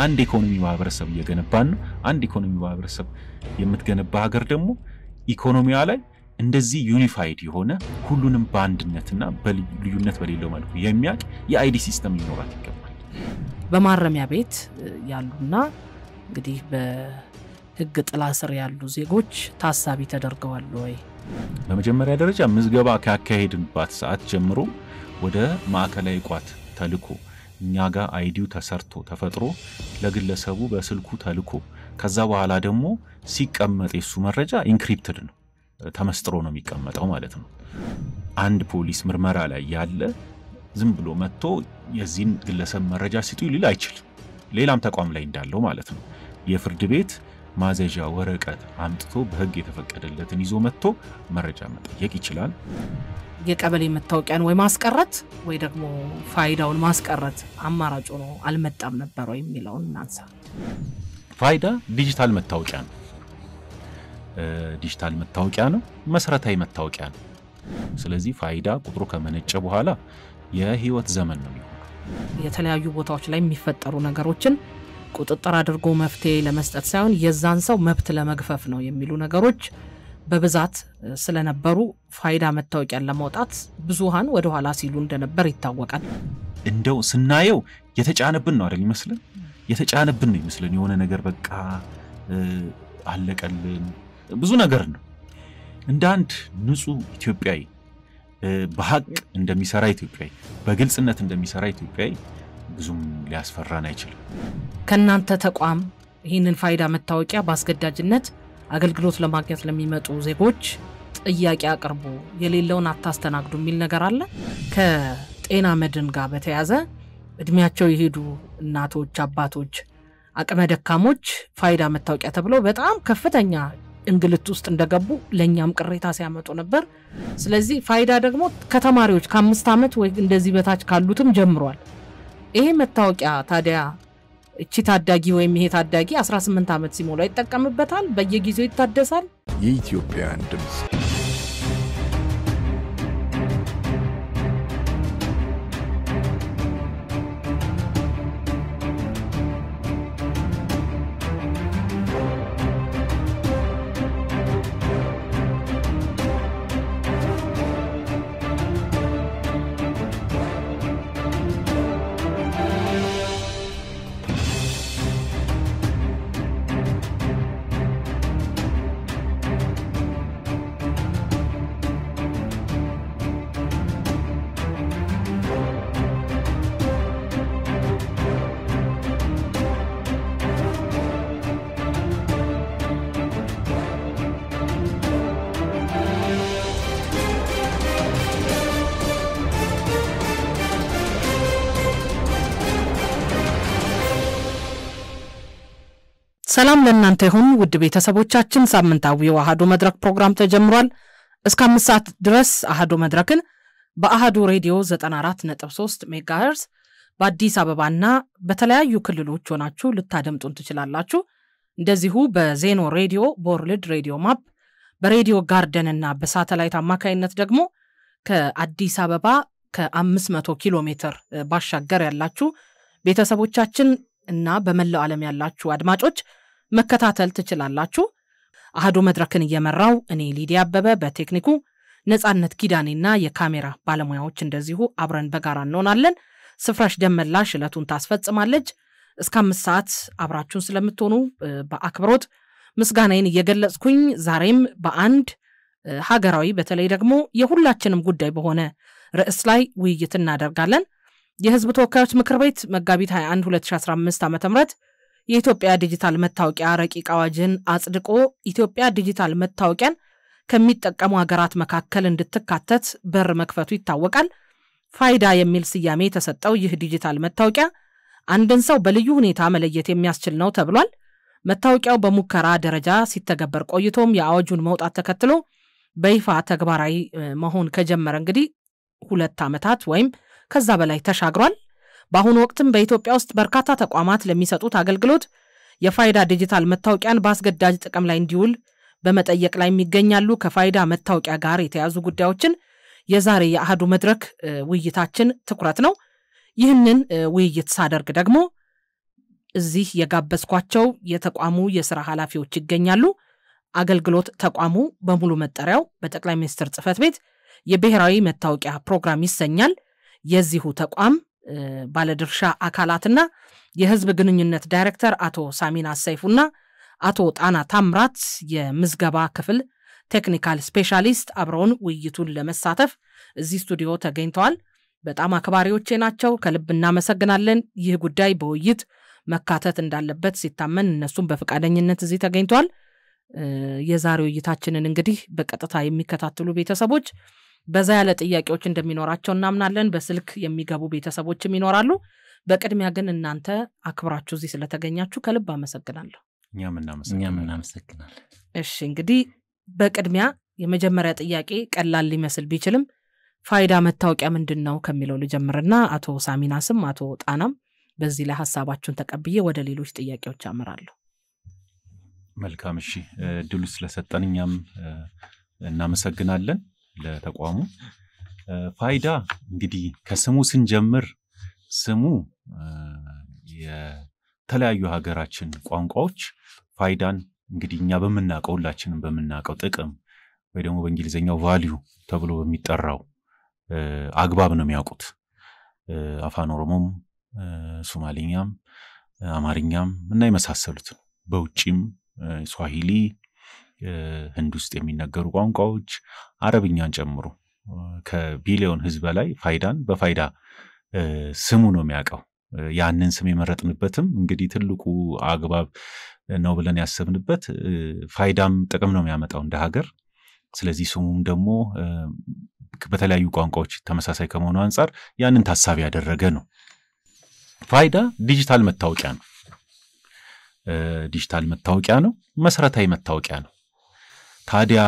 አንድ ኢኮኖሚ ማህበረሰብ እየገነባን ነው አንድ ኢኮኖሚ ማህበረሰብ የምትገነባ ሀገር ደግሞ ኢኮኖሚያ ላይ እንደዚህ ዩኒፋይድ የሆነ ሁሉንም በአንድነትና በልዩነት በሌለው መልኩ የሚያቅ የአይዲ ሲስተም ሊኖራት ይገባል በማረሚያ ቤት ያሉና እንግዲህ በህግ ጥላ ስር ያሉ ዜጎች ታሳቢ ተደርገዋል ወይ በመጀመሪያ ደረጃ ምዝገባ ካካሄድንባት ሰዓት ጀምሮ ወደ ማዕከላዊ ቋት ተልኮ እኛጋ አይዲው ተሰርቶ ተፈጥሮ ለግለሰቡ በስልኩ ተልኮ ከዛ በኋላ ደግሞ ሲቀመጥ የሱ መረጃ ኢንክሪፕትድ ነው ተመስጥሮ ነው የሚቀመጠው ማለት ነው አንድ ፖሊስ ምርመራ ላይ ያለ ዝም ብሎ መጥቶ የዚህን ግለሰብ መረጃ ሲጡ ሊል አይችልም ሌላም ተቋም ላይ እንዳለው ማለት ነው የፍርድ ቤት ማዘዣ ወረቀት አምጥቶ በህግ የተፈቀደለትን ይዞ መጥቶ መረጃ መጠየቅ ይችላል የቀበሌ መታወቂያን ወይ ማስቀረት ወይ ደግሞ ፋይዳውን ማስቀረት አማራጭ ነው አልመጣም ነበር ወይ የሚለውን እናንሳ ፋይዳ ዲጂታል መታወቂያ ነው ዲጂታል መታወቂያ ነው መሰረታዊ መታወቂያ ነው ስለዚህ ፋይዳ ቁጥሩ ከመነጨ በኋላ የህይወት ዘመን ነው የተለያዩ ቦታዎች ላይ የሚፈጠሩ ነገሮችን ቁጥጥር አድርጎ መፍትሄ ለመስጠት ሳይሆን የዛን ሰው መብት ለመግፈፍ ነው የሚሉ ነገሮች በብዛት ስለነበሩ ፋይዳ መታወቂያን ለማውጣት ብዙሃን ወደ ኋላ ሲሉ እንደነበር ይታወቃል እንደው ስናየው የተጫነብን ነው አይደል ይመስልን የተጫነብን ነው ይመስልን የሆነ ነገር በቃ አለቀልን ብዙ ነገር ነው እንደ አንድ ንጹህ ኢትዮጵያዊ በሐቅ እንደሚሰራ ኢትዮጵያዊ በግልጽነት እንደሚሰራ ኢትዮጵያዊ ብዙም ሊያስፈራን አይችልም ከናንተ ተቋም ይሄንን ፋይዳ መታወቂያ ባስገዳጅነት አገልግሎት ለማግኘት ለሚመጡ ዜጎች ጥያቄ አቅርቡ የሌለውን አታስተናግዱ የሚል ነገር አለ ከጤና መድን ጋር በተያያዘ እድሜያቸው ይሄዱ እናቶች አባቶች አቅመ ደካሞች ፋይዳ መታወቂያ ተብለው በጣም ከፍተኛ እንግልት ውስጥ እንደገቡ ለኛም ቅሬታ ሲያመጡ ነበር ስለዚህ ፋይዳ ደግሞ ከተማሪዎች ከ5 አመት ወይ እንደዚህ በታች ካሉትም ጀምሯል ይሄ መታወቂያ ታዲያ እቺ ታዳጊ ወይ ይሄ ታዳጊ 18 አመት ሲሞላ ይተቀምበታል በየጊዜው ይታደሳል የኢትዮጵያን ድምጽ ሰላም ለእናንተ ይሁን ውድ ቤተሰቦቻችን ሳምንታዊው አሃዱ መድረክ ፕሮግራም ተጀምሯል እስከ 5 ሰዓት ድረስ አሃዱ መድረክን በአሃዱ ሬዲዮ 94.3 ሜጋሄርዝ በአዲስ አበባና በተለያዩ ክልሎች ሆናችሁ ልታደምጡን ትችላላችሁ እንደዚሁ በዜኖ ሬዲዮ በወርልድ ሬዲዮ ማፕ በሬዲዮ ጋርደን እና በሳተላይት አማካይነት ደግሞ ከአዲስ አበባ ከ500 ኪሎ ሜትር ባሻገር ያላችሁ ቤተሰቦቻችን እና በመላው ዓለም ያላችሁ አድማጮች መከታተል ትችላላችሁ አሃዱ መድረክን እየመራው እኔ ሊዲያ አበበ በቴክኒኩ ነጻነት ኪዳኔና የካሜራ ባለሙያዎች እንደዚሁ አብረን በጋራ እንሆናለን ስፍራሽ ደመላሽ ዕለቱን ታስፈጽማለች እስከ 5 ሰዓት አብራችሁን ስለምትሆኑ በአክብሮት ምስጋናዬን እየገለጽኩኝ ዛሬም በአንድ ሀገራዊ በተለይ ደግሞ የሁላችንም ጉዳይ በሆነ ርዕስ ላይ ውይይት እናደርጋለን የህዝብ ተወካዮች ምክር ቤት መጋቢት 21 2015 ዓ.ም የኢትዮጵያ ዲጂታል መታወቂያ ረቂቅ አዋጅን አጽድቆ ኢትዮጵያ ዲጂታል መታወቂያን ከሚጠቀሙ ሀገራት መካከል እንድትካተት በር መክፈቱ ይታወቃል ፋይዳ የሚል ስያሜ ተሰጠው ይህ ዲጂታል መታወቂያ አንድን ሰው በልዩ ሁኔታ መለየት የሚያስችል ነው ተብሏል መታወቂያው በሙከራ ደረጃ ሲተገበር ቆይቶም የአዋጁን መውጣት ተከትሎ በይፋ ተግባራዊ መሆን ከጀመረ እንግዲህ 2 አመታት ወይም ከዛ በላይ ተሻግሯል በአሁኑ ወቅትም በኢትዮጵያ ውስጥ በርካታ ተቋማት ለሚሰጡት አገልግሎት የፋይዳ ዲጂታል መታወቂያን ባስገዳጅ ጥቅም ላይ እንዲውል በመጠየቅ ላይ የሚገኛሉ ከፋይዳ መታወቂያ ጋር የተያዙ ጉዳዮችን የዛሬ የአሃዱ መድረክ ውይይታችን ትኩረት ነው ይህንን ውይይት ሳደርግ ደግሞ እዚህ የጋበዝኳቸው የተቋሙ የሥራ ኃላፊዎች ይገኛሉ። አገልግሎት ተቋሙ በሙሉ መጠሪያው በጠቅላይ ሚኒስትር ጽሕፈት ቤት የብሔራዊ መታወቂያ ፕሮግራም ይሰኛል። የዚሁ ተቋም ባለድርሻ አካላትና የሕዝብ ግንኙነት ዳይሬክተር አቶ ሳሚና ሰይፉና አቶ ጣና ታምራት የምዝገባ ክፍል ቴክኒካል ስፔሻሊስት አብረውን ውይይቱን ለመሳተፍ እዚህ ስቱዲዮ ተገኝተዋል። በጣም አክባሪዎቼ ናቸው። ከልብ እናመሰግናለን። ይህ ጉዳይ በውይይት መካተት እንዳለበት ሲታመን እነሱም በፈቃደኝነት እዚህ ተገኝተዋል። የዛሬው ውይይታችንን እንግዲህ በቀጥታ የሚከታተሉ ቤተሰቦች በዛ ያለ ጥያቄዎች እንደሚኖራቸው እናምናለን። በስልክ የሚገቡ ቤተሰቦችም ይኖራሉ። በቅድሚያ ግን እናንተ አክብራችሁ እዚህ ስለተገኛችሁ ከልብ አመሰግናለሁ። እኛም እናመሰግናለን። እሺ እንግዲህ በቅድሚያ የመጀመሪያ ጥያቄ ቀላል ሊመስል ቢችልም ፋይዳ መታወቂያ ምንድነው ከሚለው ልጀምርና አቶ ሳሚናስም አቶ ጣናም በዚህ ላይ ሐሳባችሁን ተቀብዬ ወደ ሌሎች ጥያቄዎች አመራለሁ። መልካም እሺ ድሉ ስለሰጠን እኛም እናመሰግናለን ለተቋሙ። ፋይዳ እንግዲህ ከስሙ ስንጀምር ስሙ የተለያዩ ሀገራችን ቋንቋዎች ፋይዳን እንግዲህ እኛ በመናቀው ሁላችንም በመናቀው ጥቅም ወይ ደግሞ በእንግሊዘኛው ቫልዩ ተብሎ በሚጠራው አግባብ ነው የሚያውቁት። አፋን ኦሮሞም ሶማሊኛም አማርኛም እና የመሳሰሉት በውጪም ስዋሂሊ ህንድ ውስጥ የሚነገሩ ቋንቋዎች አረብኛን ጨምሮ ከቢሊዮን ህዝብ ላይ ፋይዳን በፋይዳ ስሙ ነው የሚያውቀው። ያንን ስም የመረጥንበትም እንግዲህ ትልቁ አግባብ ነው ብለን ያሰብንበት ፋይዳም ጥቅም ነው የሚያመጣው እንደ ሀገር። ስለዚህ ስሙም ደግሞ በተለያዩ ቋንቋዎች ተመሳሳይ ከመሆኑ አንፃር ያንን ታሳቢ ያደረገ ነው። ፋይዳ ዲጂታል መታወቂያ ነው። ዲጂታል መታወቂያ ነው፣ መሰረታዊ መታወቂያ ነው። ታዲያ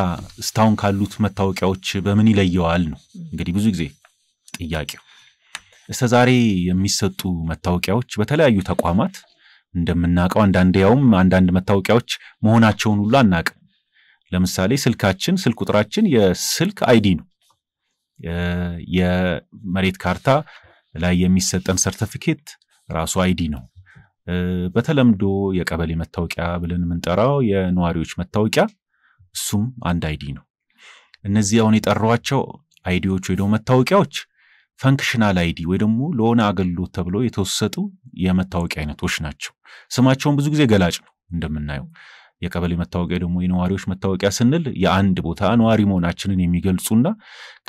ስታውን ካሉት መታወቂያዎች በምን ይለየዋል ነው እንግዲህ ብዙ ጊዜ ጥያቄው። እስከዛሬ የሚሰጡ መታወቂያዎች በተለያዩ ተቋማት እንደምናቀው አንዳንድ መታወቂያዎች መሆናቸውን ሁሉ አናቅም። ለምሳሌ ስልክ ቁጥራችን የስልክ አይዲ ነው። የመሬት ካርታ ላይ የሚሰጠን ሰርቲፊኬት ራሱ አይዲ ነው። በተለምዶ የቀበሌ መታወቂያ ብለን የምንጠራው የነዋሪዎች መታወቂያ እሱም አንድ አይዲ ነው። እነዚህ አሁን የጠራዋቸው አይዲዎች ወይ ደግሞ መታወቂያዎች ፈንክሽናል አይዲ ወይ ደግሞ ለሆነ አገልግሎት ተብሎ የተወሰጡ የመታወቂያ አይነቶች ናቸው። ስማቸውን ብዙ ጊዜ ገላጭ ነው እንደምናየው። የቀበሌ መታወቂያ ደግሞ የነዋሪዎች መታወቂያ ስንል የአንድ ቦታ ነዋሪ መሆናችንን የሚገልጹና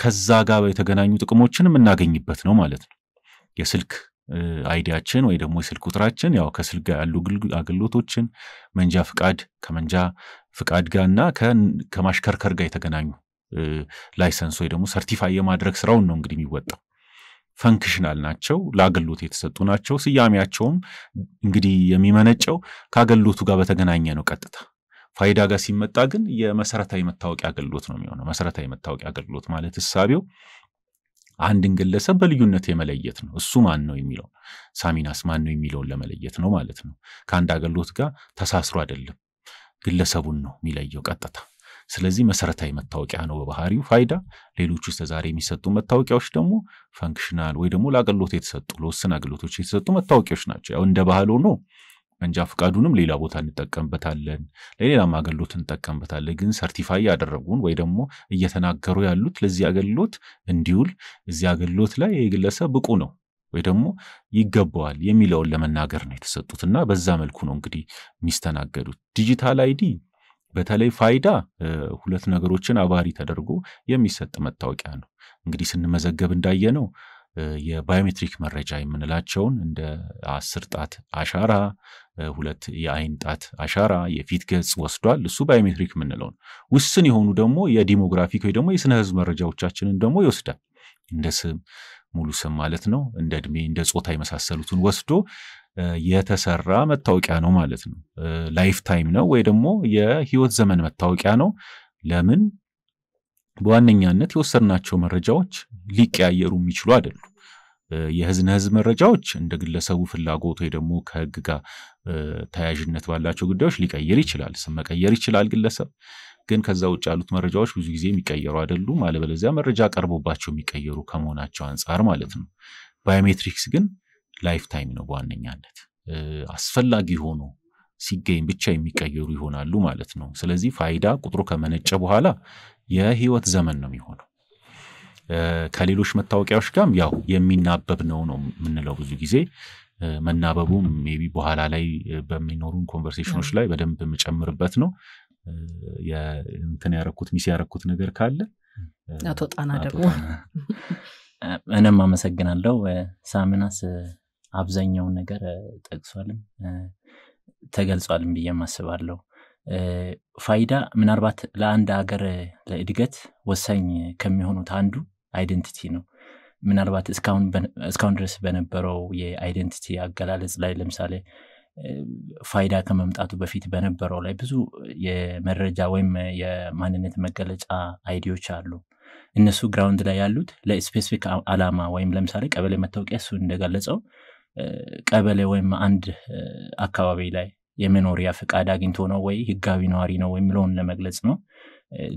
ከዛ ጋር የተገናኙ ጥቅሞችን እናገኝበት ነው ማለት ነው። የስልክ አይዲያችን ወይ ደግሞ የስልክ ቁጥራችን ያው ከስልክ ጋር ያሉ አገልግሎቶችን መንጃ ፍቃድ ከመንጃ ፍቃድ ጋርና ከማሽከርከር ጋር የተገናኙ ላይሰንስ ወይ ደግሞ ሰርቲፋይ የማድረግ ስራውን ነው እንግዲህ የሚወጣው። ፈንክሽናል ናቸው፣ ለአገልግሎት የተሰጡ ናቸው። ስያሜያቸውም እንግዲህ የሚመነጨው ከአገልግሎቱ ጋር በተገናኘ ነው ቀጥታ። ፋይዳ ጋር ሲመጣ ግን የመሰረታዊ መታወቂያ አገልግሎት ነው የሚሆነው። መሰረታዊ መታወቂያ አገልግሎት ማለት እሳቤው አንድን ግለሰብ በልዩነት የመለየት ነው። እሱ ማን ነው የሚለው ሳሚናስ ማን ነው የሚለውን ለመለየት ነው ማለት ነው። ከአንድ አገልግሎት ጋር ተሳስሮ አይደለም፣ ግለሰቡን ነው የሚለየው ቀጥታ። ስለዚህ መሰረታዊ መታወቂያ ነው በባህሪው ፋይዳ። ሌሎቹ ዛሬ የሚሰጡ መታወቂያዎች ደግሞ ፈንክሽናል ወይ ደግሞ ለአገልግሎት የተሰጡ ለወሰን አገልግሎቶች የተሰጡ መታወቂያዎች ናቸው። ያው እንደ ባህል ሆኖ መንጃ ፍቃዱንም ሌላ ቦታ እንጠቀምበታለን፣ ለሌላም አገልግሎት እንጠቀምበታለን። ግን ሰርቲፋይ ያደረጉን ወይ ደግሞ እየተናገሩ ያሉት ለዚህ አገልግሎት እንዲውል እዚህ አገልግሎት ላይ የግለሰብ ብቁ ነው ወይ ደግሞ ይገባዋል የሚለውን ለመናገር ነው የተሰጡትና በዛ መልኩ ነው እንግዲህ የሚስተናገዱት። ዲጂታል አይዲ በተለይ ፋይዳ ሁለት ነገሮችን አባሪ ተደርጎ የሚሰጥ መታወቂያ ነው። እንግዲህ ስንመዘገብ እንዳየነው የባዮሜትሪክ መረጃ የምንላቸውን እንደ 10 ጣት አሻራ፣ 2 የአይን ጣት አሻራ፣ የፊት ገጽ ወስዷል። እሱ ባዮሜትሪክ የምንለው ነው። ውስን የሆኑ ደግሞ የዲሞግራፊክ ወይ ደግሞ የስነ ህዝብ መረጃዎቻችንን ደግሞ ይወስዳል። እንደ ስም ሙሉ ስም ማለት ነው፣ እንደ እድሜ፣ እንደ ጾታ የመሳሰሉትን ወስዶ የተሰራ መታወቂያ ነው ማለት ነው። ላይፍ ታይም ነው ወይ ደግሞ የህይወት ዘመን መታወቂያ ነው። ለምን? በዋነኛነት የወሰድናቸው መረጃዎች ሊቀያየሩ የሚችሉ አይደሉም። የህዝብ መረጃዎች እንደ ግለሰቡ ፍላጎት ወይ ደግሞ ከህግ ጋር ተያያዥነት ባላቸው ጉዳዮች ሊቀየር ይችላል፣ ስም መቀየር ይችላል ግለሰብ። ግን ከዛ ውጭ ያሉት መረጃዎች ብዙ ጊዜ የሚቀየሩ አይደሉም። አለበለዚያ መረጃ ቀርቦባቸው የሚቀየሩ ከመሆናቸው አንፃር ማለት ነው። ባዮሜትሪክስ ግን ላይፍ ታይም ነው በዋነኛነት። አስፈላጊ ሆኖ ሲገኝ ብቻ የሚቀየሩ ይሆናሉ ማለት ነው ስለዚህ ፋይዳ ቁጥሩ ከመነጨ በኋላ የህይወት ዘመን ነው የሚሆነው ከሌሎች መታወቂያዎች ጋርም ያው የሚናበብ ነው ምንለው ብዙ ጊዜ መናበቡ ሜቢ በኋላ ላይ በሚኖሩን ኮንቨርሴሽኖች ላይ በደንብ መጨመርበት ነው የእንትን ያረኩት ሚስ ያረኩት ነገር ካለ አቶ ጣና ደግሞ እኔም አመሰግናለሁ ሳምናስ አብዛኛው ነገር ጠቅሷልም ተገልጿልም ብዬ ማስባለሁ ፋይዳ ምናልባት ለአንድ ሀገር ለእድገት ወሳኝ ከሚሆኑት አንዱ አይደንቲቲ ነው ምናልባት እስካሁን ድረስ በነበረው የአይደንቲቲ አገላለጽ ላይ ለምሳሌ ፋይዳ ከመምጣቱ በፊት በነበረው ላይ ብዙ የመረጃ ወይም የማንነት መገለጫ አይዲዎች አሉ እነሱ ግራውንድ ላይ ያሉት ለስፔሲፊክ አላማ ወይም ለምሳሌ ቀበሌ መታወቂያ እሱ እንደገለጸው ቀበሌ ወይም አንድ አካባቢ ላይ የመኖሪያ ፍቃድ አግኝቶ ነው ወይ ህጋዊ ነዋሪ ነው ወይ ምሎን ለመግለጽ ነው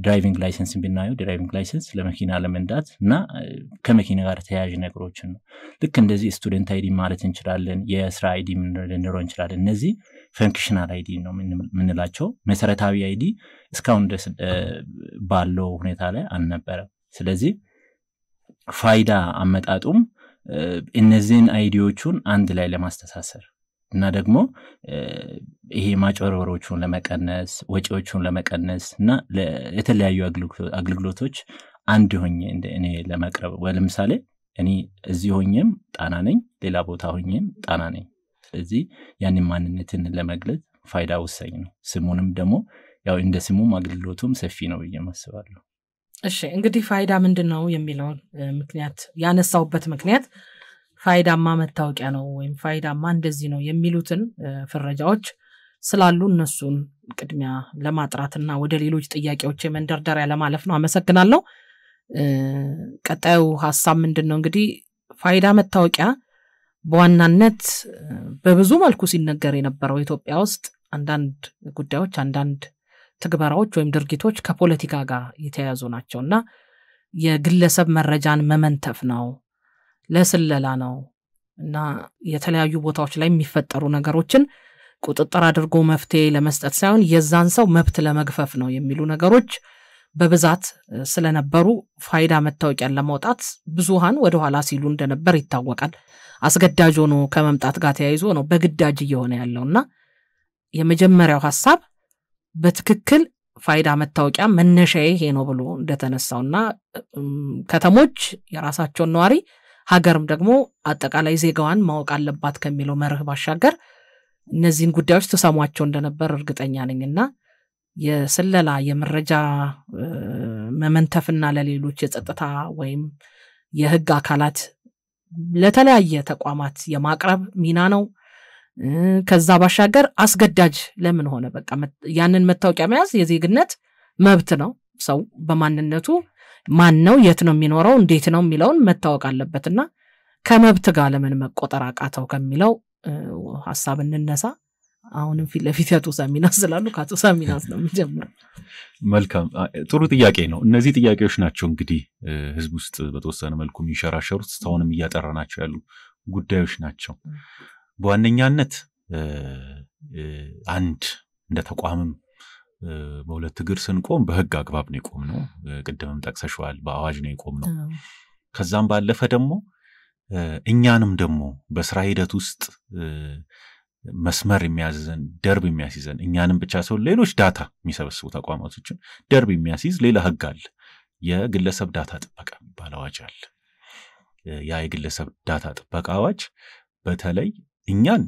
ድራይቪንግ ላይሰንስ ቢናየው ድራይቪንግ ላይሰንስ ለመኪና ለመንዳት እና ከመኪና ጋር ተያያዥ ነገሮችን ነው ልክ እንደዚህ ስቱደንት አይዲ ማለት እንችላለን የስራ አይዲ ልንለው እንችላለን እነዚህ ፈንክሽናል አይዲ ነው ምንላቸው መሰረታዊ አይዲ እስካሁን ድረስ ባለው ሁኔታ ላይ አልነበረም ስለዚህ ፋይዳ አመጣጡም እነዚህን አይዲዎቹን አንድ ላይ ለማስተሳሰር እና ደግሞ ይሄ ማጭበርበሮቹን ለመቀነስ ወጪዎቹን ለመቀነስ እና የተለያዩ አገልግሎቶች አንድ ሆኜ እኔ ለማቅረብ ለምሳሌ እኔ እዚህ ሆኜም ጣና ነኝ ሌላ ቦታ ሆኜም ጣና ነኝ ስለዚህ ያንን ማንነትን ለመግለጽ ፋይዳ ወሳኝ ነው ስሙንም ደግሞ ያው እንደ ስሙም አገልግሎቱም ሰፊ ነው በየማስባለሁ እሺ እንግዲህ ፋይዳ ምንድነው የሚለው ምክንያት ያነሳውበት ምክንያት ፋይዳማ መታወቂያ ነው ወይም ፋይዳማ እንደዚህ ነው የሚሉትን ፍረጃዎች ስላሉ እነሱን ቅድሚያ ለማጥራትና ወደ ሌሎች ጥያቄዎች መንደርደሪያ ለማለፍ ነው አመሰግናለሁ ቀጣዩ ሐሳብ ምንድነው እንግዲህ ፋይዳ መታወቂያ በዋናነት በብዙ መልኩ ሲነገር የነበረው ኢትዮጵያ ውስጥ አንዳንድ ጉዳዮች አንዳንድ ተግባራዎች ወይም ድርጊቶች ከፖለቲካ ጋር የተያያዙ ናቸውና የግለሰብ መረጃን መመንተፍ ነው ለስለላ ነው እና የተለያዩ ቦታዎች ላይ የሚፈጠሩ ነገሮችን ቁጥጥር አድርጎ መፍትሄ ለመስጠት ሳይሆን የዛን ሰው መብት ለመግፈፍ ነው የሚሉ ነገሮች በብዛት ስለነበሩ ፋይዳ መታወቂያን ለማውጣት ብዙሃን ወደ ኋላ ሲሉ እንደነበር ይታወቃል አስገዳጅ ሆኖ ከመምጣት ጋር ተያይዞ ነው በግዳጅ እየሆነ ያለውና የመጀመሪያው ሐሳብ በትክክል ፋይዳ መታወቂያ መነሻዬ ይሄ ነው ብሎ እንደተነሳውና ከተሞች የራሳቸውን ነዋሪ ሀገርም ደግሞ አጠቃላይ ዜጋዋን ማወቅ አለባት ከሚለው መርህ ባሻገር እነዚህን ጉዳዮች ተሰሟቸው እንደነበር እርግጠኛ ነኝና የስለላ የመረጃ መመንተፍና ለሌሎች የጸጥታ ወይም የህግ አካላት ለተለያየ ተቋማት የማቅረብ ሚና ነው ከዛ ባሻገር አስገዳጅ ለምን ሆነ በቃ ያንን መታወቂያ መያዝ የዜግነት መብት ነው ሰው በማንነቱ ማን ነው የት ነው የሚኖረው እንዴት ነው የሚለውን መታወቅ አለበትና ከመብት ጋር ለምን መቆጠር አቃተው ከሚለው ሐሳብ እንነሳ አሁንም ፊት ለፊት ያቱ ሳሚናስ ስላሉ ካቱ ሳሚናስ ነው የሚጀምረው መልካም ጥሩ ጥያቄ ነው እነዚህ ጥያቄዎች ናቸው እንግዲህ ህዝብ ውስጥ በተወሰነ መልኩ የሚሸራሸሩት ታውንም እያጠራናቸው ያሉ ጉዳዮች ናቸው በዋነኛነት አንድ እንደ ተቋምም በሁለት እግር ስንቆም በህግ አግባብ ነው የቆምነው ቅድምም ጠቅሰሽዋል በአዋጅ ነው የቆምነው ከዛም ባለፈ ደግሞ እኛንም ደግሞ በስራ ሂደት ውስጥ መስመር የሚያዝዘን ደርብ የሚያስይዘን እኛንም ብቻ ሰው ሌሎች ዳታ የሚሰበስቡ ተቋማቶችን ደርብ የሚያስይዝ ሌላ ህግ አለ የግለሰብ ዳታ ጥበቃ የሚባል አዋጅ አለ ያ የግለሰብ ዳታ ጥበቃ አዋጅ በተለይ እኛን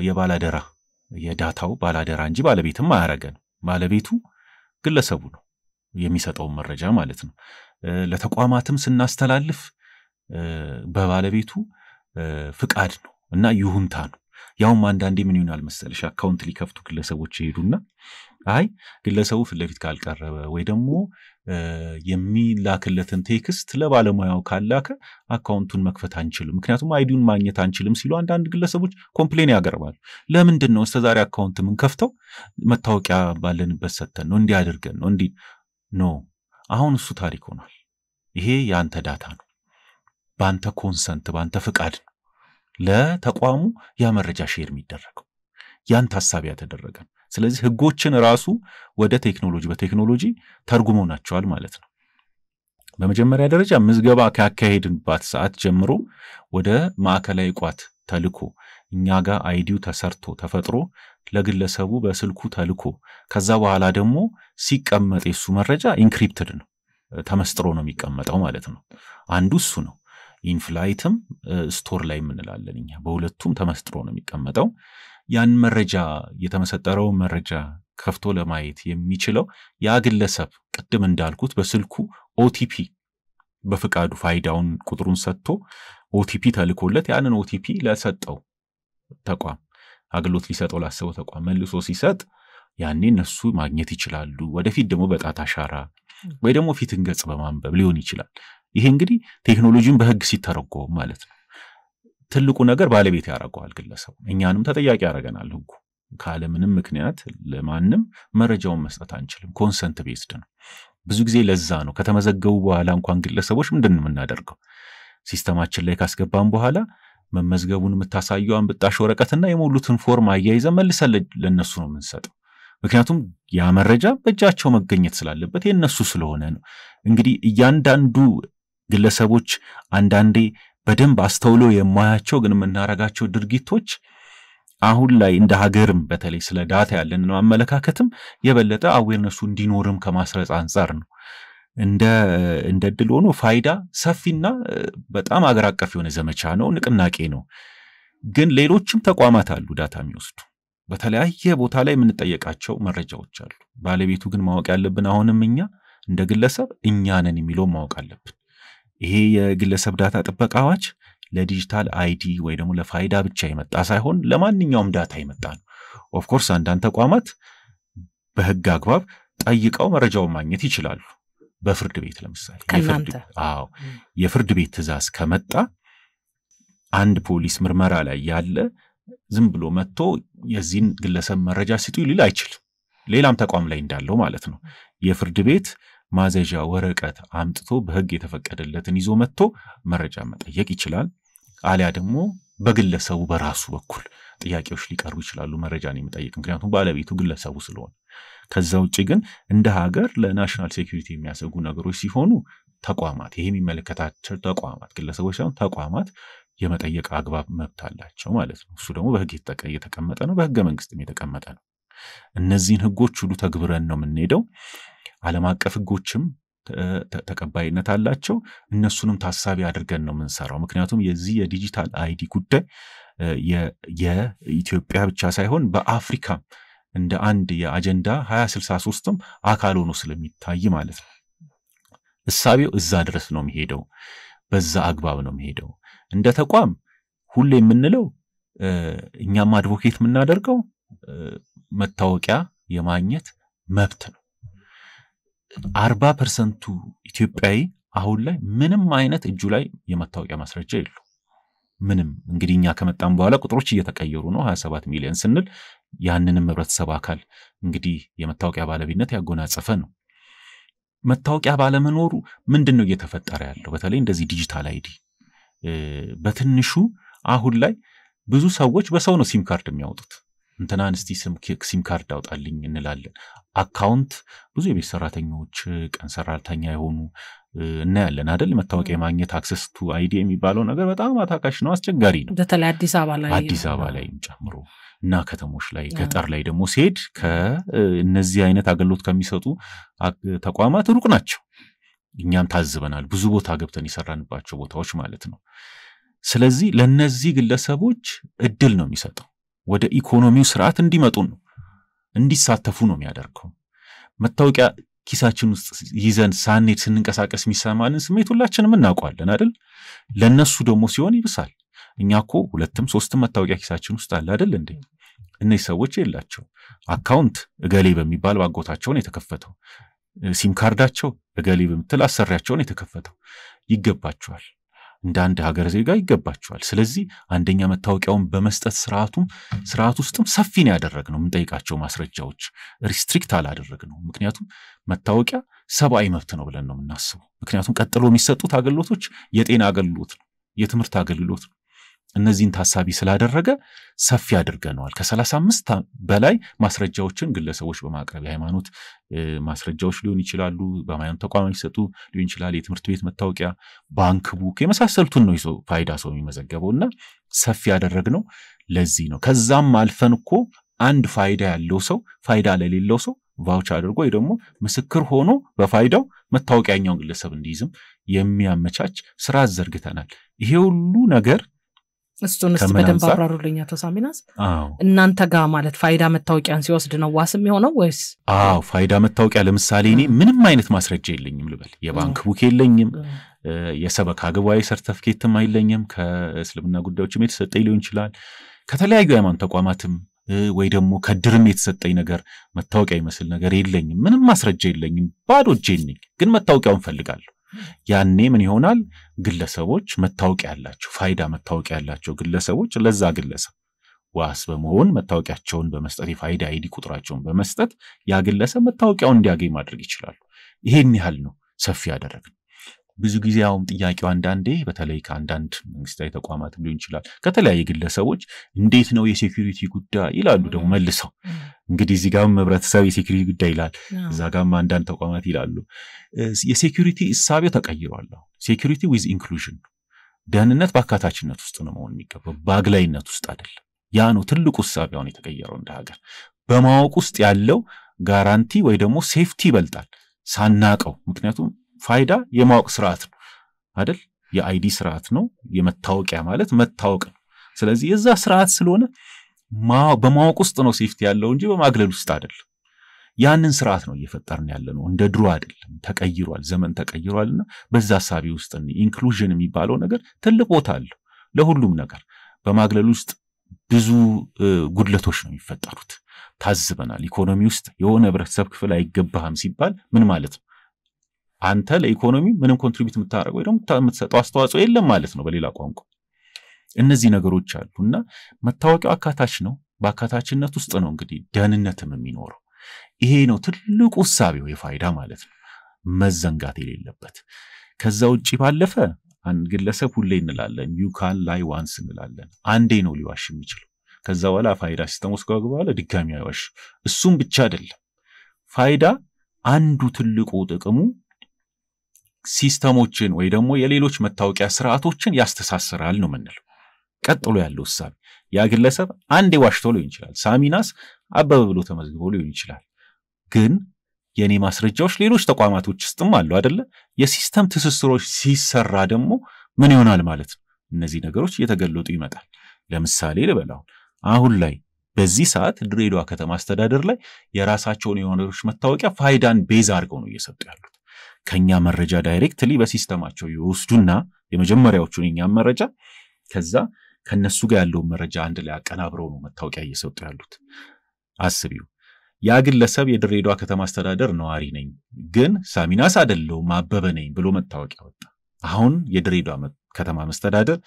የባላደራ የዳታው ባላደራ እንጂ ባለቤትም አያረገን ባለቤቱ ግለሰቡ ነው የሚሰጠው መረጃ ማለት ነው ለተቋማትም ስናስተላልፍ በባለቤቱ ፍቃድ ነው እና ይሁንታ ነው ያውም አንዳንዴ ምን ይሆናል መሰለሽ አካውንት ሊከፍቱ ግለሰቦች ይሄዱና አይ ግለሰቡ ፍለፊት ካልቀረበ ወይ ደግሞ የሚላክለትን ቴክስት ለባለሙያው ካላከ አካውንቱን መክፈት አንችልም ምክንያቱም አይዲውን ማግኘት አንችልም ሲሉ አንዳንድ ግለሰቦች ኮምፕሌን ያቀርባሉ ለምንድነው እስተዛሬ አካውንት ምን ከፍተው መታወቂያ ባለንበት ሰተን ነው እንዲያደርገን ነው እንዲ ኖ አሁን እሱ ታሪክ ሆኗል ይሄ ያንተ ዳታ ነው ባንተ ኮንሰንት ባንተ ፍቃድ ለተቋሙ ያ መረጃ ሼር የሚደረገው ያን ታሳቢ ያተደረገ። ስለዚህ ህጎችን ራሱ ወደ ቴክኖሎጂ በቴክኖሎጂ ተርጉመናቸዋል ማለት ነው። በመጀመሪያ ደረጃ ምዝገባ ካካሄድንባት ሰዓት ጀምሮ ወደ ማዕከላዊ ቋት ተልኮ እኛ ጋር አይዲው ተሰርቶ ተፈጥሮ ለግለሰቡ በስልኩ ተልኮ ከዛ በኋላ ደግሞ ሲቀመጥ የሱ መረጃ ኢንክሪፕትድ ነው፣ ተመስጥሮ ነው የሚቀመጠው ማለት ነው። አንዱ እሱ ነው። ኢንፍላይትም ስቶር ላይ ምንላለን እኛ በሁለቱም ተመስጥሮ ነው የሚቀመጠው። ያን መረጃ የተመሰጠረው መረጃ ከፍቶ ለማየት የሚችለው ያ ግለሰብ ቅድም እንዳልኩት በስልኩ ኦቲፒ በፍቃዱ ፋይዳውን ቁጥሩን ሰጥቶ ኦቲፒ ተልኮለት ያንን ኦቲፒ ለሰጠው ተቋም አገልግሎት ሊሰጠው ላሰበው ተቋም መልሶ ሲሰጥ ያኔ እነሱ ማግኘት ይችላሉ። ወደፊት ደግሞ በጣት አሻራ ወይ ደግሞ ፊትን ገጽ በማንበብ ሊሆን ይችላል። ይሄ እንግዲህ ቴክኖሎጂን በህግ ሲተረጎም ማለት ነው። ትልቁ ነገር ባለቤት ያደርገዋል ግለሰቡ፣ እኛንም ተጠያቂ ያደርገናል ህጉ። ካለ ምንም ምክንያት ለማንም መረጃውን መስጠት አንችልም። ኮንሰንት ቤዝድ ነው። ብዙ ጊዜ ለዛ ነው ከተመዘገቡ በኋላ እንኳን ግለሰቦች ምንድነው የምናደርገው ሲስተማችን ላይ ካስገባን በኋላ መመዝገቡን የምታሳየው አንብጣሽ ወረቀትና የሞሉትን ፎርም አያይዘን መልሰን ለነሱ ነው የምንሰጠው። ምክንያቱም ያ መረጃ በእጃቸው መገኘት ስላለበት የነሱ ስለሆነ ነው። እንግዲህ እያንዳንዱ ግለሰቦች አንዳንዴ በደንብ አስተውሎ የማያቸው ግን የምናረጋቸው ድርጊቶች አሁን ላይ እንደ ሀገርም በተለይ ስለ ዳታ ያለን አመለካከትም የበለጠ አዌርነሱ እንዲኖርም ከማስረጽ አንፃር ነው። እንደ ድል ሆኖ ፋይዳ ሰፊና በጣም አገር አቀፍ የሆነ ዘመቻ ነው፣ ንቅናቄ ነው። ግን ሌሎችም ተቋማት አሉ ዳታ የሚወስዱ በተለያየ ቦታ ላይ የምንጠየቃቸው መረጃዎች አሉ። ባለቤቱ ግን ማወቅ ያለብን አሁንም እኛ እንደ ግለሰብ እኛ ነን የሚለው ማወቅ አለብን። ይሄ የግለሰብ ዳታ ጥበቃ አዋጅ ለዲጂታል አይዲ ወይ ደግሞ ለፋይዳ ብቻ የመጣ ሳይሆን ለማንኛውም ዳታ የመጣ ነው። ኦፍ ኮርስ አንዳንድ ተቋማት በህግ አግባብ ጠይቀው መረጃውን ማግኘት ይችላሉ። በፍርድ ቤት ለምሳሌ የፍርድ ቤት ትዕዛዝ ከመጣ አንድ ፖሊስ ምርመራ ላይ ያለ ዝም ብሎ መጥቶ የዚህን ግለሰብ መረጃ ሲጡ ሊል አይችልም። ሌላም ተቋም ላይ እንዳለው ማለት ነው። የፍርድ ቤት ማዘዣ ወረቀት አምጥቶ በህግ የተፈቀደለትን ይዞ መጥቶ መረጃ መጠየቅ ይችላል። አሊያ ደግሞ በግለሰቡ በራሱ በኩል ጥያቄዎች ሊቀርቡ ይችላሉ መረጃን የሚጠይቅ፣ ምክንያቱም ባለቤቱ ግለሰቡ ስለሆነ። ከዛ ውጪ ግን እንደ ሀገር ለናሽናል ሴኩሪቲ የሚያሰጉ ነገሮች ሲሆኑ ተቋማት ይሄ የሚመለከታቸው ተቋማት ግለሰቦች ሳይሆን ተቋማት የመጠየቅ አግባብ መብት አላቸው ማለት ነው። እሱ ደግሞ በህግ የተቀመጠ ነው፣ በህገ መንግስትም የተቀመጠ ነው። እነዚህን ህጎች ሁሉ ተግብረን ነው የምንሄደው። ዓለም አቀፍ ህጎችም ተቀባይነት አላቸው። እነሱንም ታሳቢ አድርገን ነው የምንሰራው። ምክንያቱም የዚህ የዲጂታል አይዲ ጉዳይ የኢትዮጵያ ብቻ ሳይሆን በአፍሪካ እንደ አንድ የአጀንዳ 2063ም አካል ሆኖ ስለሚታይ ማለት ነው። እሳቤው እዛ ድረስ ነው የሚሄደው፣ በዛ አግባብ ነው የሚሄደው። እንደ ተቋም ሁሌ የምንለው እኛም አድቮኬት የምናደርገው መታወቂያ የማግኘት መብት ነው። 40% ኢትዮጵያዊ አሁን ላይ ምንም አይነት እጁ ላይ የመታወቂያ ማስረጃ የለው። ምንም እንግዲህ እኛ ከመጣን በኋላ ቁጥሮች እየተቀየሩ ነው። 27 ሚሊዮን ስንል ያንንም ህብረተሰብ አካል እንግዲህ የመታወቂያ ባለቤትነት ያጎናጸፈ ነው። መታወቂያ ባለመኖሩ ምንድነው እየተፈጠረ ያለው? በተለይ እንደዚህ ዲጂታል አይዲ በትንሹ አሁን ላይ ብዙ ሰዎች በሰው ነው ሲም ካርድ የሚያወጡት። እንትናን እስቲ ሲም ካርድ አውጣልኝ እንላለን። አካውንት ብዙ የቤት ሰራተኞች ቀን ሰራተኛ የሆኑ እናያለን አይደል? መታወቂያ ማግኘት አክሰስ ቱ አይዲ የሚባለው ነገር በጣም አታካሽ ነው፣ አስቸጋሪ ነው። በተለይ አዲስ አበባ ላይ ጨምሮ እና ከተሞች ላይ ገጠር ላይ ደግሞ ሲሄድ ከእነዚህ አይነት አገልግሎት ከሚሰጡ ተቋማት ሩቅ ናቸው። እኛም ታዝበናል፣ ብዙ ቦታ ገብተን የሰራንባቸው ቦታዎች ማለት ነው። ስለዚህ ለነዚህ ግለሰቦች እድል ነው የሚሰጠው፣ ወደ ኢኮኖሚው ስርዓት እንዲመጡ ነው እንዲሳተፉ ነው የሚያደርገው። መታወቂያ ኪሳችን ውስጥ ይዘን ሳንሄድ ስንንቀሳቀስ የሚሰማንን ስሜት ሁላችንም እናውቀዋለን አይደል? ለነሱ ደግሞ ሲሆን ይብሳል። እኛ እኮ 2ም 3ም መታወቂያ ኪሳችን ውስጥ አለ አይደል እንዴ? እነዚህ ሰዎች የላቸው። አካውንት እገሌ በሚባል ባጎታቸውን የተከፈተው፣ ሲም ካርዳቸው እገሌ በምትል አሰሪያቸውን የተከፈተው ይገባቸዋል። እንደ አንድ ሀገር ዜጋ ይገባቸዋል። ስለዚህ አንደኛ መታወቂያውን በመስጠት ስርዓት ውስጥም ሰፊ ነው ያደረግነው። የምንጠይቃቸው ማስረጃዎች ሪስትሪክት አላደረግነው። ምክንያቱም መታወቂያ ሰብአዊ መብት ነው ብለን ነው የምናስበው። ምክንያቱም ቀጥሎ የሚሰጡት አገልግሎቶች የጤና አገልግሎት ነው፣ የትምህርት አገልግሎት ነው፣ እነዚህን ታሳቢ ስላደረገ ሰፊ አድርገናል ከ35 በላይ ማስረጃዎችን ግለሰቦች በማቅረብ የሃይማኖት ማስረጃዎች ሊሆን ይችላሉ በሃይማኖት ተቋማት ይሰጡ ሊሆን ይችላል የትምህርት ቤት መታወቂያ ባንክ ቡክ የመሳሰሉትን ነው ይዞ ፋይዳ ሰው የሚመዘገበውና ሰፊ ያደረግነው ለዚህ ነው ከዛም አልፈን እኮ አንድ ፋይዳ ያለው ሰው ፋይዳ ለሌለው ሰው ቫውቸር አድርጎ ወይ ደግሞ ምስክር ሆኖ በፋይዳው መታወቂያኛውን ግለሰብ እንዲይዝም የሚያመቻች ስራ ዘርግተናል ይሄ ሁሉ ነገር እሱንስ በደንብ አብራሩልኝ አቶ ሳሚናስ እናንተ ጋር ማለት ፋይዳ መታወቂያን ሲወስድ ነው ዋስም የሆነው ወይስ ፋይዳ መታወቂያ ለምሳሌ እኔ ምንም አይነት ማስረጃ የለኝም ልበል የባንክ ቡክ የለኝም የሰበካ ጉባኤ ሰርቲፊኬትም አይለኝም ከእስልምና ጉዳዮችም የተሰጠኝ ሊሆን ይችላል ከተለያዩ ሃይማኖት ተቋማትም ወይ ደግሞ ከድርም የተሰጠኝ ነገር መታወቂያ ይመስል ነገር የለኝም ምንም ማስረጃ የለኝም ባዶ እጄን ነኝ ግን መታወቂያውን ፈልጋለሁ ያኔ ምን ይሆናል ግለሰቦች መታወቂያ ያላቸው ፋይዳ መታወቂያ ያላቸው ግለሰቦች ለዛ ግለሰብ ዋስ በመሆን መታወቂያቸውን በመስጠት የፋይዳ አይዲ ቁጥራቸውን በመስጠት ያ ግለሰብ መታወቂያውን እንዲያገኝ ማድረግ ይችላል ይሄን ያህል ነው ሰፊ ያደረግን ብዙ ጊዜ አሁን ጥያቄው አንዳንዴ በተለይ ከአንዳንድ መንግስታዊ ተቋማት ሊሆን ይችላል ከተለያየ ግለሰቦች እንዴት ነው የሴኩሪቲ ጉዳይ ይላሉ ደግሞ መልሰው እንግዲህ እዚህ ጋርም ህብረተሰብ የሴኩሪቲ ጉዳይ ይላል እዛ ጋርም አንዳንድ ተቋማት ይላሉ የሴኩሪቲ እሳቤው ተቀይሯል ሴኩሪቲ ዊዝ ኢንክሉዥን ደህንነት በአካታችነት ውስጥ ነው መሆን የሚገባው ባግላይነት ውስጥ አይደለም ያ ነው ትልቁ እሳቤውን የተቀየረው እንደ ሀገር በማወቅ ውስጥ ያለው ጋራንቲ ወይ ደግሞ ሴፍቲ ይበልጣል ሳናቀው ምክንያቱም ፋይዳ የማወቅ ስርዓት ነው አይደል የአይዲ ስርዓት ነው የመታወቂያ ማለት መታወቅ ነው ስለዚህ የዛ ስርዓት ስለሆነ በማወቅ ውስጥ ነው ሴፍቲ ያለው እንጂ በማግለል ውስጥ አይደለም ያንን ስርዓት ነው እየፈጠርን ያለነው እንደ ድሮ አይደለም ተቀይሯል ዘመን ተቀይሯልና በዛ ሐሳቢ ውስጥ ኢንክሉዥን የሚባለው ነገር ትልቅ ቦታ አለው ለሁሉም ነገር በማግለል ውስጥ ብዙ ጉድለቶች ነው የሚፈጠሩት ታዝበናል ኢኮኖሚ ውስጥ የሆነ ህብረተሰብ ክፍል አይገባህም ሲባል ምን ማለት ነው አንተ ለኢኮኖሚ ምንም ኮንትሪቢዩት የምታደርገው ወይ ደግሞ የምትሰጠው አስተዋጽኦ የለም ማለት ነው በሌላ ቋንቋ እነዚህ ነገሮች አሉና መታወቂያው አካታች ነው በአካታችነት ውስጥ ነው እንግዲህ ደህንነትም የሚኖረው ይሄ ነው ትልቁ ሐሳቢው የፋይዳ ማለት ነው መዘንጋት የሌለበት ከዛ ውጪ ባለፈ አንድ ግለሰብ ሁሌ እንላለን you can lie once እንላለን አንዴ ነው ሊዋሽ የሚችለው ከዛ በኋላ ፋይዳ ሲስተም ውስጥ ገባለ ድጋሚ አይዋሽ እሱም ብቻ አይደለም ፋይዳ አንዱ ትልቁ ጥቅሙ ሲስተሞችን ወይ ደግሞ የሌሎች መታወቂያ ስርዓቶችን ያስተሳስራል ነው ምንለው ቀጥሎ ያለው ሐሳብ ያ ግለሰብ አንዴ ዋሽቶ ሊሆን ይችላል ሳሚናስ አበበ ብሎ ተመዝግቦ ሊሆን ይችላል ግን የኔ ማስረጃዎች ሌሎች ተቋማቶች ውስጥም አሉ አይደለ የሲስተም ትስስሮች ሲሰራ ደግሞ ምን ይሆናል ማለት ነው እነዚህ ነገሮች እየተገለጡ ይመጣል ለምሳሌ ልበላው አሁን ላይ በዚህ ሰዓት ድሬዳዋ ከተማ አስተዳደር ላይ የራሳቸውን የሆነሮች መታወቂያ ፋይዳን ቤዝ አድርገው ነው እየሰጡ ያሉት ከኛ መረጃ ዳይሬክትሊ በሲስተማቸው ይወስዱና የመጀመሪያዎቹን የኛ መረጃ ከዛ ከነሱ ጋር ያለው መረጃ አንድ ላይ አቀናብረው ነው መታወቂያ እየሰጡ ያሉት አስቢው ያ ግለሰብ የድሬዳዋ ከተማ አስተዳደር ነዋሪ ነኝ ግን ሳሚናስ አይደለም አበበ ነኝ ብሎ መታወቂያ ወጣ አሁን የድሬዳዋ ከተማ አስተዳደር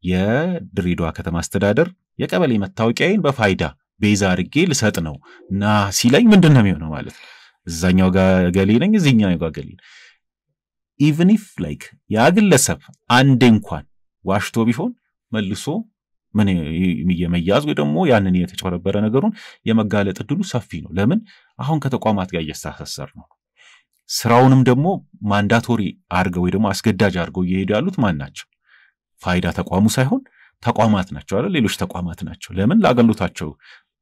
የድሬዳዋ ከተማ አስተዳደር የቀበሌ መታወቂያዬን በፋይዳ ቤዛ አድርጌ ልሰጥ ነው እና ሲለኝ ምንድነው የሚሆነው ማለት እዛኛው ጋር ገሌ ነኝ እዚህኛው ጋር ገሌ even if like ያ ግለሰብ አንድ እንኳን ዋሽቶ ቢሆን መልሶ ምን የመያዝ ወይ ደግሞ ያንን የተጨበረበረ ነገሩን የመጋለጥ እድሉ ሰፊ ነው ለምን አሁን ከተቋማት ጋር እየተሳሰር ነው ስራውንም ደግሞ ማንዳቶሪ አርገው ወይ ደግሞ አስገዳጅ አርገው እየሄዱ ያሉት ማን ናቸው ፋይዳ ተቋሙ ሳይሆን ተቋማት ናቸው አይደል ሌሎች ተቋማት ናቸው ለምን ለአገልግሎታቸው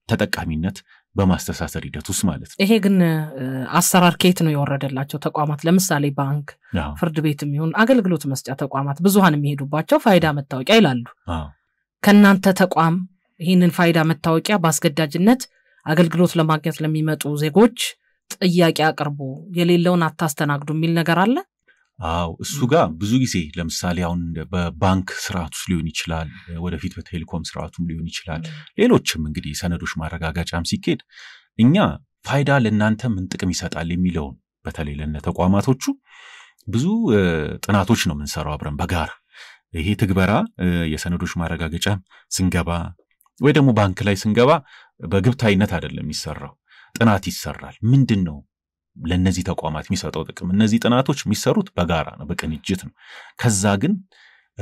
ተጠቃሚነት በማስተሳሰር ሂደት ውስጥ ማለት ነው ይሄ ግን አሰራር ከየት ነው የወረደላቸው ተቋማት ለምሳሌ ባንክ ፍርድ ቤትም ይሁን አገልግሎት መስጫ ተቋማት ብዙሃን የሚሄዱባቸው ፋይዳ መታወቂያ ይላሉ ከናንተ ተቋም ይሄንን ፋይዳ መታወቂያ በአስገዳጅነት አገልግሎት ለማግኘት ለሚመጡ ዜጎች ጥያቄ አቅርቡ የሌለውን አታስተናግዱ የሚል ነገር አለ እሱ ጋር ብዙ ጊዜ ለምሳሌ አሁን በባንክ ስርዓት ውስጥ ሊሆን ይችላል ወደፊት በቴሌኮም ስርዓቱም ሊሆን ይችላል ሌሎችም እንግዲህ ሰነዶች ማረጋጋጫም ሲኬድ እኛ ፋይዳ ለናንተ ምን ጥቅም ይሰጣል የሚለው በተለይ ለነ ተቋማቶቹ ብዙ ጥናቶች ነው የምንሰራው አብረን በጋራ ይሄ ትግበራ የሰነዶች ማረጋጋጫ ስንገባ ወይ ደግሞ ባንክ ላይ ስንገባ በግብታዊነት አይደለም የሚሰራው ጥናት ይሰራል ምንድነው ለነዚህ ተቋማት የሚሰጠው ጥቅም እነዚህ ጥናቶች የሚሰሩት በጋራ ነው በቅንጅት ነው ከዛ ግን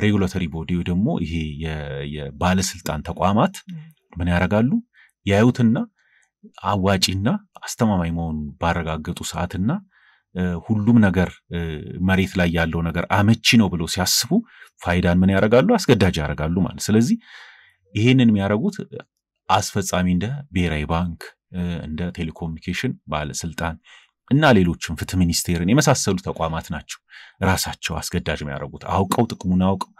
ሬጉላቶሪ ቦዲ ደግሞ ይሄ የባለስልጣን ተቋማት ምን ያደርጋሉ ያዩትና አዋጪና አስተማማኝ መሆኑን ባረጋገጡ ሰዓትና ሁሉም ነገር መሬት ላይ ያለው ነገር አመቺ ነው ብሎ ሲያስቡ ፋይዳን ምን ያደርጋሉ አስገዳጅ ያደርጋሉ ማለት ስለዚህ ይሄንን የሚያደርጉት አስፈጻሚ እንደ ብሔራዊ ባንክ እንደ ቴሌኮሙኒኬሽን ባለስልጣን እና ሌሎችም ፍትህ ሚኒስቴርን የመሳሰሉ ተቋማት ናቸው ራሳቸው አስገዳጅ የሚያደርጉት አውቀው ጥቅሙን አውቀው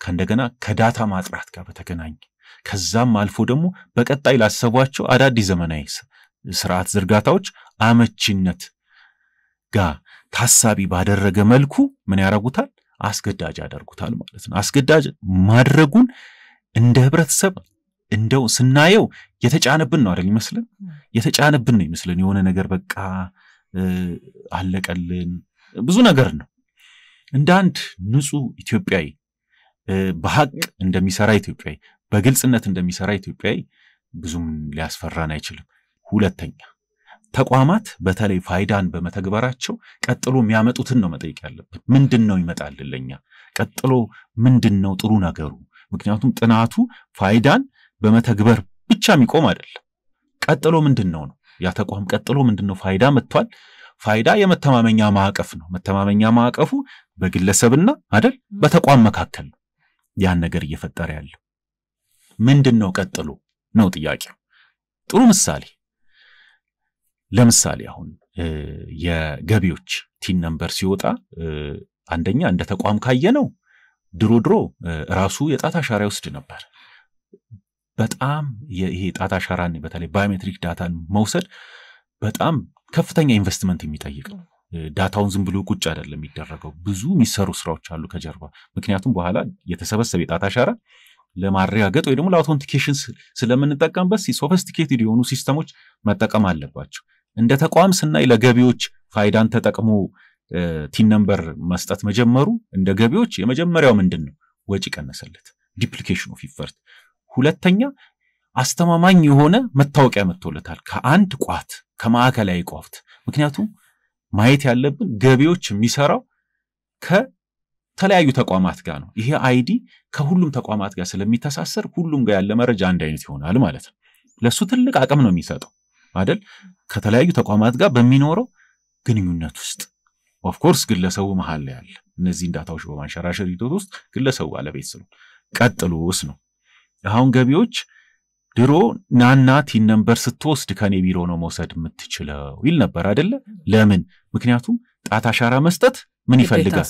ከእንደገና ከዳታ ማጥራት ጋር በተገናኘ ከዛም አልፎ ደግሞ በቀጣይ ላሰቧቸው አዳዲስ ዘመናዊ ስርዓት ዝርጋታዎች አመቺነት ጋር ታሳቢ ባደረገ መልኩ ምን ያደርጉታል አስገዳጅ ያደርጉታል ማለት ነው አስገዳጅ ማድረጉን እንደ ህብረተሰብ እንደው ስናየው የተጫነብን ነው አይደል ይመስልን የተጫነብን ነው ይመስልን የሆነ ነገር በቃ አለቀልን ብዙ ነገር ነው እንደ አንድ ንጹህ ኢትዮጵያዊ በሐቅ እንደሚሰራ ኢትዮጵያዊ በግልጽነት እንደሚሰራ ኢትዮጵያዊ ብዙም ሊያስፈራን አይችልም ሁለተኛ ተቋማት በተለይ ፋይዳን በመተግበራቸው ቀጥሎ የሚያመጡትን ነው መጠየቅ ያለብን ምንድነው ይመጣልልኛ ቀጥሎ ምንድነው ጥሩ ነገሩ ምክንያቱም ጥናቱ ፋይዳን በመተግበር ብቻ የሚቆም አይደለም ቀጥሎ ምንድነው ነው ያ ተቋም ቀጥሎ ምንድነው ፋይዳ መጥቷል ፋይዳ የመተማመኛ ማዕቀፍ ነው መተማመኛ ማዕቀፉ በግለሰብና አይደል በተቋም መካከል ነው ያን ነገር እየፈጠረ ያለው ምንድነው ቀጥሎ ነው ጥያቄው ጥሩ ምሳሌ ለምሳሌ አሁን የገቢዎች ቲን ነምበር ሲወጣ አንደኛ እንደ ተቋም ካየነው ድሮ ራሱ የጣት አሻራ ይወስድ ነበር በጣም ይሄ ጣት አሻራን በተለይ ባዮሜትሪክ ዳታን መውሰድ በጣም ከፍተኛ ኢንቨስትመንት የሚጠይቅ ዳታውን ዝም ብሎ ቁጭ አይደለም የሚደረገው ብዙ የሚሰሩ ስራዎች አሉ ከጀርባ ምክንያቱም በኋላ የተሰበሰበ የጣት አሻራ ለማረጋገጥ ወይ ደግሞ ለአውተንቲኬሽን ስለምንጠቀምበት ሶፊስቲኬትድ የሆኑ ሲስተሞች መጠቀም አለባቸው እንደ ተቋም ስናይ ለገቢዎች ፋይዳን ተጠቅሞ ቲን ነምበር መስጠት መጀመሩ እንደ ገቢዎች የመጀመሪያው ምንድነው ወጪ ቀነሰለት ዲፕሊኬሽን ኦፍ ኢፈርት ሁለተኛ አስተማማኝ የሆነ መታወቂያ መጥቶለታል ከአንድ ቋት ከማዕከላዊ ቋት ምክንያቱም ማየት ያለብን ገቢዎች የሚሰራው ከተለያዩ ተቋማት ጋር ነው ይሄ አይዲ ከሁሉም ተቋማት ጋር ስለሚተሳሰር ሁሉም ጋር ያለ መረጃ አንድ አይነት ይሆናል ማለት ነው ለሱ ትልቅ አቅም ነው የሚሰጠው አይደል ከተለያዩ ተቋማት ጋር በሚኖረው ግንኙነት ውስጥ ኦፍ ኮርስ ግለሰቡ መሃል ላይ ያለ እነዚህ ዳታዎች በማንሸራሸር ሂደት ውስጥ ግለሰቡ ባለቤት ነው ቀጥሎስ ነው አሁን ገቢዎች ድሮ ናና ቲን ነምበር ስትወስድ ከኔ ቢሮ ነው መውሰድ የምትችለው ይል ነበር አይደለ ለምን ምክንያቱም ጣት አሻራ መስጠት ምን ይፈልጋል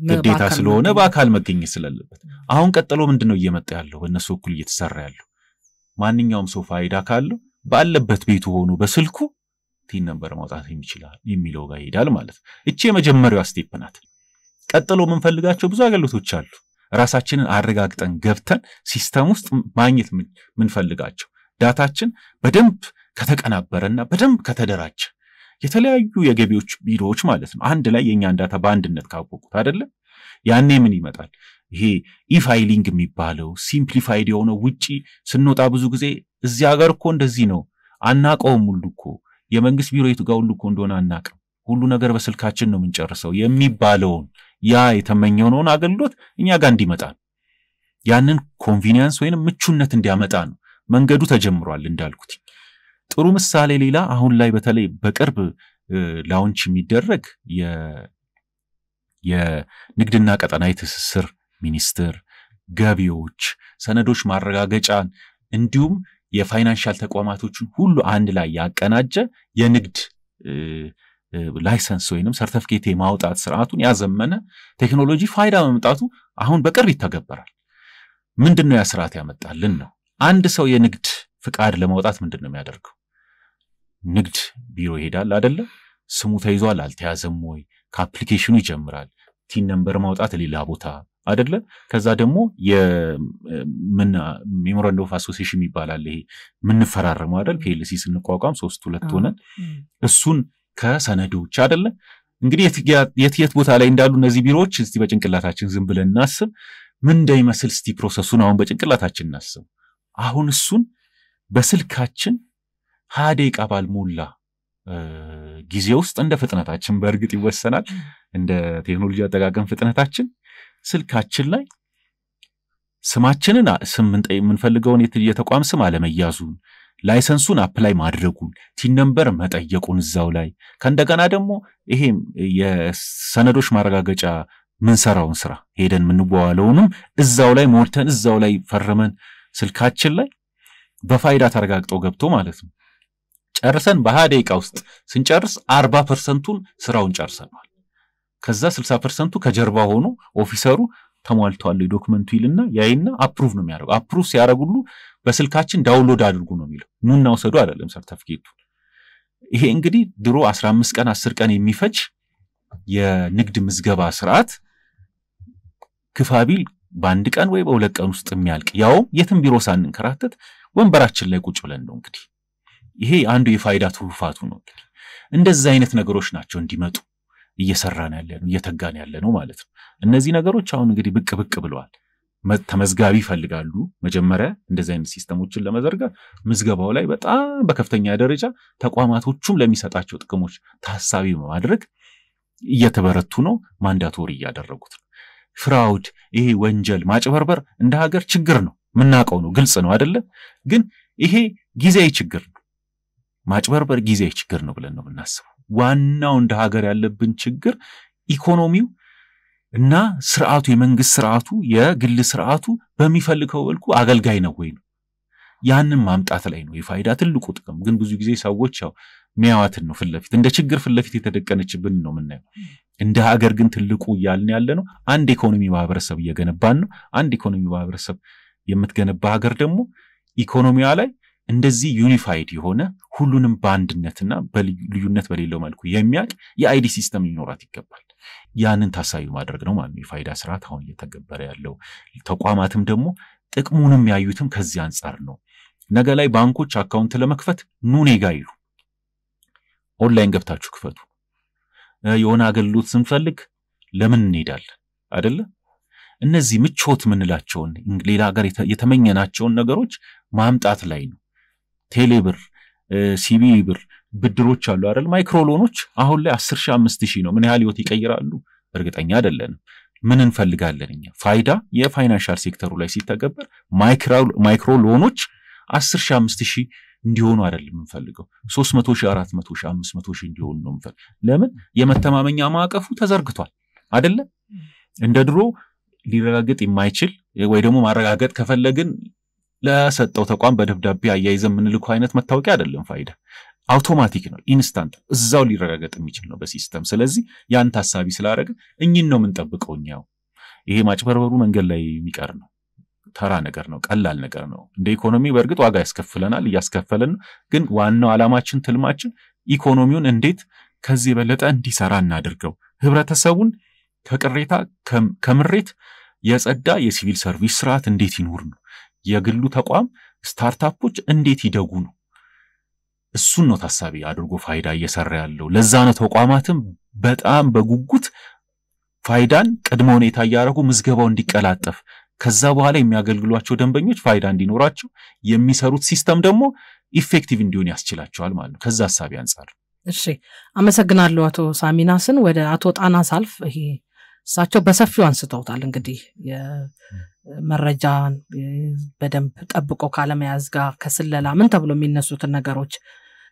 ግዴታ ስለሆነ በአካል መገኘት ስለሌለበት አሁን ቀጥሎ ምንድነው እየመጣ ያለው በእነሱ እኩል እየተሰራ ያለው ማንኛውም ሰው ፋይዳ ካለው ባለበት ቤቱ ሆኖ በስልኩ ቲን ነምበር ማውጣት ይችላል የሚለው ጋር ይሄዳል ማለት እቺ የመጀመሪያው ስቴፕ ናት ቀጥሎ ምን ፈልጋቸው ብዙ አገልግሎቶች አሉ ራሳችንን አረጋግጠን ገብተን ሲስተም ውስጥ ማግኘት ምን ፈልጋቸው ዳታችን በደንብ ከተቀናበረና በደንብ ከተደራጀ የተለያዩ የገቢዎች ቢሮዎች ማለት ነው አንድ ላይ የኛን ዳታ በአንድነት ካወቁት አይደለ ያኔ ምን ይመጣል ይሄ ኢፋይሊንግ የሚባለው ሲምፕሊፋይድ የሆነው ውጪ ስንወጣ ብዙ ጊዜ እዚህ ሀገር እኮ እንደዚህ ነው አናቀውም ሁሉ እኮ የመንግስት ቢሮ የቱ ጋር ሁሉ እኮ እንደሆነ አናቀም ሁሉ ነገር በስልካችን ነው የምንጨርሰው የሚባለውን ያ የተመኘውን አገልግሎት እኛ ጋር እንዲመጣ ያንን ኮንቪኒየንስ ወይንም ምቹነት እንዲያመጣ ነው መንገዱ ተጀምሯል እንዳልኩት ጥሩ ምሳሌ ሌላ አሁን ላይ በተለይ በቅርብ ላውንች የሚደረግ የንግድና ቀጠናዊ ትስስር ሚኒስቴር ገቢዎች ሰነዶች ማረጋገጫን እንዲሁም የፋይናንሻል ተቋማቶችን ሁሉ አንድ ላይ ያቀናጀ የንግድ ላይሰንስ ወይንም ሰርቲፊኬት የማውጣት ስርዓቱን ያዘመነ ቴክኖሎጂ ፋይዳ መምጣቱ አሁን በቅርብ ይተገበራል ምንድነው ያ ስርዓት ያመጣልን ነው አንድ ሰው የንግድ ፍቃድ ለማውጣት ምንድነው የሚያደርገው ንግድ ቢሮ ይሄዳል አይደለ ስሙ ተይዟል አልተያዘም ወይ ከአፕሊኬሽኑ ይጀምራል ቲን ነምበር ማውጣት ሌላ ቦታ አይደለ ከዛ ደግሞ ሜሞራንደም ኦፍ አሶሲዬሽን ይባላል ይሄ ምን ፈራረመው አይደል ፒኤልሲ ስንቋቋም 3-2 ሆነን እሱን ከሰነዶች አይደለ እንግዲህ የት ቦታ ላይ እንዳሉ እነዚህ ቢሮዎች እስቲ በጭንቅላታችን ዝም ብለን እናስብ ምን እንደሚመስል እስቲ ፕሮሰሱን አሁን በጭንቅላታችን እናስብ አሁን እሱን በስልካችን 20 ደቂቃ ባልሞላ ጊዜ ውስጥ እንደ ፍጥነታችን በእርግጥ ይወሰናል እንደ ቴክኖሎጂ አጠቃቀም ፍጥነታችን ስልካችን ላይ ስማችንን የምንፈልገውን የተቋም ስም አለመያዙን ላይሰንሱን አፕላይ ማድረጉን ቲን ነምበር መጠየቁን እዛው ላይ ከእንደገና ደግሞ ይሄም የሰነዶች ማረጋገጫ ምንሰራውን ስራ ሄደን ምንዋዋለውንም እዛው ላይ ሞልተን እዛው ላይ ፈርመን ስልካችን ላይ በፋይዳ ተረጋግጦ ገብቶ ማለት ነው ጨርሰን በ20 ደቂቃ ውስጥ ስንጨርስ 40%ቱን ስራውን ጨርሰናል ከዛ 60%ቱ ከጀርባ ሆኖ ኦፊሰሩ ተሟልቷል ዶክመንቱ ይልና ያይና አፕሩቭ ነው የሚያደርገው አፕሩቭ ሲያደርጉሉ በስልካችን ዳውንሎድ አድርጉ ነው የሚለው ኑና ወሰዱ አይደለም ሰርቲፊኬቱ ይሄ እንግዲህ ድሮ 15 ቀን 10 ቀን የሚፈጅ የንግድ ምዝገባ ስርዓት ክፋቢል በአንድ ቀን ወይ በሁለት ቀን ውስጥ የሚያልቅ ያው የትም ቢሮ ሳንንከራተት ወንበራችን ላይ ቁጭ ብለን ነው እንግዲህ ይሄ አንዱ የፋይዳ ትሩፋቱ ነው እንግዲህ እንደዚህ አይነት ነገሮች ናቸው እንዲመጡ እየሰራን ያለነው እየተጋን ያለነው ማለት ነው እነዚህ ነገሮች አሁን እንግዲህ ብቅ ብለዋል ተመዝጋቢ ይፈልጋሉ መጀመሪያ እንደዚህ አይነት ሲስተሞችን ለመዘርጋት ምዝገባው ላይ በጣም በከፍተኛ ደረጃ ተቋማቶቹም ለሚሰጣቸው ጥቅሞች ታሳቢ በማድረግ እየተበረቱ ነው ማንዳቶሪ ያደረጉት ፍራውድ ይሄ ወንጀል ማጭበርበር እንደ ሀገር ችግር ነው ምናቀው ነው ግልጽ ነው አይደለ ግን ይሄ ጊዜያዊ ችግር ነው ማጭበርበር ጊዜያዊ ችግር ነው ብለን ነው የምናስበው ዋናው እንደ ሀገር ያለብን ችግር ኢኮኖሚው እና ስርዓቱ የመንግስት ስርዓቱ የግል ስርዓቱ በሚፈልገው መልኩ አገልጋይ ነው ወይ ነው ያንን ማምጣት ላይ ነው የፋይዳ ትልቁ ጥቅም ግን ብዙ ጊዜ ሰዎች ያው ሚያዋትን ነው ፍለፊት እንደ ችግር ፍለፊት የተደቀነችብን ነው ምናየው እንደ ሀገር ግን ትልቁ ያልን ያለ ነው አንድ ኢኮኖሚ ማህበረሰብ እየገነባን ነው አንድ ኢኮኖሚ ማህበረሰብ የምትገነባ ሀገር ደግሞ ኢኮኖሚያ ላይ እንደዚህ ዩኒፋይድ የሆነ ሁሉንም በአንድነትና በልዩነት በሌለው መልኩ የሚያቅ የአይዲ ሲስተም ሊኖራት ይገባል ያንን ታሳቢ ማድረግ ነው ማለት ነው የፋይዳ ስርዓት አሁን እየተገበረ ያለው ተቋማትም ደግሞ ጥቅሙንም ያዩትም ከዚህ አንፃር ነው ነገ ላይ ባንኮች አካውንት ለመክፈት ኑኔጋ ይሉ ኦንላይን ገብታችሁ ክፈቱ የሆነ አገልግሎት ስንፈልግ ለምን እንሄዳለን አይደለ እነዚህ ምቾት ምንላቸውን ሌላ ሀገር የተመኘናቸውን ነገሮች ማምጣት ላይ ነው ቴሌብር ሲቢ ብር ብድሮች አሉ አይደል ማይክሮ ሎኖች አሁን ላይ 10,000 5,000 ነው ምን ያህል ህይወት ይቀይራሉ እርግጠኛ አይደለንም ምን እንፈልጋለን እኛ ፋይዳ የፋይናንሻል ሴክተሩ ላይ ሲተገበር ማይክሮ ሎኖች 10,000 5,000 እንዲሆኑ አይደለም እንፈልገው 300,000 400,000 500,000 እንዲሆኑ ነው እንፈልግ ለምን የመተማመኛ ማዕቀፉ ተዘርግቷል አይደለ እንደ ድሮ ሊረጋገጥ የማይችል ወይ ደግሞ ማረጋገጥ ከፈለግን ለሰጠው ተቋም በደብዳቤ አያይዘን ምንልኩ አይነት መታወቂያ አይደለም ፋይዳ አውቶማቲክ ነው ኢንስታንት እዛው ሊረጋገጥ የሚችል ነው በሲስተም ስለዚህ ያን ታሳቢ ስላደረገ እኚን ነው የምንጠብቀውኛው ይሄ ማጭበርበሩ መንገድ ላይ የሚቀር ነው ተራ ነገር ነው ቀላል ነገር ነው እንደ ኢኮኖሚ በርግጥ ዋጋ ያስከፍለናል ያስከፈለን ግን ዋናው አላማችን ትልማችን ኢኮኖሚውን እንዴት ከዚህ በለጠ እንዲሰራ እናድርገው ህብረተሰቡን ከቅሬታ ከምሬት የጸዳ የሲቪል ሰርቪስ ስርዓት እንዴት ይኖር ነው የግሉ ተቋም ስታርታፖች እንዴት ይደጉ ነው እሱን ነው ታሳቢ አድርጎ ፋይዳ እየሰራ ያለው ለዛ ነው ተቋማትም በጣም በጉጉት ፋይዳን ቅድመ ሁኔታ ያያረጉ ምዝገባው እንዲቀላጠፍ ከዛ በኋላ የሚያገልግሏቸው ደንበኞች ፋይዳ እንዲኖራቸው የሚሰሩት ሲስተም ደግሞ ኢፌክቲቭ እንዲሆን ያስችላቸዋል ማለት ነው ከዛ ሐሳቢ አንፃር እሺ አመሰግናለሁ አቶ ሳሚናስን ወደ አቶ ጣና ሳልፍ ይሄ እሳቸው በሰፊው አንስተውታል እንግዲህ የመረጃን በደንብ ጠብቆ ካለመያዝ ጋር ከስለላ ምን ተብሎ የሚነሱት ነገሮች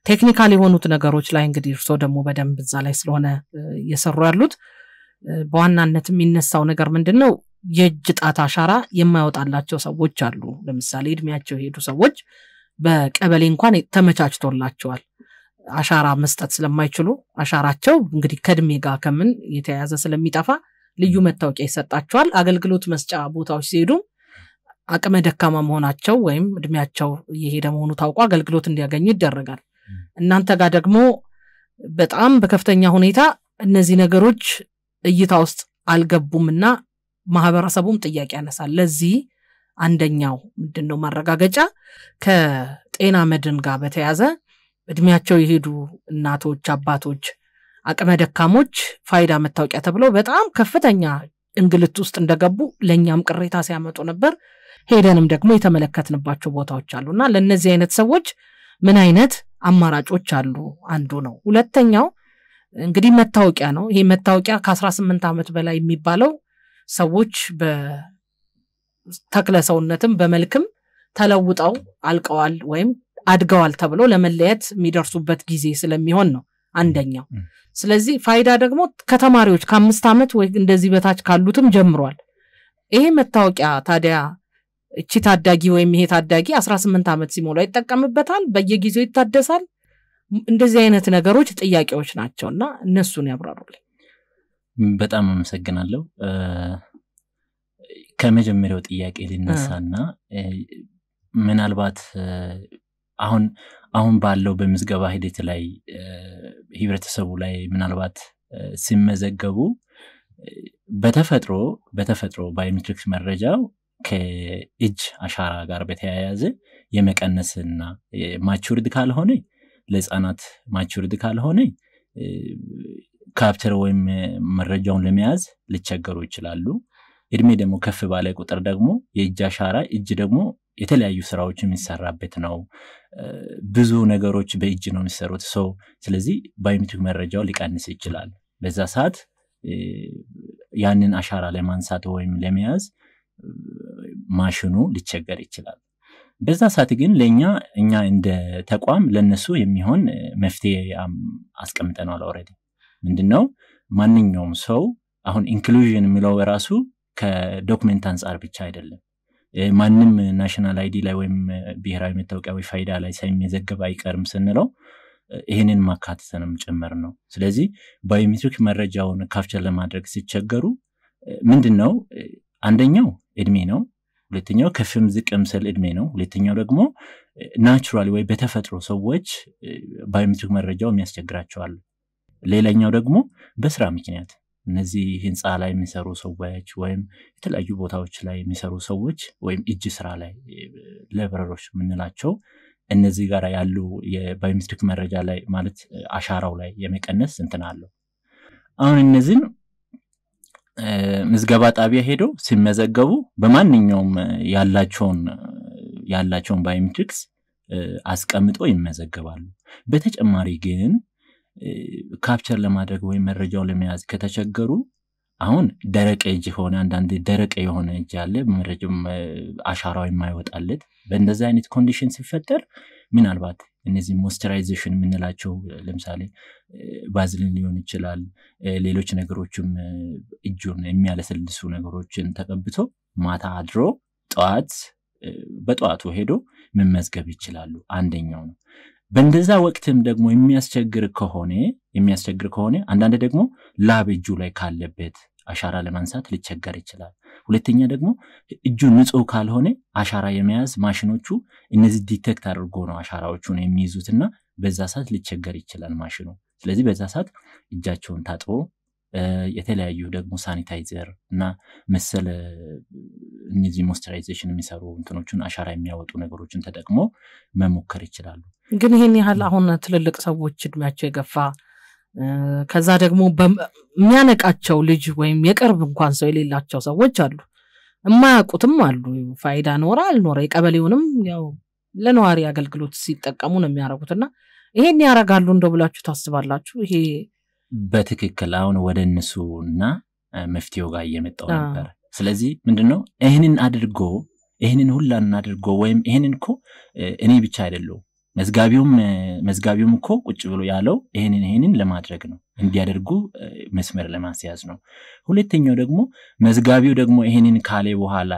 ቴክኒካል የሆኑት ነገሮች ላይ እንግዲህ እርሶ ደግሞ በደንብ እዛ ላይ ስለሆነ እየሰሩ ያሉት በዋናነት የሚነሳው ነገር ምንድነው የእጅ ጣት አሻራ የማይወጣላቸው ሰዎች አሉ ለምሳሌ እድሜያቸው ሄዱ ሰዎች በቀበሌ እንኳን ተመቻችቶላቸዋል አሻራ መስጠት ስለማይችሉ አሻራቸው እንግዲህ ከእድሜ ጋር ከምን የተያያዘ ስለሚጠፋ ልዩ መታወቂያ ይሰጣቸዋል አገልግሎት መስጫ ቦታዎች ሲሄዱ አቅመ ደካማ መሆናቸው ወይም እድሜያቸው እየሄደ መሆኑ ታውቆ አገልግሎት እንዲያገኙ ይደረጋል እናንተ ጋር ደግሞ በጣም በከፍተኛ ሁኔታ እነዚህ ነገሮች እይታ ውስጥ አልገቡምና ማህበረሰቡም ጥያቄ ያነሳል ለዚህ አንደኛው ምንድነው ማረጋገጫ ከጤና መድን ጋር በተያያዘ እድሜያቸው የሄዱ እናቶች አባቶች አቅመ ደካሞች ፋይዳ መታወቂያ ተብሎ በጣም ከፍተኛ እንግልት ውስጥ እንደገቡ ለኛም ቅሬታ ሲያመጡ ነበር ሄደንም ደግሞ የተመለከትንባቸው ቦታዎች አሉና ለነዚህ አይነት ሰዎች ምን አይነት አማራጮች አሉ አንዱ ነው ሁለተኛው እንግዲህ መታወቂያ ነው ይሄ መታወቂያ ከ18 ዓመት በላይ የሚባለው ሰዎች ተክለ ሰውነትም በመልክም ተለውጠው አልቀዋል ወይም አድገዋል ተብሎ ለመለየት የሚደርሱበት ጊዜ ስለሚሆን ነው አንደኛው። ስለዚህ ፋይዳ ደግሞ ከተማሪዎች ከ5 ዓመት ወይ እንደዚህ በታች ካሉትም ጀምሯል። ይሄ መታወቂያ ታዲያ እቺ ታዳጊ ወይም ይሄ ታዳጊ 18 ዓመት ሲሞላ ይጠቀምበታል፣ በየጊዜው ይታደሳል። እንደዚህ አይነት ነገሮች ጥያቄዎች ናቸውና እነሱን ያብራሩልኝ። በጣም አመሰግናለሁ። ከመጀመሪያው ጥያቄ ሊነሳና ምናልባት አሁን ባለው በምዝገባ ሂደት ላይ ህብረተሰቡ ላይ ምናልባት ሲመዘገቡ በተፈጥሮ ባዮሜትሪክስ መረጃው ከእጅ አሻራ ጋር በተያያዘ የመቀነስና ማቹሪድ ካልሆነ ለህፃናት ማቹሪድ ካልሆነ ካፕቸር ወይም መረጃውን ለመያዝ ሊቸገሩ ይችላሉ። እድሜ ደግሞ ከፍ ባለ ቁጥር ደግሞ የእጅ አሻራ እጅ ደግሞ የተለያዩ ስራዎች የሚሰራበት ነው። ብዙ ነገሮች በእጅ ነው የሚሰሩት። ስለዚህ ባዮሜትሪክ መረጃው ሊቀንስ ይችላል። በዛ ሰዓት ያንን አሻራ ለማንሳት ወይም ለመያዝ ማሽኑ ሊቸገር ይችላል። በዛ ሰዓት ግን እኛ እንደ ተቋም ለነሱ የሚሆን መፍትሄ አስቀምጠናል ኦሬዲ። ምንድነው ማንኛውም ሰው አሁን ኢንክሉዥን የሚለው ራሱ ከዶክመንት አንፃር ብቻ አይደለም። ማንም ናሽናል አይዲ ላይ ወይም ብሔራዊ መታወቂያ ወይ ፋይዳ ላይ ሳይመዘገብ አይቀርም ስንለው ይሄንን ማካተተንም ጭምር ነው። ስለዚህ ባዮሜትሪክ መረጃውን ካፕቸር ለማድረግ ሲቸገሩ ምንድነው አንደኛው እድሜ ነው፣ ሁለተኛው ከፍም ዝቅም ስል እድሜ ነው፣ ሁለተኛው ደግሞ ናቹራሊ ወይ በተፈጥሮ ሰዎች ባዮሜትሪክ መረጃው የሚያስቸግራቸዋል። ሌላኛው ደግሞ በስራ ምክንያት እነዚህ ህንጻ ላይ የሚሰሩ ሰዎች ወይም የተለያዩ ቦታዎች ላይ የሚሰሩ ሰዎች ወይም እጅ ስራ ላይ ሌበረሮች ምንላቸው እነዚህ ጋር ያሉ የባዮሜትሪክ መረጃ ላይ ማለት አሻራው ላይ የመቀነስ እንትን አለው። አሁን እነዚህን ምዝገባ ጣቢያ ሄዶ ሲመዘገቡ በማንኛውም ያላቸውን ባዮሜትሪክስ አስቀምጦ ይመዘገባሉ። በተጨማሪ ግን ካፕቸር ለማድረግ ወይ መረጃው ለመያዝ ከተቸገሩ አሁን ደረቅ እጅ ሆነ አንዳንድ ደረቅ የሆነ እጅ አለ መረጃው አሻራው የማይወጣለት በእንደዛ አይነት ኮንዲሽን ሲፈጠር ምናልባት እነዚህ ሞይስቸራይዜሽን ምንላቸው ለምሳሌ ባዝሊን ሊሆን ይችላል ሌሎች ነገሮችም እጁን የሚያለሰልሱ ነገሮችን ተቀብቶ ማታ አድሮ በጧቱ ሄዶ መመዝገብ ይችላሉ። አንደኛው ነው። በእንደዛ ወቅትም ደግሞ የሚያስቸግር ከሆነ አንዳንድ ደግሞ ላብ እጁ ላይ ካለበት አሻራ ለማንሳት ሊቸገር ይችላል። ሁለተኛ ደግሞ እጁ ንጹህ ካልሆነ አሻራ የመያዝ ማሽኖቹ እነዚህ ዲቴክት አድርጎ ነው አሻራዎቹን የሚይዙትና በዛ ሰዓት ሊቸገር ይችላል ማሽኑ። ስለዚህ በዛ ሰዓት እጃቸውን ታጥቦ የተለያዩ ደግሞ ሳኒታይዘር እና መሰለ እነዚህ ሞይስቸራይዜሽን የሚሰሩ እንትኖችን አሻራ የሚያወጡ ነገሮችን ተጠቅሞ መሞከር ይችላሉ። ግን ይሄን ያህል አሁን ትልልቅ ሰዎች እድሜያቸው የገፋ ከዛ ደግሞ በሚያነቃቸው ልጅ ወይም የቅርብ እንኳን ሰው የሌላቸው ሰዎች አሉ፣ የማያውቁትም አሉ። ፋይዳ ኖራ አልኖራ የቀበሌውንም ያው ለነዋሪ አገልግሎት ሲጠቀሙ ነው የሚያረጉትና ይሄን ያረጋሉ እንደው ብላችሁ ታስባላችሁ? ይሄ በትክክል አሁን ወደ እነሱና መፍትሄው ጋር እየመጣው ነበር። ስለዚህ ምንድነው ይሄንን ሁላን አድርጎ ወይም ይሄንን እኮ እኔ ብቻ አይደለው መዝጋቢውም እኮ ቁጭ ብሎ ያለው ይሄንን ለማድረግ ነው፣ እንዲያደርጉ መስመር ለማስያዝ ነው። ሁለተኛው ደግሞ መዝጋቢው ደግሞ ይሄንን ካለ በኋላ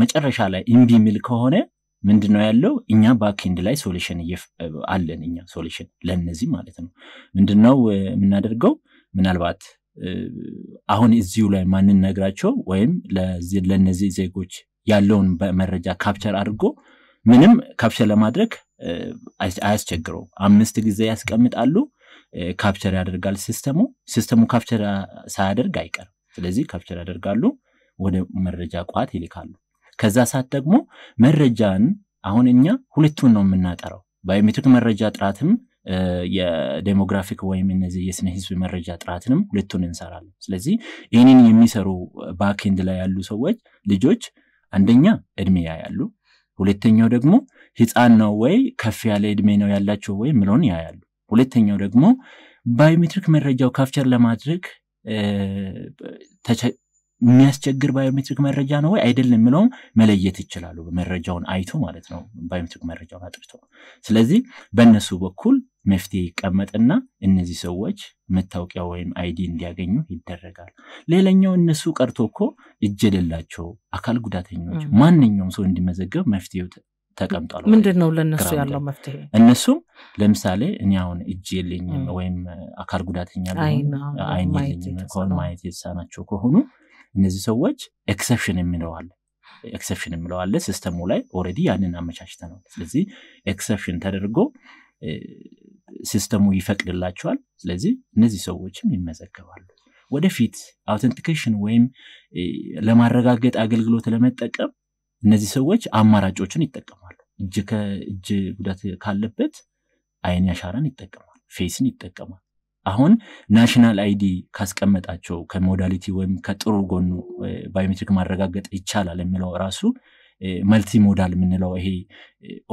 መጨረሻ ላይ እምቢ ሚል ከሆነ ምንድነው ያለው እኛ ባክኤንድ ላይ ሶሉሽን አለን። እኛ ሶሉሽን ለነዚህ ማለት ነው ምንድነው የምናደርገው ምናልባት አሁን እዚሁ ላይ ማንን ነግራቸው ወይም ለነዚህ ዜጎች ያለውን መረጃ ካፕቸር አድርጎ ምንም ካፕቸር ለማድረግ አያስቸግረው 5 ጊዜ ያስቀምጣሉ፣ ካፕቸር ያደርጋል ሲስተሙ ካፕቸር ሳያደርግ አይቀር። ስለዚህ ካፕቸር ያደርጋሉ፣ ወደ መረጃ ቋት ይልካሉ። ከዛ ሰዓት ደግሞ መረጃን አሁን እኛ ሁለቱን ነው የምናጠራው፣ ባዮሜትሪክ መረጃ ጥራትም የዴሞግራፊክ ወይም እነዚህ የስነ ህዝብ መረጃ ጥራትንም ሁለቱን እንሰራለን። ስለዚህ ይሄንን የሚሰሩ ባክኤንድ ላይ ያሉ ሰዎች ልጆች አንደኛ እድሜ ያያሉ፣ ሁለተኛው ደግሞ ህፃን ነው ወይ ከፍ ያለ እድሜ ነው ያላቸው ወይ ምሎን ያያሉ። ሁለተኛው ደግሞ ባዮሜትሪክ መረጃው ካፕቸር ለማድረግ የሚያስቸግር ባዮሜትሪክ መረጃ ነው ወይ አይደለም የሚለው መለየት ይችላሉ በመረጃውን አይቶ ማለት ነው ባዮሜትሪክ መረጃውን አጥርቶ ስለዚህ በእነሱ በኩል መፍትሄ ይቀመጥና እነዚህ ሰዎች መታወቂያ ወይም አይዲ እንዲያገኙ ይደረጋል ሌላኛው እነሱ ቀርቶኮ እጅ የሌላቸው አካል ጉዳተኞች ማንኛውም ሰው እንዲመዘገብ መፍትሄው ተቀምጧል ምንድነው ለነሱ ያለው መፍትሄ እነሱም ለምሳሌ እኔ አሁን እጅ የለኝም ወይም አካል ጉዳተኛ አይን የለኝም ኮል ማየት የተሳናቸው ከሆኑ እነዚህ ሰዎች ኤክሰፕሽን የሚለው አለ ሲስተሙ ላይ ኦሬዲ ያንን አመቻችተናል ስለዚህ ኤክሰፕሽን ተደርጎ ሲስተሙ ይፈቅድላቸዋል ስለዚህ እነዚህ ሰዎችም ይመዘገባሉ ወደፊት አውተንቲኬሽን ወይም ለማረጋገጥ አገልግሎት ለመጠቀም እነዚህ ሰዎች አማራጮችን ይጠቀማሉ እጅ ጉዳት ካለበት አይን ያሻራን ይጠቀማል ፌስን ይጠቀማል አሁን ናሽናል አይዲ ካስቀመጣቸው ከሞዳሊቲ ወይም ከጥሩ ጎኑ ባዮሜትሪክ ማረጋገጥ ይቻላል የሚለው ራሱ መልቲ ሞዳል ምንለው ይሄ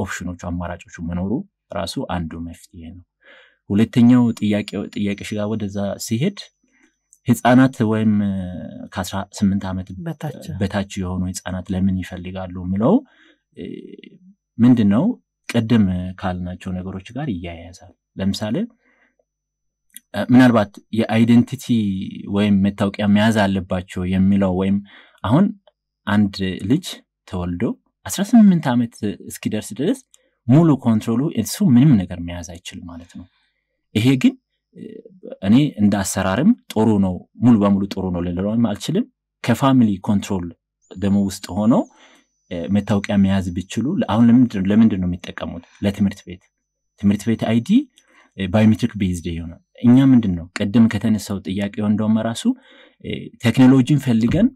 ኦፕሽኖቹ አማራጮቹ መኖሩ ራሱ አንዱ መፍትሄ ነው ሁለተኛው ጥያቄሽ ጋር ወደዛ ሲሄድ ህፃናት ወይም ከ18 ዓመት በታች የሆኑ ህፃናት ለምን ይፈልጋሉ ምለው ምንድነው ቀደም ካልናቸው ነገሮች ጋር ይያያዛል ለምሳሌ ምናልባት የአይደንቲቲ ወይም መታወቂያ መያዝ አለባቸው የሚለው ወይም አሁን አንድ ልጅ ተወልዶ 18 ዓመት እስኪደርስ ድረስ ሙሉ ኮንትሮሉ እሱ ምንም ነገር መያዝ አይችልም ማለት ነው ይሄ ግን እኔ እንደ አሰራርም ጥሩ ነው ሙሉ በሙሉ ጥሩ ነው ለለውም አልችልም ከፋሚሊ ኮንትሮል ደሞ ውስጥ ሆኖ መታወቂያ መያዝ ቢችሉ አሁን ለምንድን ነው የሚጠቀሙት ለትምህርት ቤት አይዲ ባዮሜትሪክ ቤዝድ ይሆናል እኛ ምንድነው ቀደም ከተነሳው ጥያቄው እንደውም ራሱ ቴክኖሎጂን ፈልገን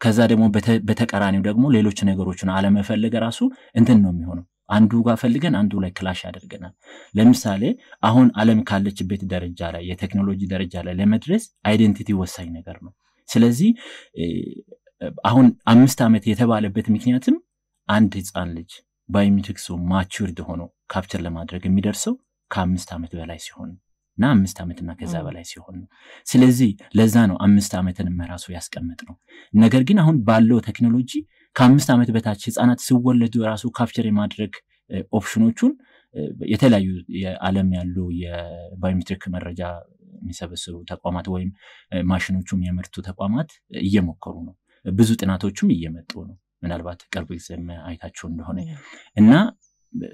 ከዛ ደግሞ በተቀራኒው ደግሞ ሌሎች ነገሮችን አለመፈለግ ራሱ እንትን ነው የሚሆነው አንዱ ጋር ፈልገን አንዱ ላይ ክላሽ ያደርገናል ለምሳሌ አሁን ዓለም ካለችበት ደረጃ ላይ የቴክኖሎጂ ደረጃ ላይ ለመድረስ አይደንቲቲ ወሳኝ ነገር ነው ስለዚህ አሁን 5 ዓመት የተባለበት ምክንያቱም አንድ ህፃን ልጅ ባዮሜትሪክ ሶ ማቹርድ ሆኖ ካፕቸር ለማድረግ የሚደርሰው ከ5 ዓመት በላይ ሲሆን እና 5 ዓመትና ከዛ በላይ ሲሆን ነው ስለዚህ ለዛ ነው 5 ዓመትን መራሱ ያስቀምጥ ነው ነገር ግን አሁን ባለው ቴክኖሎጂ ከ5 ዓመት በታች ህፃናት ሲወለዱ ራሱ ካፕቸር የማድረግ ኦፕሽኖቹን የተለያዩ የዓለም ያሉ የባዮሜትሪክ መረጃ የሚሰበስቡ ተቋማት ወይም ማሽኖቹም የምርቱ ተቋማት እየሞከሩ ነው ብዙ ጥናቶችም እየመጡ ነው ምናልባት ቅርብ ጊዜ አይታችሁ እንደሆነ እና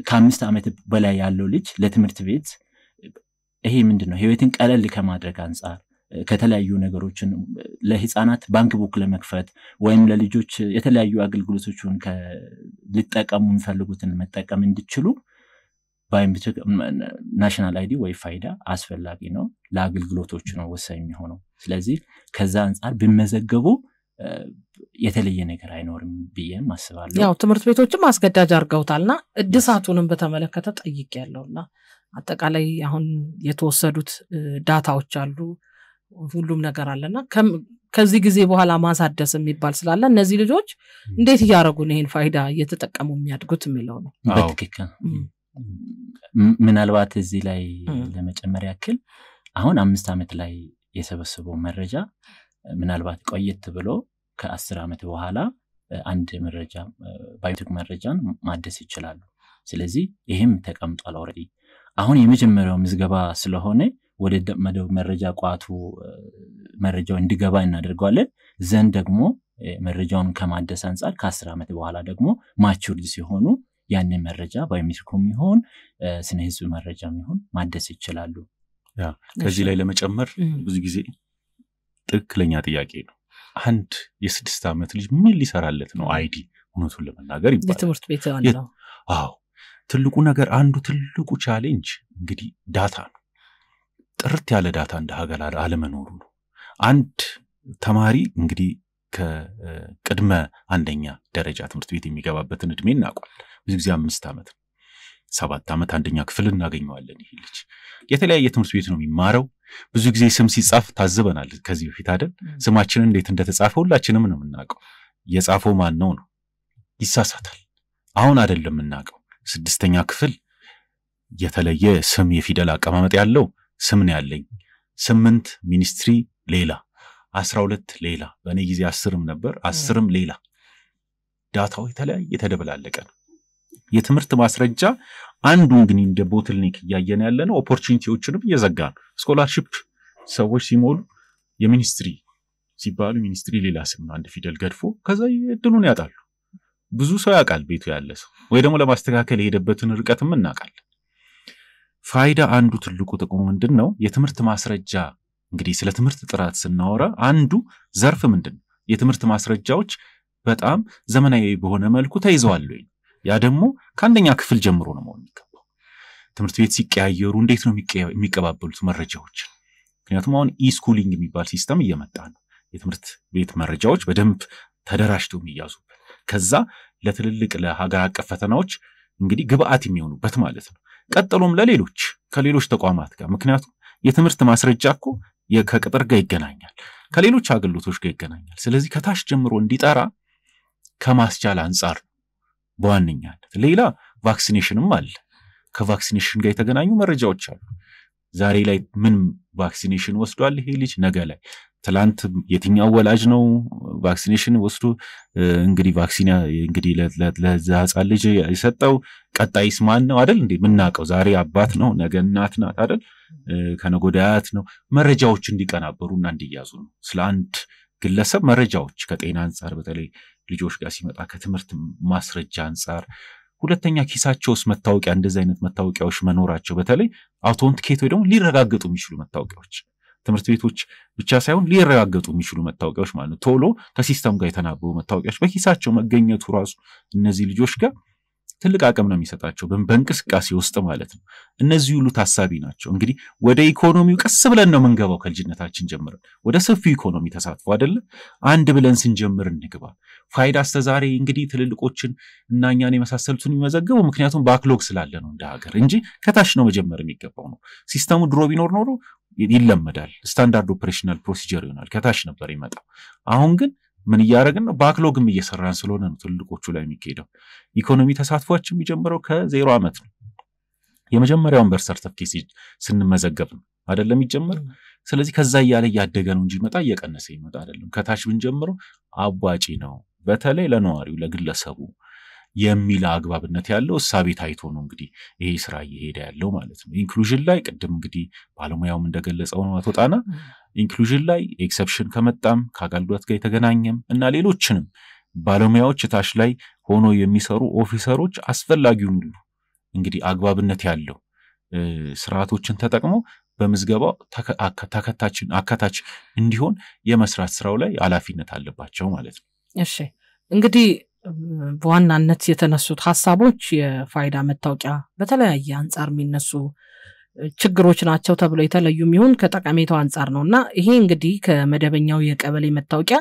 ከ5 ዓመት በላይ ያለው ልጅ ለትምህርት ቤት ይሄ ምንድነው ህይወትን ቀለል ከማድረግ አንፃር ከተለያዩ ነገሮችን ለህፃናት ባንክ ቡክ ለመክፈት ወይም ለልጆች የተለያዩ አገልግሎቶችን ሊጠቀሙ የሚፈልጉትን መጠቀም እንዲችሉ ባዮሜትሪክ ናሽናል አይዲ ወይ ፋይዳ አስፈላጊ ነው ለአገልግሎቶች ነው ወሳኝ የሚሆነው ስለዚህ ከዛ አንፃር በመዘገቡ የተለየ ነገር አይኖርም ብዬም አስባለሁ ያው ትምህርት ቤቶችም አስገዳጅ አርገውታልና እድሳቱንም በተመለከተ ጠይቄያለሁና አጠቃላይ አሁን የተወሰዱት ዳታዎች አሉ ሁሉም ነገር አለና ከዚህ ጊዜ በኋላ ማሳደስ የሚባል ስላለ እነዚህ ልጆች እንዴት ያያረጉ ነው ይሄን ፋይዳ እየተጠቀሙ የሚያድጉት የሚለው ነው በትክክል ምናልባት እዚህ ላይ ለመጨመር ያክል አሁን 5 ዓመት ላይ የሰበሰበው መረጃ ምናልባት ቆየት ብሎ ከ10 ዓመት በኋላ አንድ መረጃ ባዮሜትሪክ መረጃን ማደስ ይችላሉ ስለዚህ ይሄም ተቀምጧል ኦሬዲ አሁን የመጀመሪያው ምዝገባ ስለሆነ ወደ መደብ መረጃ ቋቱ መረጃው እንዲገባ እናደርጋለን ዘንድ ደግሞ መረጃውን ከማደስ አንፃር ከ10 ዓመት በኋላ ደግሞ ማቹርድ ሲሆኑ ያንን መረጃ ባዮሜትሪኩም ይሁን ስነ ህዝብ መረጃም ይሁን ማደስ ይችላሉ ያ ከዚህ ላይ ለመጨመር ብዙ ጊዜ ትክክለኛ ጥያቄ ነው አንድ የ6 ዓመት ልጅ ምን ሊሰራለት ነው አይዲ እውነቱን ለመናገር ይባላል የትምህርት ቤት ያለው አዎ ትልቁ ነገር አንዱ ትልቁ ቻሌንጅ እንግዲህ ዳታ ነው ጥርት ያለ ዳታ እንደ ሀገር አለመኖሩ ነው አንድ ተማሪ እንግዲህ ከቅድመ አንደኛ ደረጃ ትምህርት ቤት የሚገባበትን እድሜ እናቋል ብዙ ጊዜ 5 ዓመት 7 ዓመት አንደኛ ክፍል እናገኘዋለን ይሄ ልጅ የተለያየ ትምህርት ቤት ነው የሚማረው ብዙ ጊዜ ስም ሲጻፍ ታዝበናል ከዚህ በፊት አይደል ስማችንን እንዴት እንደተጻፈ ሁላችንም ነው የምናውቀው የጻፈው ማን ነው ይሳሳታል አሁን አይደለም እናውቀው 6ኛ ክፍል የተለየ ስም የፊደል አቀማመጥ ያለው ስም ነው ያለኝ 8 ሚኒስትሪ ሌላ 12 ሌላ በእኔ ጊዜ 10ም ነበር 10ም ሌላ ዳታው የተለያየ የተደበላለቀ ነው የትምህርት ማስረጃ አንዱ እንግዲህ እንደ ቦትልኔክ ያያየን ያለነው ኦፖርቹኒቲዎችንም እየዘጋ ነው ስኮላርሺፕ ሰዎች ሲሞሉ የሚኒስትሪ ሲባሉ ሚኒስትሪ ሌላ ስም ነው አንድ ፊደል ገድፎ ከዛ እድሉን ያጣሉ ብዙ ሰው ያውቃል ቤቱ ያለ ሰው ወይ ደግሞ ለማስተካከል የሄደበትን ርቀትም እናውቃለን ፋይዳ አንዱ ትልቁ ጥቅሙ ምንድነው የትምህርት ማስረጃ እንግዲህ ስለ ትምህርት ጥራት ስናወራ አንዱ ዘርፍ ምንድነው የትምህርት ማስረጃዎች በጣም ዘመናዊ በሆነ መልኩ ተይዘዋል ወይ ያ ደግሞ ከአንደኛ ክፍል ጀምሮ ነው ማለት ነው ትምህርት ቤት ሲቀያየሩ እንዴት ነው የሚቀባበሉት መረጃዎች ምክንያቱም አሁን ኢስኩሊንግ የሚባል ሲስተም እየመጣ ነው የትምህርት ቤት መረጃዎች በደንብ ተደራጅተው የሚያዙበት ከዛ ለትልልቅ ለሀገር አቀፍ ፈተናዎች እንግዲህ ግብአት የሚሆኑበት ማለት ነው ቀጥሎም ለሌሎች ከሌሎች ተቋማት ጋር ምክንያቱም የትምህርት ማስረጃ እኮ ከቅጥር ጋር ይገናኛል ከሌሎች አገልግሎቶች ጋር ይገናኛል ስለዚህ ከታች ጀምሮ እንዲጠራ ከማስቻል አንፃር በዋነኛነት ሌላ ቫክሲኔሽንም አለ ከቫክሲኔሽን ጋር የተገናኙ መረጃዎች አሉ ዛሬ ላይ ምን ቫክሲኔሽን ወስዷል ይሄ ልጅ ነገ ላይ ትላንት የትኛው ወላጅ ነው ቫክሲኔሽን ወስዶ እንግዲህ ቫክሲና እንግዲህ ለዛጻ ልጅ የሰጠው ቀጣይስ ማን ነው አይደል እንዴ ምናቀው ዛሬ አባት ነው ነገ እናት ናት አይደል ከነጎዳያት ነው መረጃዎች እንዲቀናበሩና እንዲያዙ ነው ስለ አንድ ግለሰብ መረጃዎች ከጤና አንፃር በተለይ ልጆች ጋር ሲመጣ ከትምህርት ማስረጃ አንፃር ሁለተኛ ኪሳቸውስ መታወቂያ እንደዚህ አይነት መታወቂያዎች መኖራቸው በተለይ አውቶንቲኬት ወይ ደግሞ ሊረጋገጡ የሚችሉ መታወቂያዎች ትምህርት ቤቶች ብቻ ሳይሆን ሊረጋገጡ የሚችሉ መታወቂያዎች ማለት ቶሎ ከሲስተም ጋር የተናበቡ መታወቂያዎች በኪሳቸው መገኘቱ ራሱ እነዚህ ልጆች ጋር ትልቅ አቅም ነው የሚሰጣቸው በእንቅስቃሴ ውስጥ ማለት ነው እነዚህ ሁሉ ታሳቢ ናቸው እንግዲህ ወደ ኢኮኖሚው ቀስ ብለን ነው መንገባው ከልጅነታችን ጀምረን ወደ ሰፊው ኢኮኖሚ ተሳትፎ አይደለ አንድ ብለን ስንጀምር እንግባ ፋይዳ አስተዛሬ እንግዲህ ትልልቆችን እናኛን የመሳሰሉትን የሚመዘገቡ ምክንያቱም ባክሎግ ስላለ ነው እንደ ሀገር እንጂ ከታች ነው መጀመር የሚገባው ነው ሲስተሙ ድሮ ቢኖር ኖሮ ይለመዳል ስታንዳርድ ኦፕሬሽናል ፕሮሲጀር ይሆናል ከታች ነበር ይመጣው አሁን ግን ምን ያያረግን ነው ባክሎግም እየሰራን ስለሆነ ነው ትልልቆቹ ላይ የሚከደው ኢኮኖሚ ተሳትፏችን የሚጀምረው ከ0 አመት ነው የመጀመሪያውን በር ሰርቲፊኬት ስንመዘገብ ነው አይደለም ይጀምር ስለዚህ ከዛ ያለ ያደገ ነው እንጂ መጣ እየቀነሰ ይመጣ አይደለም ከታች ብንጀምረው አባጪ ነው በተለይ ለነዋሪው ለግለሰቡ የሚል አግባብነት ያለው እሳቤ ታይቶ ነው እንግዲህ ይሄ ስራ እየሄደ ያለው ማለት ነው ኢንክሉዥን ላይ ቅድም እንግዲህ ባለሙያውም እንደገለጸው ነው አቶጣና ኢንክሉዥን ላይ ኤክሰፕሽን ከመጣም ከአገልግሎት ጋር የተገናኘም እና ሌሎችንም ባለሙያዎች ታች ላይ ሆኖ የሚሰሩ ኦፊሰሮች አስፈላጊውን ሁሉ እንግዲህ አግባብነት ያለው ስርዓቶችን ተጠቅመው በመዝገባው አካታች እንዲሆን የመስራት ስራው ላይ ኃላፊነት አለባቸው ማለት ነው እሺ እንግዲህ በዋናነት የተነሱት ሐሳቦች የፋይዳ መታወቂያ በተለያየ አንፃር የሚነሱ ችግሮች ናቸው ተብሎ የተለዩም ይሁን ከጠቀሜታው አንፃር ነውና ይሄ እንግዲህ ከመደበኛው የቀበሌ መታወቂያ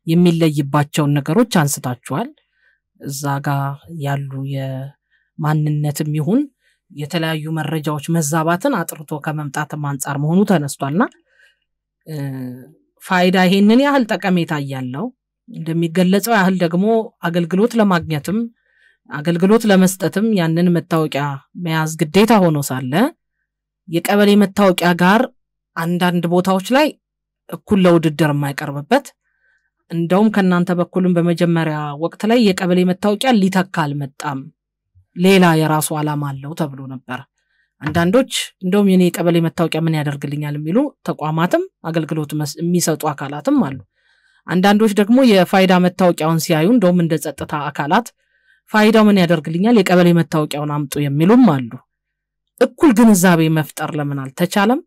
የሚለይባቸው ነገሮች አንስታችኋል እዛ ጋር ያሉ የማንነትም ይሁን የተለያዩ መረጃዎች መዛባትን አጥርቶ ከመምጣትም አንፃር መሆኑ ተነስቷልና ፋይዳ ይሄንን ያህል ጠቀሜታ ያለው እንደሚገለጸው ያህል ደግሞ አገልግሎት ለማግኘትም አገልግሎት ለመስጠትም ያንን መታወቂያ መያዝ ግዴታ ሆኖ ሳለ የቀበሌ መታወቂያ ጋር አንዳንድ ቦታዎች ላይ እኩል ለውድድር የማይቀርብበት እንደውም ከናንተ በኩልም በመጀመሪያ ወቅት ላይ የቀበሌ መታወቂያ ሊተካል መጣም ሌላ የራሱ ዓላማ አለው ተብሎ ነበር አንዳንዶች እንደውም የኔ ቀበሌ መታወቂያ ምን ያደርግልኛል የሚሉ ተቋማትም አገልግሎት የሚሰጡ አካላትም አሉ አንዳንዶች ደግሞ የፋይዳ መታወቂያውን ሲያዩ እንደውም እንደ ጸጥታ አካላት ፋይዳው ምን ያደርግልኛል የቀበሌ መታወቂያውን አምጡ የሚሉም አሉ እኩል ግንዛቤ መፍጠር ለምን አልተቻለም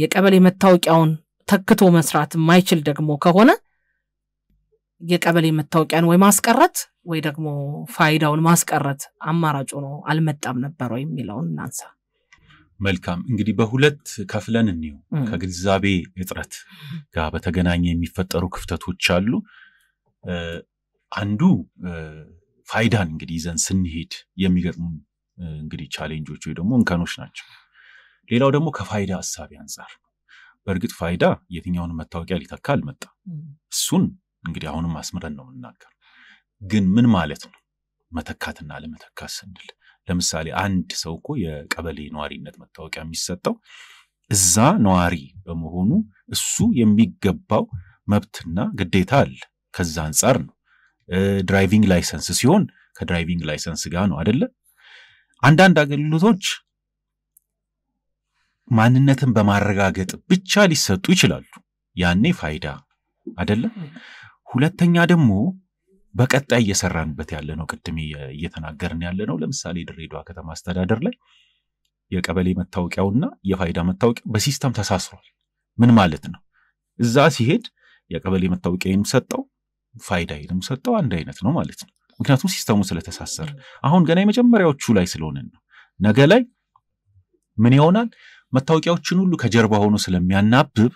የቀበሌ መታወቂያውን ተክቶ መስራት የማይችል ደግሞ ከሆነ የቀበሌ መታወቂያን ወይ ማስቀረት ወይ ደግሞ ፋይዳውን ማስቀረት አማራጭ ነው አልመጣም ነበር ወይ የሚለውን እናንሳ መልካም እንግዲህ በሁለት ከፍለን እንየው ከግንዛቤ እጥረት ጋር በተገናኘ የሚፈጠሩ ክፍተቶች አሉ አንዱ ፋይዳን እንግዲህ ይዘን ስንሄድ የሚገጥሙ እንግዲህ ቻሌንጆች ወይ ደግሞ እንከኖች ናቸው ሌላው ደግሞ ከፋይዳ ሐሳብ አንፃር በእርግጥ ፋይዳ የትኛውን መታወቂያ ሊተካ አልመጣም እሱን እንግዲህ አሁንም አስመረን ነው የምናገር ግን ምን ማለት ነው መተካትና ለመተካት ስንል ለምሳሌ አንድ ሰው እኮ የቀበሌ ነዋሪነት መታወቂያ የሚሰጠው እዛ ነዋሪ በመሆኑ እሱ የሚገባው መብትና ግዴታ አለ ከዛ አንፃር ነው ድራይቪንግ ላይሰንስ ሲሆን ከድራይቪንግ ላይሰንስ ጋር ነው አይደለ አንዳንድ አገልግሎቶች ማንነትን በማረጋገጥ ብቻ ሊሰጡ ይችላሉ ያኔ ፋይዳ አይደለ ሁለተኛ ደግሞ በቀጣይ እየሰራንበት ያለ ነው ቅድም እየተናገርን ያለ ነው ለምሳሌ ድሬዳዋ ከተማ አስተዳደር ላይ የቀበሌ መታወቂያውና የፋይዳ መታወቂያው በሲስተም ተሳስሯል ምን ማለት ነው እዛ ሲሄድ የቀበሌ መታወቂያውን ሰጠው ፋይዳዬንም ሰጠው አንድ አይነት ነው ማለት ነው ምክንያቱም ሲስተሙ ስለተሳሰረ አሁን ገና የመጀመሪያዎቹ ላይ ስለሆነ ነው ነገ ላይ ምን ይሆናል መታወቂያዎችን ሁሉ ከጀርባ ሆኖ ስለሚያናብብ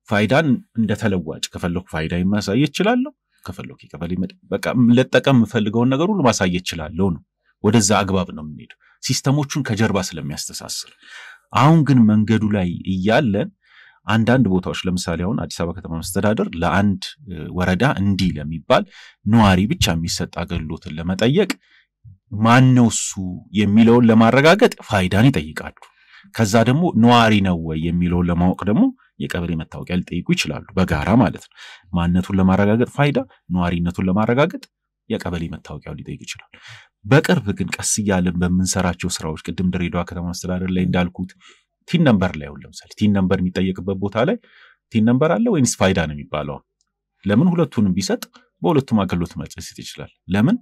ፋይዳን እንደተለዋጭ ከፈለኩ ፋይዳ ማሳየት ይችላል ከፈለኩ የቀበሌ በቃ ለተጠቀም ፈልገውን ነገር ሁሉ ማሳየት ይችላል ነው ወደዛ አግባብ ነው የምንሄደው ሲስተሞቹን ከጀርባ ስለሚያስተሳስር አሁን ግን መንገዱ ላይ እያለን አንዳንድ ቦታዎች ለምሳሌ አሁን አዲስ አበባ ከተማ መስተዳደር ለአንድ ወረዳ እንዲ ለሚባል ነዋሪ ብቻ የሚሰጥ አገልግሎትን ለመጠየቅ ማን ነው እሱ የሚለውን ለማረጋገጥ ፋይዳን ይጠይቃሉ ከዛ ደግሞ ነዋሪ ነው ወይ የሚለውን ለማወቅ ደግሞ የቀበሌ መታወቂያ ሊጠይቁ ይችላሉ በጋራ ማለት ነው ማንነቱን ለማረጋገጥ ፋይዳ ነዋሪነቱን ለማረጋገጥ የቀበሌ መታወቂያው ሊጠይቅ ይችላል በቅርብ ግን ቀስ እያለን በመንሰራቸው ስራዎች ቅድም ድሬዳዋ ከተማ አስተዳደር ላይ እንዳልኩት ቲን ነምበር ላይ ለምሳሌ ቲን ነምበር የሚጠየቅበት ቦታ ላይ ቲን ነምበር አለ ወይስ ፋይዳ ነው የሚባለው ለምን ሁለቱንም ቢሰጥ በሁለቱም አገልግሎት መስጠት ይችላል ለምን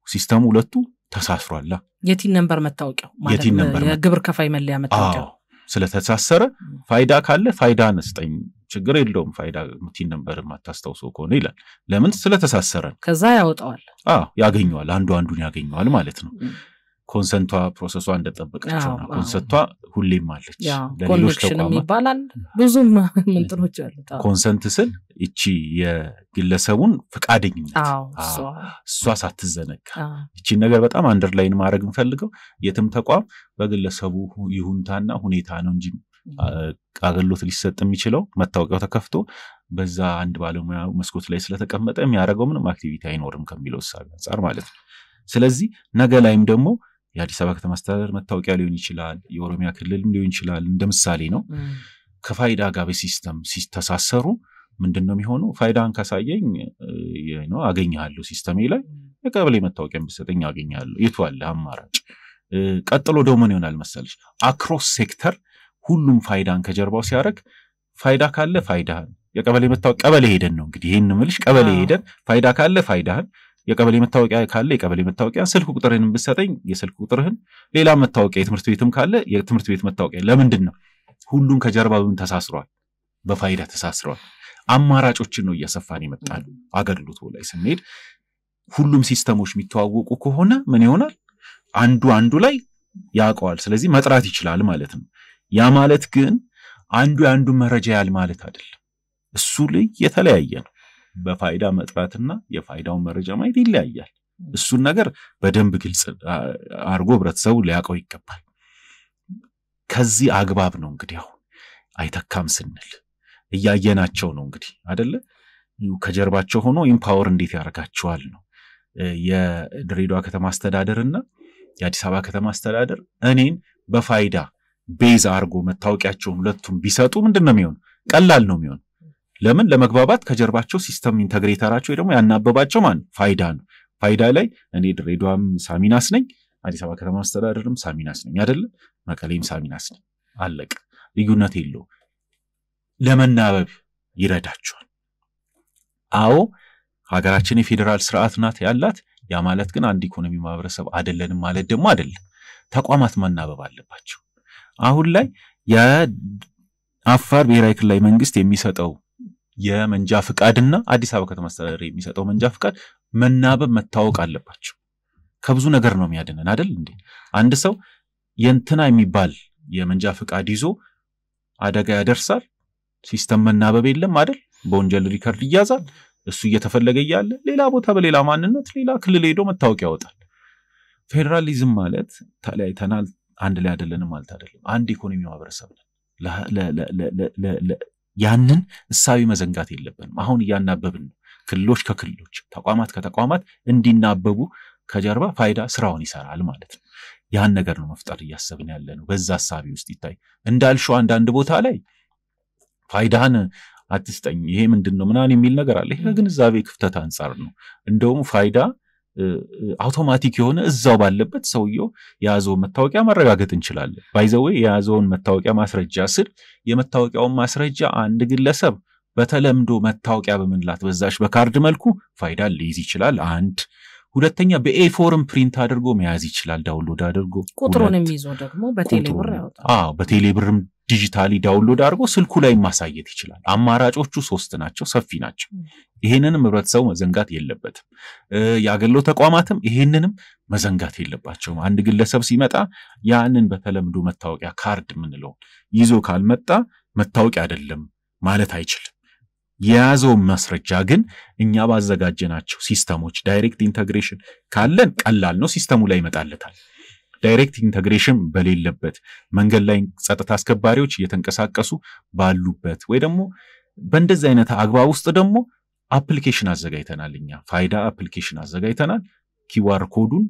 ሲስተሙ ሁለቱ ተሳስሯል የቲን ነምበር መታወቂያው ማለት የግብር ከፋይ መለያ መታወቂያው ስለተሳሰረ ፋይዳ ካለ ፋይዳ ነስጠኝ ችግር የለውም ፋይዳ ቲን ነምበር ማታስተውሰው ከሆነ ይላል ለምን ስለተሳሰረ ከዛ ያወጣዋል ያገኘዋል አንዱን ያገኘዋል ማለት ነው ኮንሰንቷ ፕሮሰሷ እንደተጠበቀች ነው ኮንሰንቷ ሁሌም አለች ለሌሎች ተቋማት ይባላል ብዙም ምንጥሮች አሉት ኮንሰንት ስል እቺ የግለሰቡን ፍቃደኝነት እሷ ሳትዘነጋ እቺ ነገር በጣም አንደርላይን ማድረግ እንፈልገው የትም ተቋም በግለሰቡ ይሁንታና ሁኔታ ነው እንጂ አገልግሎት ሊሰጥ የሚችለው መታወቂያው ተከፍቶ በዛ አንድ ባለሙያ መስኮት ላይ ስለተቀመጠ የሚያደርገው ምንም አክቲቪቲ አይኖርም ከሚለው ሐሳብ አንፃር ማለት ነው ስለዚህ ነገ ላይም ደግሞ የአዲስ አበባ ከተማ አስተዳደር መታወቂያ ሊሆን ይችላል የኦሮሚያ ክልልም ሊሆን ይችላል እንደምሳሌ ነው ከፋይዳ ጋር በሲስተም ሲተሳሰሩ ምንድነው የሚሆነው ፋይዳን ካሳየኝ ነው አገኛለሁ ሲስተሜ ላይ የቀበሌ መታወቂያም ቢሰጠኝ አገኛለሁ የቱ አለ አማራጭ ቀጥሎ ደግሞ ምን ይሆናል መሰለሽ አክሮስ ሴክተር ሁሉም ፋይዳን ከጀርባው ሲያረግ ፋይዳ ካለ ፋይዳን የቀበሌ መታወቂያ ቀበሌ ሄደን ነው እንግዲህ ይሄን ምልሽ ቀበሌ ሄደን ፋይዳ ካለ ፋይዳን የቀበሌ መታወቂያ ካለ የቀበሌ መታወቂያ ስልክ ቁጥርህን ብትሰጠኝ የስልክ ቁጥርህን ሌላ መታወቂያ የትምህርት ቤትም ካለ የትምህርት ቤት መታወቂያ ለምንድነው ሁሉም ከጀርባው ተሳስሯል በፋይዳ ተሳስሯል አማራጮችን ነው እያሰፋን ይመጣሉ አገልግሎቱ ላይ ስንሄድ ሁሉም ሲስተሞች የሚተዋወቁ ከሆነ ምን ይሆናል አንዱ ላይ ያውቀዋል ስለዚህ መጥራት ይችላል ማለት ነው ያ ማለት ግን አንዱ መረጃ ያል ማለት አይደለም እሱ ላይ የተለያየ ነው በፋይዳ መጥራትና የፋይዳውን መረጃ ማየት ይለያያል እሱን ነገር በደንብ ግልጽ አርጎ ህብረተሰቡ ሊያውቀው ይገባል ከዚህ አግባብ ነው እንግዲህ አሁን አይተካም ስንል እያየናቸው ነው እንግዲህ አይደለ ከጀርባቸው ሆኖ ኢምፓወር እንዴት ያረጋቸዋል ነው የድሬዳዋ ከተማ አስተዳደርና የአዲስ አበባ ከተማ አስተዳደር እኔን በፋይዳ ቤዝ አርጎ መታወቂያቸውን ሁለቱም ቢሰጡ ምንድነው የሚሆነው ቀላል ነው የሚሆነው ለምን ለመግባባት ከጀርባቸው ሲስተም ኢንተግሬተራቸው ደግሞ ያናበባቸው ማን ፋይዳ ነው ፋይዳ ላይ እኔ ድሬዳዋም ሳሚናስ ነኝ አዲስ አበባ ከተማ አስተዳደርም ሳሚናስ ነኝ አይደለ መቀሌም ሳሚናስ ነኝ አለቀ ልዩነት የለው ለመናበብ ይረዳቸዋል አዎ ሀገራችን የፌደራል ስርዓት ናት ያላት ያ ማለት ግን አንድ ኢኮኖሚ ማህበረሰብ አይደለንም ማለት ደግሞ አይደለም ተቋማት መናበብ አለባቸው አሁን ላይ የአፋር ብሔራዊ ክልላዊ መንግስት የሚሰጠው የመንጃ ፍቃድና አዲስ አበባ ከተማ አስተዳደር የሚሰጠው መንጃ ፍቃድ መናበብ መታወቅ አለባቸው ከብዙ ነገር ነው የሚያድነን አይደል እንዴ አንድ ሰው የንትና የሚባል የመንጃ ፍቃድ ይዞ አደጋ ያደርሳል ሲስተም መናበብ የለም አይደል በወንጀል ሪከርድ ይያዛል እሱ እየተፈለገ ይያለ ሌላ ቦታ በሌላ ማንነት ሌላ ክልል ሄዶ መታወቂያ ያወጣል ፌደራሊዝም ማለት ተለያይተናል አንድ ላይ አይደለንም ማለት አይደለም አንድ ኢኮኖሚ ማህበረሰብ ነው ያንን እሳቢ መዘንጋት የለብንም አሁን ያናበብን ክልሎች ከክልሎች ተቋማት ከተቋማት እንዲናበቡ ከጀርባ ፋይዳ ስራውን ይሰራል ማለት ነው ያን ነገር ነው መፍጠር እያሰብን ያለነው በዛ ሐሳቢ ውስጥ ይታይ እንዳልሽው አንዳንድ ቦታ ላይ ፋይዳን አትስጠኝ ይሄ ምንድነው ምናን የሚል ነገር አለ ይሄ ግንዛቤ ክፍተት አንፃር ነው እንደውም ፋይዳ አውቶማቲክ የሆነ እዛው ባለበት ሰውየው ያዘው መታወቂያ ማረጋገጥ እንችላለን ባይዘው ያዘውን መታወቂያ ማስረጃ ስር የመታወቂያውን ማስረጃ አንድ ግለሰብ በተለምዶ መታወቂያ በመንላት በዛሽ በካርድ መልኩ ፋይዳ ሊይዝ ይችላል አንድ ሁለተኛ በኤ4 ፕሪንት አድርጎ መያዝ ይችላል ዳውንሎድ አድርጎ ቁጥሩን የሚይዘው ደግሞ በቴሌብር ያወጣል በቴሌብርም ዲጂታሊ ዳውንሎድ አድርጎ ስልኩ ላይ ማሳየት ይችላል አማራጮቹ 3 ናቸው ሰፊ ናቸው ይሄንንም ህብረተሰቡ መዘንጋት የለበትም ያገለው ተቋማትም ይሄንንም መዘንጋት የለባቸውም አንድ ግለሰብ ሲመጣ ያንን በተለምዶ መታወቂያ ካርድ ምንለው ይዞ ካልመጣ መታወቂያ አይደለም ማለት አይችልም የያዘው ማስረጃ ግን እኛ ባዘጋጀናቸው ሲስተሞች ዳይሬክት ኢንተግሬሽን ካለን ቀላል ነው ሲስተሙ ላይ ይመጣልታል ዳይሬክት ኢንተግሬሽን በሌለበት መንገድ ላይ ጸጥታ አስከባሪዎች እየተንቀሳቀሱ ባሉበት ወይ ደግሞ በእንደዚህ አይነት አግባብ ውስጥ ደግሞ አፕሊኬሽን አዘጋጅተናል እኛ ፋይዳ አፕሊኬሽን አዘጋጅተናል ኪዋር ኮዱን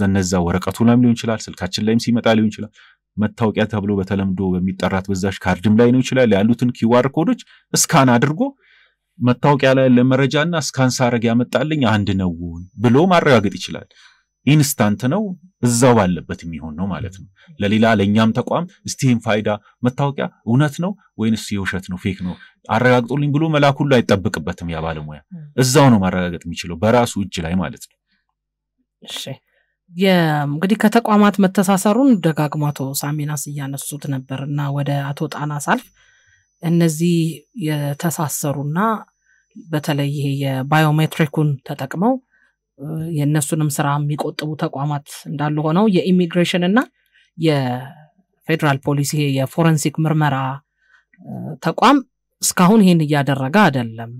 እነዛ ወረቀቱ ላይም ሊሆን ይችላል ስልካችን ላይም ሲመጣ ሊሆን ይችላል መታወቂያ ተብሎ በተለምዶ በሚጠራት በዛሽ ካርድም ላይ ነው ይችላል ያሉትን ኪዋር ኮዶች ስካን አድርጎ መታወቂያ ላይ ለመረጃና ስካን ሳረግ ያመጣልኝ አንድ ነው ብሎ ማረጋገጥ ይችላል ኢንስታንት ነው እዛው ባለበት የሚሆን ነው ማለት ነው ለሌላ ለኛም ተቋም እስቲም ፋይዳ መታወቂያ እውነት ነው ወይንስ የውሸት ነው ፌክ ነው አረጋግጦልኝ ብሎ መላክ ሁሉ አይጠብቅበትም ያ ባለሙያ እዛው ነው ማረጋገጥ የሚችለው በራሱ እጅ ላይ ማለት ነው እሺ እንግዲህ ከተቋማት መተሳሰሩን ደጋግማቶ ሳሚናስ ያነሱት ነበርና ወደ አቶ ጣና ሳልፍ እነዚህ የተሳሰሩና በተለይ ይሄ የባዮሜትሪኩን ተጠቅመው የነሱንም ስራ የሚቆጥቡ ተቋማት እንዳሉ ሆነው የኢሚግሬሽን እና የፌደራል ፖሊስ ይሄ የፎረንሲክ ምርመራ ተቋም እስካሁን ይሄን እያደረገ አይደለም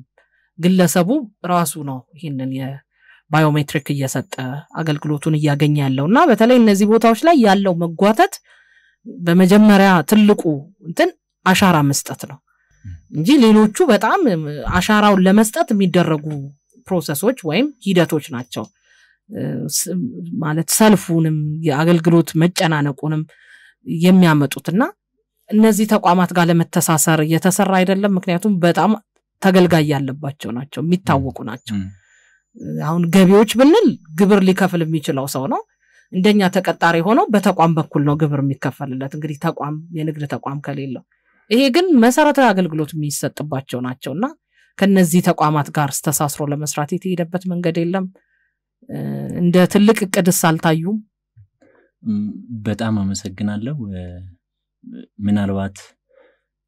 ግለሰቡ ራሱ ነው ይሄንን የባዮሜትሪክ እየሰጠ አገልግሎቱን እያገኘ ያለውና በተለይ እነዚህ ቦታዎች ላይ ያለው መጓተት በመጀመሪያ ትልቁ እንትን አሻራ መስጠት ነው እንጂ ሌሎቹ በጣም አሻራውን ለመስጠት የሚደረጉ ፕሮሰሶች ወይም ሂደቶች ናቸው ማለት ሰልፉንም የአገልግሎት መጨናነቁንም የሚያመጡትና እነዚህ ተቋማት ጋር ለመተሳሰር እየተሰራ አይደለም ምክንያቱም በጣም ተገልጋይ ያለባቸው ናቸው የሚታወቁ ናቸው አሁን ገቢዎች ብንል ግብር ሊከፍል የሚችለው ሰው ነው እንደኛ ተቀጣሪ ሆኖ በተቋም በኩል ነው ግብር የሚከፈልለት እንግዲህ ተቋም የንግድ ተቋም ከሌለው ይሄ ግን መሰረታዊ አገልግሎት የሚሰጥባቸው ናቸውና ከነዚህ ተቋማት ጋር ተሳስሮ ለመስራት የተሄደበት መንገድ የለም እንደ ትልቅ እቅድስ አልታዩም በጣም አመሰግናለሁ ምናልባት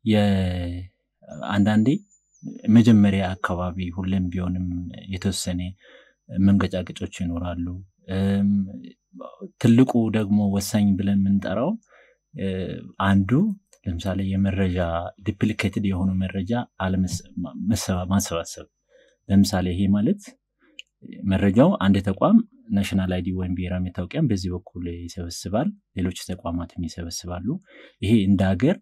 የአንዳንዴ መጀመሪያ አካባቢ ሁሉም ቢሆንም የተወሰነ መንገጫገጮች ይኖራሉ ትልቁ ደግሞ ወሳኝ ብለን የምንጠራው አንዱ ለምሳሌ የመረጃ ዲፕሊኬትድ የሆኑ መረጃ ማሰባሰብ ለምሳሌ ይሄ ማለት መረጃው አንድ ተቋም ናሽናል አይዲ ወይም ብሔራዊ መታወቂያን በዚህ በኩል ይሰበስባል ሌሎች ተቋማትም ይሰበስባሉ ይሄ እንደ ሀገር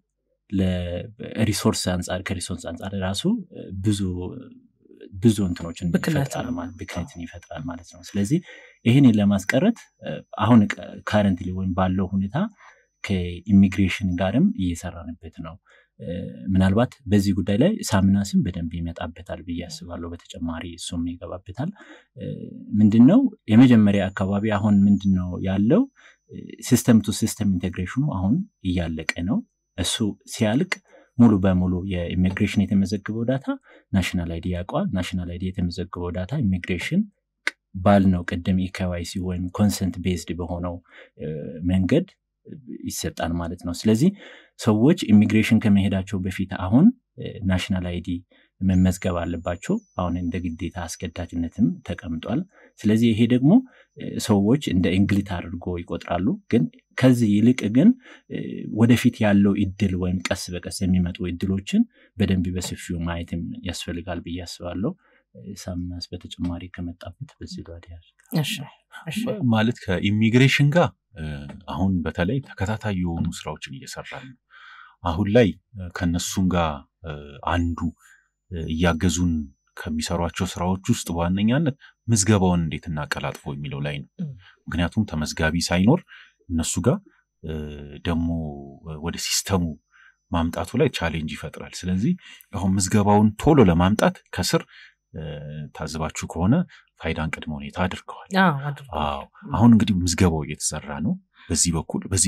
ለሪሶርስ አንፃር ከሪሶርስ አንፃር ራሱ ብዙ እንትኖችን ይፈጥራል ማለት ነው ስለዚህ ይሄንን ለማስቀረት አሁን ካረንትሊ ወይም ባለው ሁኔታ ከኢሚግሬሽን ጋርም እየሰራንበት ነው ምናልባት በዚህ ጉዳይ ላይ ሳምናስም በደንብ ይመጣበታል ብዬ አስባለሁ በተጨማሪ እሱም ይገባበታል ምንድነው የመጀመሪያ አካባቢ አሁን ምንድነው ያለው ሲስተም ቱ ሲስተም ኢንተግሬሽኑ አሁን እያለቀ ነው እሱ ሲያልቅ ሙሉ በሙሉ የኢሚግሬሽን የተመዘገበው ዳታ ናሽናል አይዲ ያቋል ናሽናል አይዲ የተመዘገበው ዳታ ኢሚግሬሽን ባልነው ቀደም ኢኬዋይሲ ወይም ኮንሰንት ቤዝድ በሆነው መንገድ ይሰጣል ማለት ነው ስለዚህ ሰዎች ኢሚግሬሽን ከመሄዳቸው በፊት አሁን ናሽናል አይዲ መመዝገብ አለባቸው አሁን እንደ ግዴታ አስገዳጅነትም ተቀምጧል ስለዚህ ይሄ ደግሞ ሰዎች እንደ እንግሊት አድርጎ ይቆጥራሉ ግን ከዚህ ይልቅ ግን ወደፊት ያለው እድል ወይም ቀስ በቀስ የሚመጡ እድሎችን በደንብ በሰፊው ማየትም ያስፈልጋል ብዬ አስባለሁ ሳምናስ በተጨማሪ ከመጣበት በዚህ ዳዲያር እሺ ማለት ከኢሚግሬሽን ጋር አሁን በተለይ ተከታታይ የሆኑ ስራዎችን እየሰራን ነው አሁን ላይ ከነሱም ጋር አንዱ እያገዙን ከሚሰሯቸው ስራዎች ውስጥ በዋነኛነት ምዝገባውን እንዴት እናቀላጥፎ የሚለው ላይ ነው ምክንያቱም ተመዝጋቢ ሳይኖር እነሱ ጋር ደግሞ ወደ ሲስተሙ ማምጣቱ ላይ ቻሌንጅ ይፈጥራል። ስለዚህ አሁን ምዝገባውን ቶሎ ለማምጣት ከስር ታዝባችሁ ከሆነ ፋይዳን ቅድመ ሁኔታ አድርገዋል። አዎ አሁን እንግዲህ ምዝገባው እየተሰራ ነው። በዚህ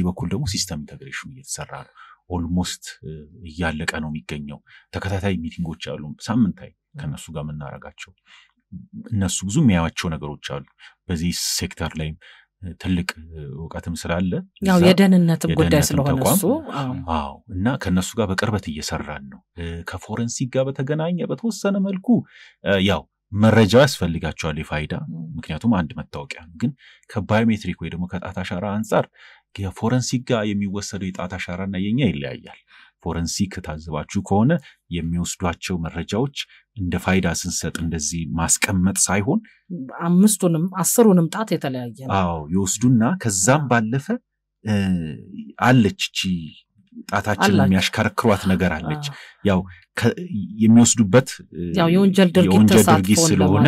በኩል ደግሞ ሲስተም ኢንተግሬሽን እየተሰራ ነው። ኦልሞስት እያለቀ ነው የሚገኘው። ተከታታይ ሚቲንጎች አሉ ሳምንታዊ ከነሱ ጋር የምናረጋቸው። እነሱ ብዙ የሚያዩዋቸው ነገሮች አሉ። በዚህ ሴክተር ላይ ትልቅ ዕውቀትም ስላለ ያው የደህንነትም ጉዳይ ስለሆነ እሱ አዎ እና ከነሱ ጋር በቅርበት እየሰራን ነው። ከፎረንሲክ ጋር በተገናኘ በተወሰነ መልኩ ያው መረጃ ያስፈልጋቸዋል የፋይዳ ምክንያቱም አንድ መታወቂያ ነው። ግን ከባዮሜትሪክ ወይ ደግሞ ከጣት አሻራ አንፃር የፎረንሲክ ጋር የሚወሰደው የጣት አሻራና የኛ ይለያያል። ፎረንሲክ ታዝባችሁ ከሆነ የሚወስዷቸው መረጃዎች እንደ ፋይዳ ስንሰጥ እንደዚህ ማስቀመጥ ሳይሆን 5ቱንም 10ቱንም ጣት የተለያየ ነው። አዎ ይወስዱና ከዛም ባለፈ አለች እቺ ጣታችንን የሚያሽከረክሯት ነገር አለች። ያው የሚወስዱበት ያው የወንጀል ድርጊት ስለሆነ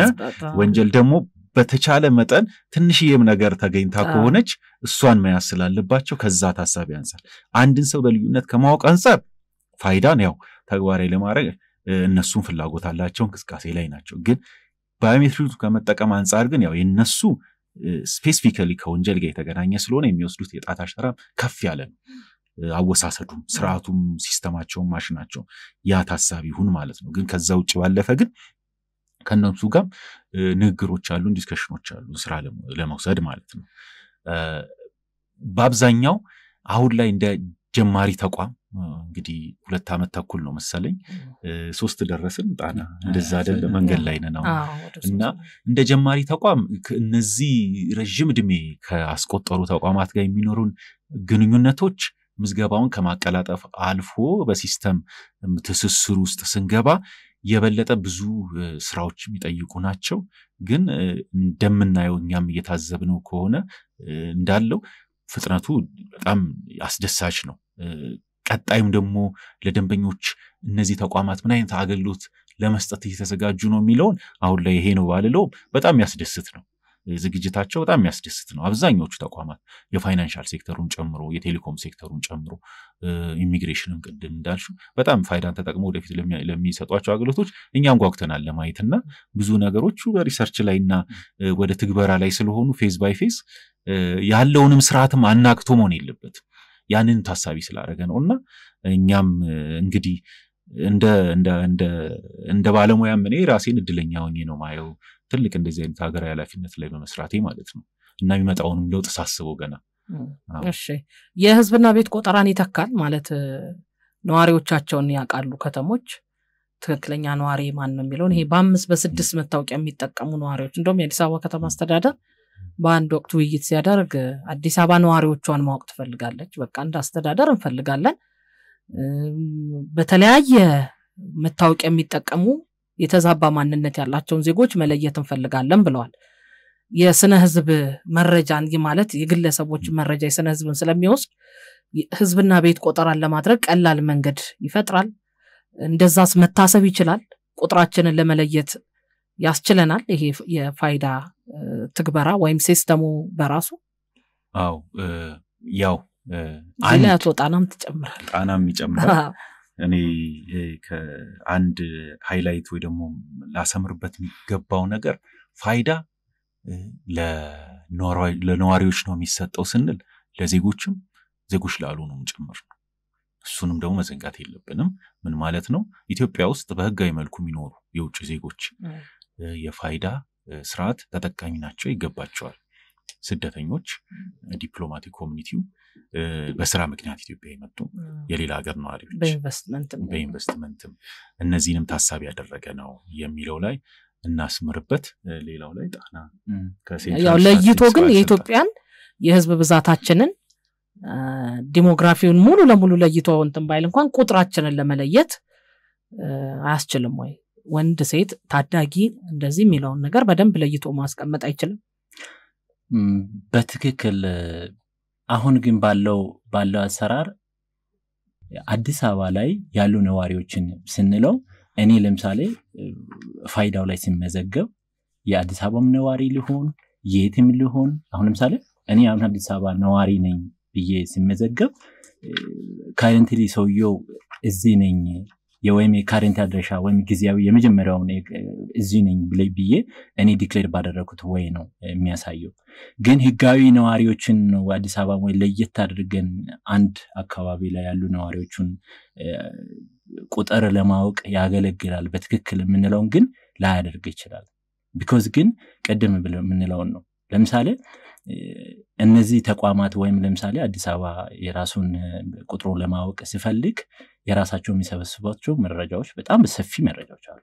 ወንጀል ደግሞ በተቻለ መጠን ትንሽዬም ነገር ተገኝታ ከሆነች እሷን መያዝ ስላለባቸው ከዛ ታሳቢ አንፃር አንድን ሰው በልዩነት ከማወቅ አንፃር ፋይዳን ያው ተግባራዊ ለማድረግ እነሱም ፍላጎት አላቸው፣ እንቅስቃሴ ላይ ናቸው። ግን ባዮሜትሪክ ከመጠቀም አንፃር ግን ያው የነሱ ስፔሲፊካሊ ከወንጀል ጋር የተገናኘ ስለሆነ የሚወስዱት የጣት አሻራ ከፍ ያለ ነው። አወሳሰዱም ስርዓቱም ሲስተማቸውም ማሽናቸው ያ ታሳቢ ይሁን ማለት ነው። ግን ከዛ ውጭ ባለፈ ግን ከነሱ ጋር ንግግሮች አሉ፣ ዲስከሽኖች አሉ ስራ ለመውሰድ ማለት ነው። በአብዛኛው አሁን ላይ እንደ ጀማሪ ተቋም እንግዲህ 2 ዓመት ተኩል ነው መሰለኝ 3 ደረስን ጣና እንደዛ አይደለ መንገድ ላይ ነን እና እንደ ጀማሪ ተቋም እነዚህ ረጅም ዕድሜ ከአስቆጠሩ ተቋማት ጋር የሚኖሩን ግንኙነቶች ምዝገባውን ከማቀላጠፍ አልፎ በሲስተም ትስስር ውስጥ ስንገባ የበለጠ ብዙ ስራዎች የሚጠይቁ ናቸው። ግን እንደምናየው እኛም እየታዘብነው ከሆነ እንዳለው ፍጥነቱ በጣም አስደሳች ነው። ቀጣይም ደግሞ ለደንበኞች እነዚህ ተቋማት ምን አይነት አገልግሎት ለመስጠት እየተዘጋጁ ነው የሚለውን አሁን ላይ ይሄ ነው ባልለው በጣም ያስደስት ነው። ዝግጅታቸው በጣም የሚያስደስት ነው። አብዛኞቹ ተቋማት የፋይናንሻል ሴክተሩን ጨምሮ የቴሌኮም ሴክተሩን ጨምሮ ኢሚግሬሽንም ቅድም እንዳልሹ በጣም ፋይዳን ተጠቅመው ወደፊት ለሚሰጧቸው አገልግሎቶች እኛም ጓጉተናል ለማየትና ብዙ ነገሮቹ በሪሰርች ላይና ወደ ትግበራ ላይ ስለሆኑ ፌዝ ባይ ፌዝ ያለውንም ስርዓትም አናቅቶ መሆን የለበትም። ያንን ታሳቢ ስላደረገ ነውና እኛም እንግዲህ እንደ ባለሙያም እኔ ራሴን እድለኛ ሆኜ ነው ማየው ትልቅ እንደዚህ አይነት ሀገራዊ ኃላፊነት ላይ በመስራቴ ማለት ነው። እና የሚመጣውንም ለውጥ ሳስበው ገና እሺ የህዝብና ቤት ቆጠራን ይተካል ማለት ነዋሪዎቻቸውን ያውቃሉ ከተሞች ትክክለኛ ነዋሪ ማን ነው የሚለውን ይሄ በ5 በ6 መታወቂያ የሚጠቀሙ ነዋሪዎች እንደውም የአዲስ አበባ ከተማ አስተዳደር በአንድ ወቅት ውይይት ሲያደርግ አዲስ አበባ ነዋሪዎቿን ማወቅ ትፈልጋለች። በቃ እንደ አስተዳደር እንፈልጋለን በተለያየ መታወቂያ የሚጠቀሙ የተዛባ ማንነት ያላቸውን ዜጎች መለየት እንፈልጋለን ብለዋል። የስነ ህዝብ መረጃን ማለት የግለሰቦች መረጃ የስነ ህዝብን ስለሚወስድ ህዝብና ቤት ቆጠራን ለማድረግ ቀላል መንገድ ይፈጥራል። እንደዛስ መታሰብ ይችላል። ቁጥራችንን ለመለየት ያስችለናል ይሄ የፋይዳ ትግበራ ወይም ሲስተሙ በራሱ አው ያው አላቶ ጣናም ይጨምራል። እኔ ከአንድ ሃይላይት ወይ ደግሞ ላሰምርበት የሚገባው ነገር ፋይዳ ለነዋሪዎች ነው የሚሰጠው ስንል ለዜጎችም ዜጎች ላልሆኑም ጭምር ነው። እሱንም ደግሞ መዘንጋት የለብንም። ምን ማለት ነው? ኢትዮጵያ ውስጥ በህጋዊ መልኩ የሚኖሩ የውጭ ዜጎች የፋይዳ ስርዓት ተጠቃሚ ናቸው፣ ይገባቸዋል። ስደተኞች፣ ዲፕሎማቲክ ኮሚኒቲው በስራ ምክንያት ኢትዮጵያ የመጡ የሌላ ሀገር ነዋሪዎች በኢንቨስትመንትም እነዚህንም ታሳቢ ያደረገ ነው የሚለው ላይ እናስምርበት። ሌላው ላይ ጣና ያው ለይቶ ግን የኢትዮጵያን የህዝብ ብዛታችንን ዲሞግራፊውን ሙሉ ለሙሉ ለይቶ እንትን ባይል እንኳን ቁጥራችንን ለመለየት አያስችልም ወይ? ወንድ ሴት ታዳጊ እንደዚህ የሚለውን ነገር በደንብ ለይቶ ማስቀመጥ አይችልም። በትክክል አሁን ግን ባለው አሰራር አዲስ አበባ ላይ ያሉ ነዋሪዎችን ስንለው እኔ ለምሳሌ ፋይዳው ላይ ሲመዘገብ የአዲስ አበባም ነዋሪ ሊሆን የትም ሊሆን አሁን ለምሳሌ እኔ አሁን አዲስ አበባ ነዋሪ ነኝ ብዬ ሲመዘገብ ካረንትሊ ሰውየው እዚህ ነኝ የወይም የካረንት አድራሻ ወይም ጊዜያዊ የመጀመሪያው እዚህ ነኝ ብዬ እኔ ዲክሌር ባደረኩት ወይ ነው የሚያሳየው። ግን ህጋዊ ነዋሪዎችን ነው አዲስ አበባ ወይ ለየት አድርገን አንድ አካባቢ ላይ ያሉ ነዋሪዎችን ቁጥር ለማወቅ ያገለግላል በትክክል የምንለውን ግን ላያደርግ ይችላል። ቢኮዝ ግን ቀደም ብለን የምንለው ነው ለምሳሌ እነዚህ ተቋማት ወይም ለምሳሌ አዲስ አበባ የራሱን ቁጥሩ ለማወቅ ሲፈልግ የራሳቸው የሚሰበስባቸው መረጃዎች በጣም በሰፊ መረጃዎች አሉ።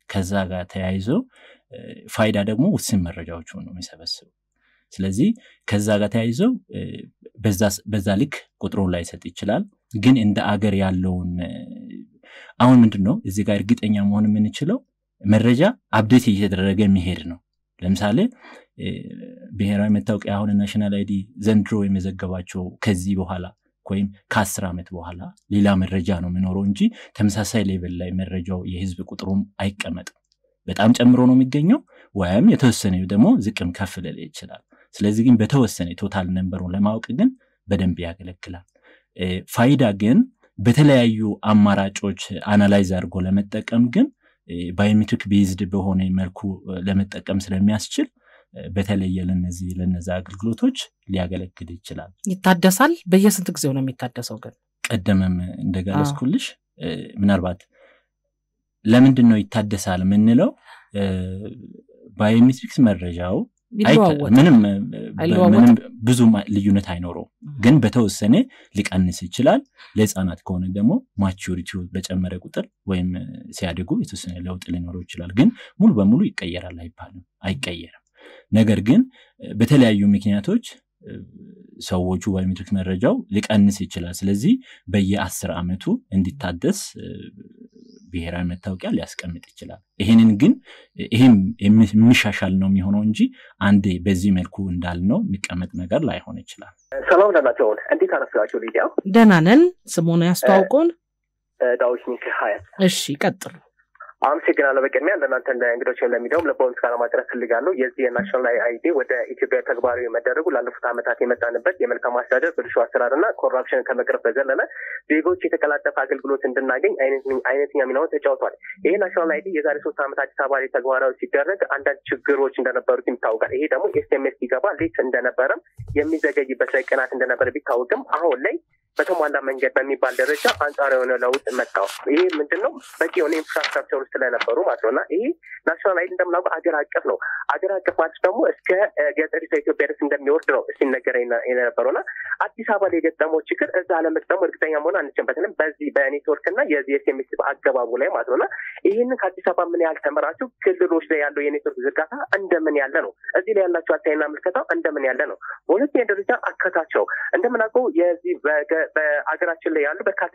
ከዛ ጋር ተያይዞ ፋይዳ ደግሞ ውስን መረጃዎች ነው የሚሰበስበው። ስለዚህ ከዛ ጋር ተያይዞ በዛ ልክ ቁጥሩ ላይ ሰጥ ይችላል። ግን እንደ አገር ያለውን አሁን ምንድነው እዚህ ጋር እርግጠኛ መሆን የምንችለው መረጃ አፕዴት እየተደረገ የሚሄድ ነው። ለምሳሌ ብሔራዊ መታወቂያ አሁን ናሽናል አይዲ ዘንድሮ የመዘገባቸው ከዚህ በኋላ ወይም ከ10 ዓመት በኋላ ሌላ መረጃ ነው የሚኖረው እንጂ ተመሳሳይ ሌቭል ላይ መረጃው የህዝብ ቁጥሩም አይቀመጥም። በጣም ጨምሮ ነው የሚገኘው ወይም የተወሰነ ደግሞ ዝቅም ከፍ ሊል ይችላል። ስለዚህ ግን በተወሰነ ቶታል ነምበሩን ለማወቅ ግን በደንብ ያገለግላል። ፋይዳ ግን በተለያዩ አማራጮች አናላይዝ አድርጎ ለመጠቀም ግን ባዮሜትሪክ ቤዝድ በሆነ መልኩ ለመጠቀም ስለሚያስችል በተለየ ለነዛ አገልግሎቶች ሊያገለግል ይችላል። ይታደሳል። በየስንት ጊዜው ነው የሚታደሰው? ግን ቀደምም እንደገለጽኩልሽ ምናልባት ለምንድን ነው ይታደሳል የምንለው ባዮሜትሪክስ መረጃው ምንም ብዙ ልዩነት አይኖረው ግን በተወሰነ ሊቀንስ ይችላል። ለህፃናት ከሆነ ደግሞ ማቹሪቲው በጨመረ ቁጥር ወይም ሲያድጉ የተወሰነ ለውጥ ሊኖረው ይችላል። ግን ሙሉ በሙሉ ይቀየራል አይባልም፣ አይቀየርም። ነገር ግን በተለያዩ ምክንያቶች ሰዎቹ ባዮሜትሪክ መረጃው ሊቀንስ ይችላል። ስለዚህ በየ10 ዓመቱ እንዲታደስ ብሔራዊ መታወቂያ ሊያስቀምጥ ይችላል። ይሄንን ግን ይሄም የሚሻሻል ነው የሚሆነው እንጂ አንዴ በዚህ መልኩ እንዳልነው የሚቀመጥ ነገር ላይሆን ይችላል። ሰላም ለናቸው። እንዴት አረፈዳችሁ? ሊዲያ ደህና ነን። ስሙን ያስተዋውቁን። ዳዊት ሀያት። እሺ ቀጥሉ። አመሰግናለሁ። በቅድሚያ ለእናንተ እንግዶች ለሚደውም ለቦንስ ጋር ማድረስ ፈልጋለሁ። የዚህ የናሽናል አይዲ ወደ ኢትዮጵያ ተግባራዊ መደረጉ ላለፉት ዓመታት የመጣንበት የመልካም አስተዳደር ብልሹ አሰራርና ኮራፕሽን ከመቅረፍ በዘለለ ዜጎች የተቀላጠፈ አገልግሎት እንድናገኝ አይነተኛ ሚናውን ተጫውቷል። ይሄ ናሽናል አይዲ የዛሬ 3 ዓመት አዲስ አበባ ላይ ተግባራዊ ሲደረግ አንዳንድ ችግሮች እንደነበሩት ይታወቃል። ይሄ ደግሞ ኤስኤምኤስ ሲገባ ሌት እንደነበረም የሚዘገይበት ላይ ቀናት እንደነበረ ቢታወቅም አሁን ላይ በተሟላ መንገድ በሚባል ደረጃ አንጻራዊ የሆነ ለውጥ መጣው። ይሄ ምንድነው? በቂ የሆነ ኢንፍራስትራክቸር ስለነበሩ ማለት ነውና ይሄ ናሽናል አይዲ እንደምናውቀው አገር አቀፍ ነው። አገር አቀፍ ማለት ደግሞ እስከ ገጠሪቷ ኢትዮጵያ ድረስ እንደሚወርድ ነው ሲነገር የነበረውና አዲስ አበባ ላይ የገጠመው ችግር እዛ ለመጠቀም እርግጠኛ መሆን አንችልም። በተለይ በዚህ በኔትወርክና የኤስኤምኤስ አገባቡ ላይ ማለት ነውና ይሄንን ከአዲስ አበባ ምን ያህል ተመራችሁ? ክልሎች ላይ ያለው የኔትወርክ ዝርጋታ እንደምን ያለ ነው? እዚህ ላይ ያላችሁ አታይና ምልከታው እንደምን ያለ ነው? በሁለተኛ ደረጃ አከታቸው እንደምናውቀው የዚህ በአገራችን ላይ ያሉ በርካታ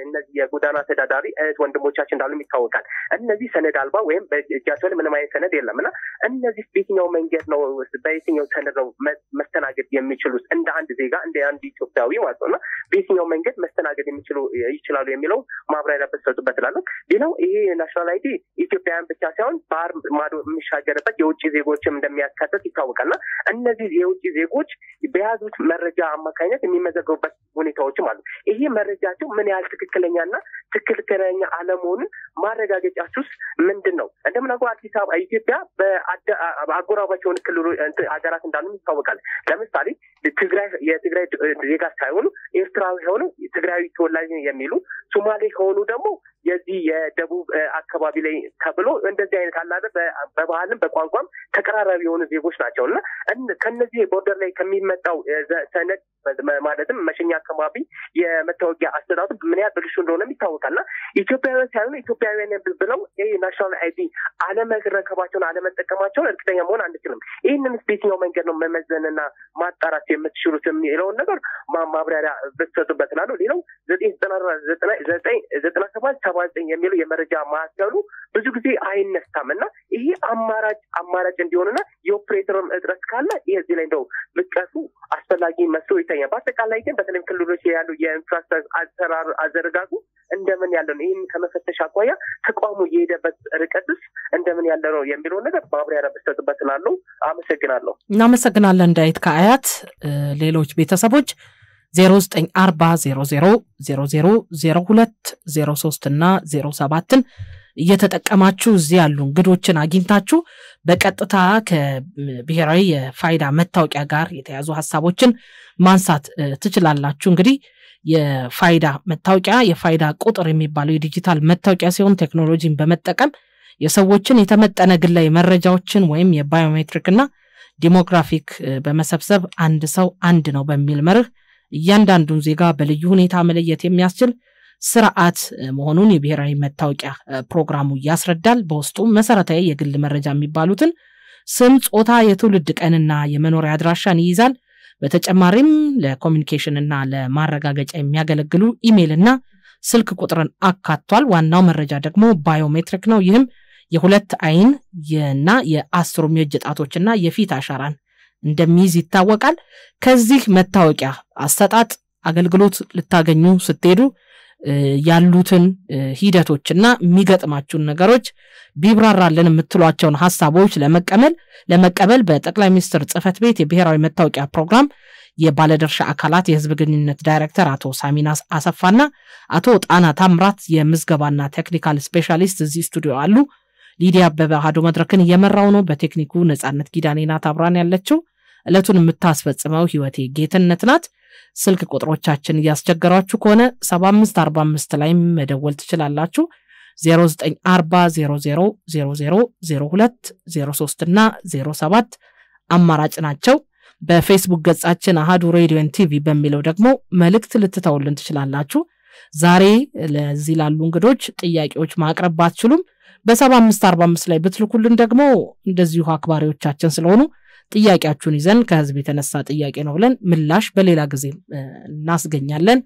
እነዚህ የጎዳና ተዳዳሪ ወንድሞቻችን እንዳሉ ይታወቃል። እነዚህ ሰነድ አልባ ወይም በእጃቸው ላይ ምንም አይነት ሰነድ የለምና እነዚህ በየትኛው መንገድ ነው በየትኛው ሰነድ ነው መስተናገድ የሚችሉት እንደ አንድ ዜጋ እንደ አንድ ኢትዮጵያዊ ማለት ነውና በየትኛው መንገድ መስተናገድ ይችላሉ የሚለው ማብራሪያ በተሰጡበት እላለሁ። ሌላው ይሄ ናሽናል አይዲ ኢትዮጵያውያን ብቻ ሳይሆን ባህር ማዶ የሚሻገርበት የውጭ ዜጎችም እንደሚያካትት ይታወቃልና እነዚህ የውጭ ዜጎች በያዙት መረጃ አማካኝነት የሚመዘገቡበት ሁኔታዎችም አሉ። ይሄ መረጃቸው ምን ያህል ትክክለኛና ትክክለኛ አለመሆኑን ማረጋገጫችሁስ ምንድነው? እንደምናውቀው አዲስ አበባ ኢትዮጵያ በአጎራባች የሆኑ ክልሎች ሀገራት እንዳሉ ይታወቃል። ለምሳሌ የትግራይ ዜጋ ሳይሆኑ ኤርትራዊ ሆኑ ትግራዊ ተወላጅ የሚሉ ሶማሌ ከሆኑ ደግሞ የዚህ የደቡብ አካባቢ ላይ ተብሎ እንደዚህ አይነት አላደ በባህልም በቋንቋም ተቀራራቢ የሆኑ ዜጎች ናቸውና ከነዚህ ቦርደር ላይ ከሚመጣው ሰነድ ማለትም መሸኛ አካባቢ የመታወቂያ አስተዳደሩ ምን ያህል ብልሹ እንደሆነ ይታወቃልና ኢትዮጵያውያን ሳይሆኑ ኢትዮጵያውያን ብለው ይሄ ናሽናል አይዲ አለመረከባቸውን አለመጠቀማቸውን እርግጠኛ መሆን አንችልም። ይህንን በየትኛው መንገድ ነው መመዘንና ማጣራት የምትችሉት የሚለውን ነገር ማብራሪያ ብትሰጡበት እላለሁ። ሌላው 997 79 የሚለው የመረጃ ማዕከሉ ብዙ ጊዜ አይነሳምና ይሄ አማራጭ እንዲሆንና የኦፕሬተርም እጥረት ካለ እዚህ ላይ እንደው ብቀሱ አስፈላጊ መስሎ ይታያል። በአጠቃላይ ግን በተለይም ክልሎች ያሉ የኢንፍራስትራክቸር አሰራር አዘረጋጉ እንደምን ያለ ነው? ይህን ከመፈተሽ አኳያ ተቋሙ የሄደበት ርቀትስ እንደምን ያለ ነው የሚለው ነገር ማብራሪያ ብትሰጥበት እላለሁ። አመሰግናለሁ። እናመሰግናለን ዳዊት ከአያት። ሌሎች ቤተሰቦች 094000000203 እና 07ን እየተጠቀማችሁ እዚህ ያሉ እንግዶችን አግኝታችሁ በቀጥታ ከብሔራዊ የፋይዳ መታወቂያ ጋር የተያዙ ሐሳቦችን ማንሳት ትችላላችሁ። እንግዲህ የፋይዳ መታወቂያ የፋይዳ ቁጥር የሚባለው የዲጂታል መታወቂያ ሲሆን ቴክኖሎጂን በመጠቀም የሰዎችን የተመጠነ ግላዊ መረጃዎችን ወይም የባዮሜትሪክና ዲሞግራፊክ በመሰብሰብ አንድ ሰው አንድ ነው በሚል መርህ እያንዳንዱን ዜጋ በልዩ ሁኔታ መለየት የሚያስችል ስርዓት መሆኑን የብሔራዊ መታወቂያ ፕሮግራሙ ያስረዳል። በውስጡ መሰረታዊ የግል መረጃ የሚባሉትን ስም፣ ጾታ፣ የትውልድ ቀንና የመኖሪያ አድራሻን ይይዛል። በተጨማሪም ለኮሚኒኬሽን እና ለማረጋገጫ የሚያገለግሉ ኢሜይል እና ስልክ ቁጥርን አካቷል። ዋናው መረጃ ደግሞ ባዮሜትሪክ ነው። ይህም የሁለት አይን እና የአስሩም የእጅ ጣቶችና የፊት አሻራን እንደሚይዝ ይታወቃል። ከዚህ መታወቂያ አሰጣጥ አገልግሎት ልታገኙ ስትሄዱ ያሉትን ሂደቶችና የሚገጥማችሁን ነገሮች ቢብራራልን የምትሏቸውን ሐሳቦች ለመቀበል በጠቅላይ ሚኒስትር ጽሕፈት ቤት የብሔራዊ መታወቂያ ፕሮግራም የባለድርሻ አካላት የህዝብ ግንኙነት ዳይሬክተር አቶ ሳሚናስ አሰፋና አቶ ጣና ታምራት የምዝገባና ቴክኒካል ስፔሻሊስት እዚህ ስቱዲዮ አሉ። ሊዲያ አበበ አሃዱ መድረክን እየመራው ነው። በቴክኒኩ ነጻነት ጊዳኔና ታብራን ያለችው። ዕለቱን የምታስፈጽመው ህይወቴ ጌትነት ናት። ስልክ ቁጥሮቻችን እያስቸገራችሁ ከሆነ 7545 ላይ መደወል ትችላላችሁ። 094000000203 እና 07 አማራጭ ናቸው። በፌስቡክ ገጻችን አሃዱ ሬዲዮ ቲቪ በሚለው ደግሞ መልእክት ልትተውልን ትችላላችሁ። ዛሬ ለዚህ ላሉ እንግዶች ጥያቄዎች ማቅረብ ባትችሉም በ7545 ላይ ብትልኩልን ደግሞ እንደዚሁ አክባሪዎቻችን ስለሆኑ ጥያቄያችሁን ይዘን ከህዝብ የተነሳ ጥያቄ ነው ብለን ምላሽ በሌላ ጊዜ እናስገኛለን።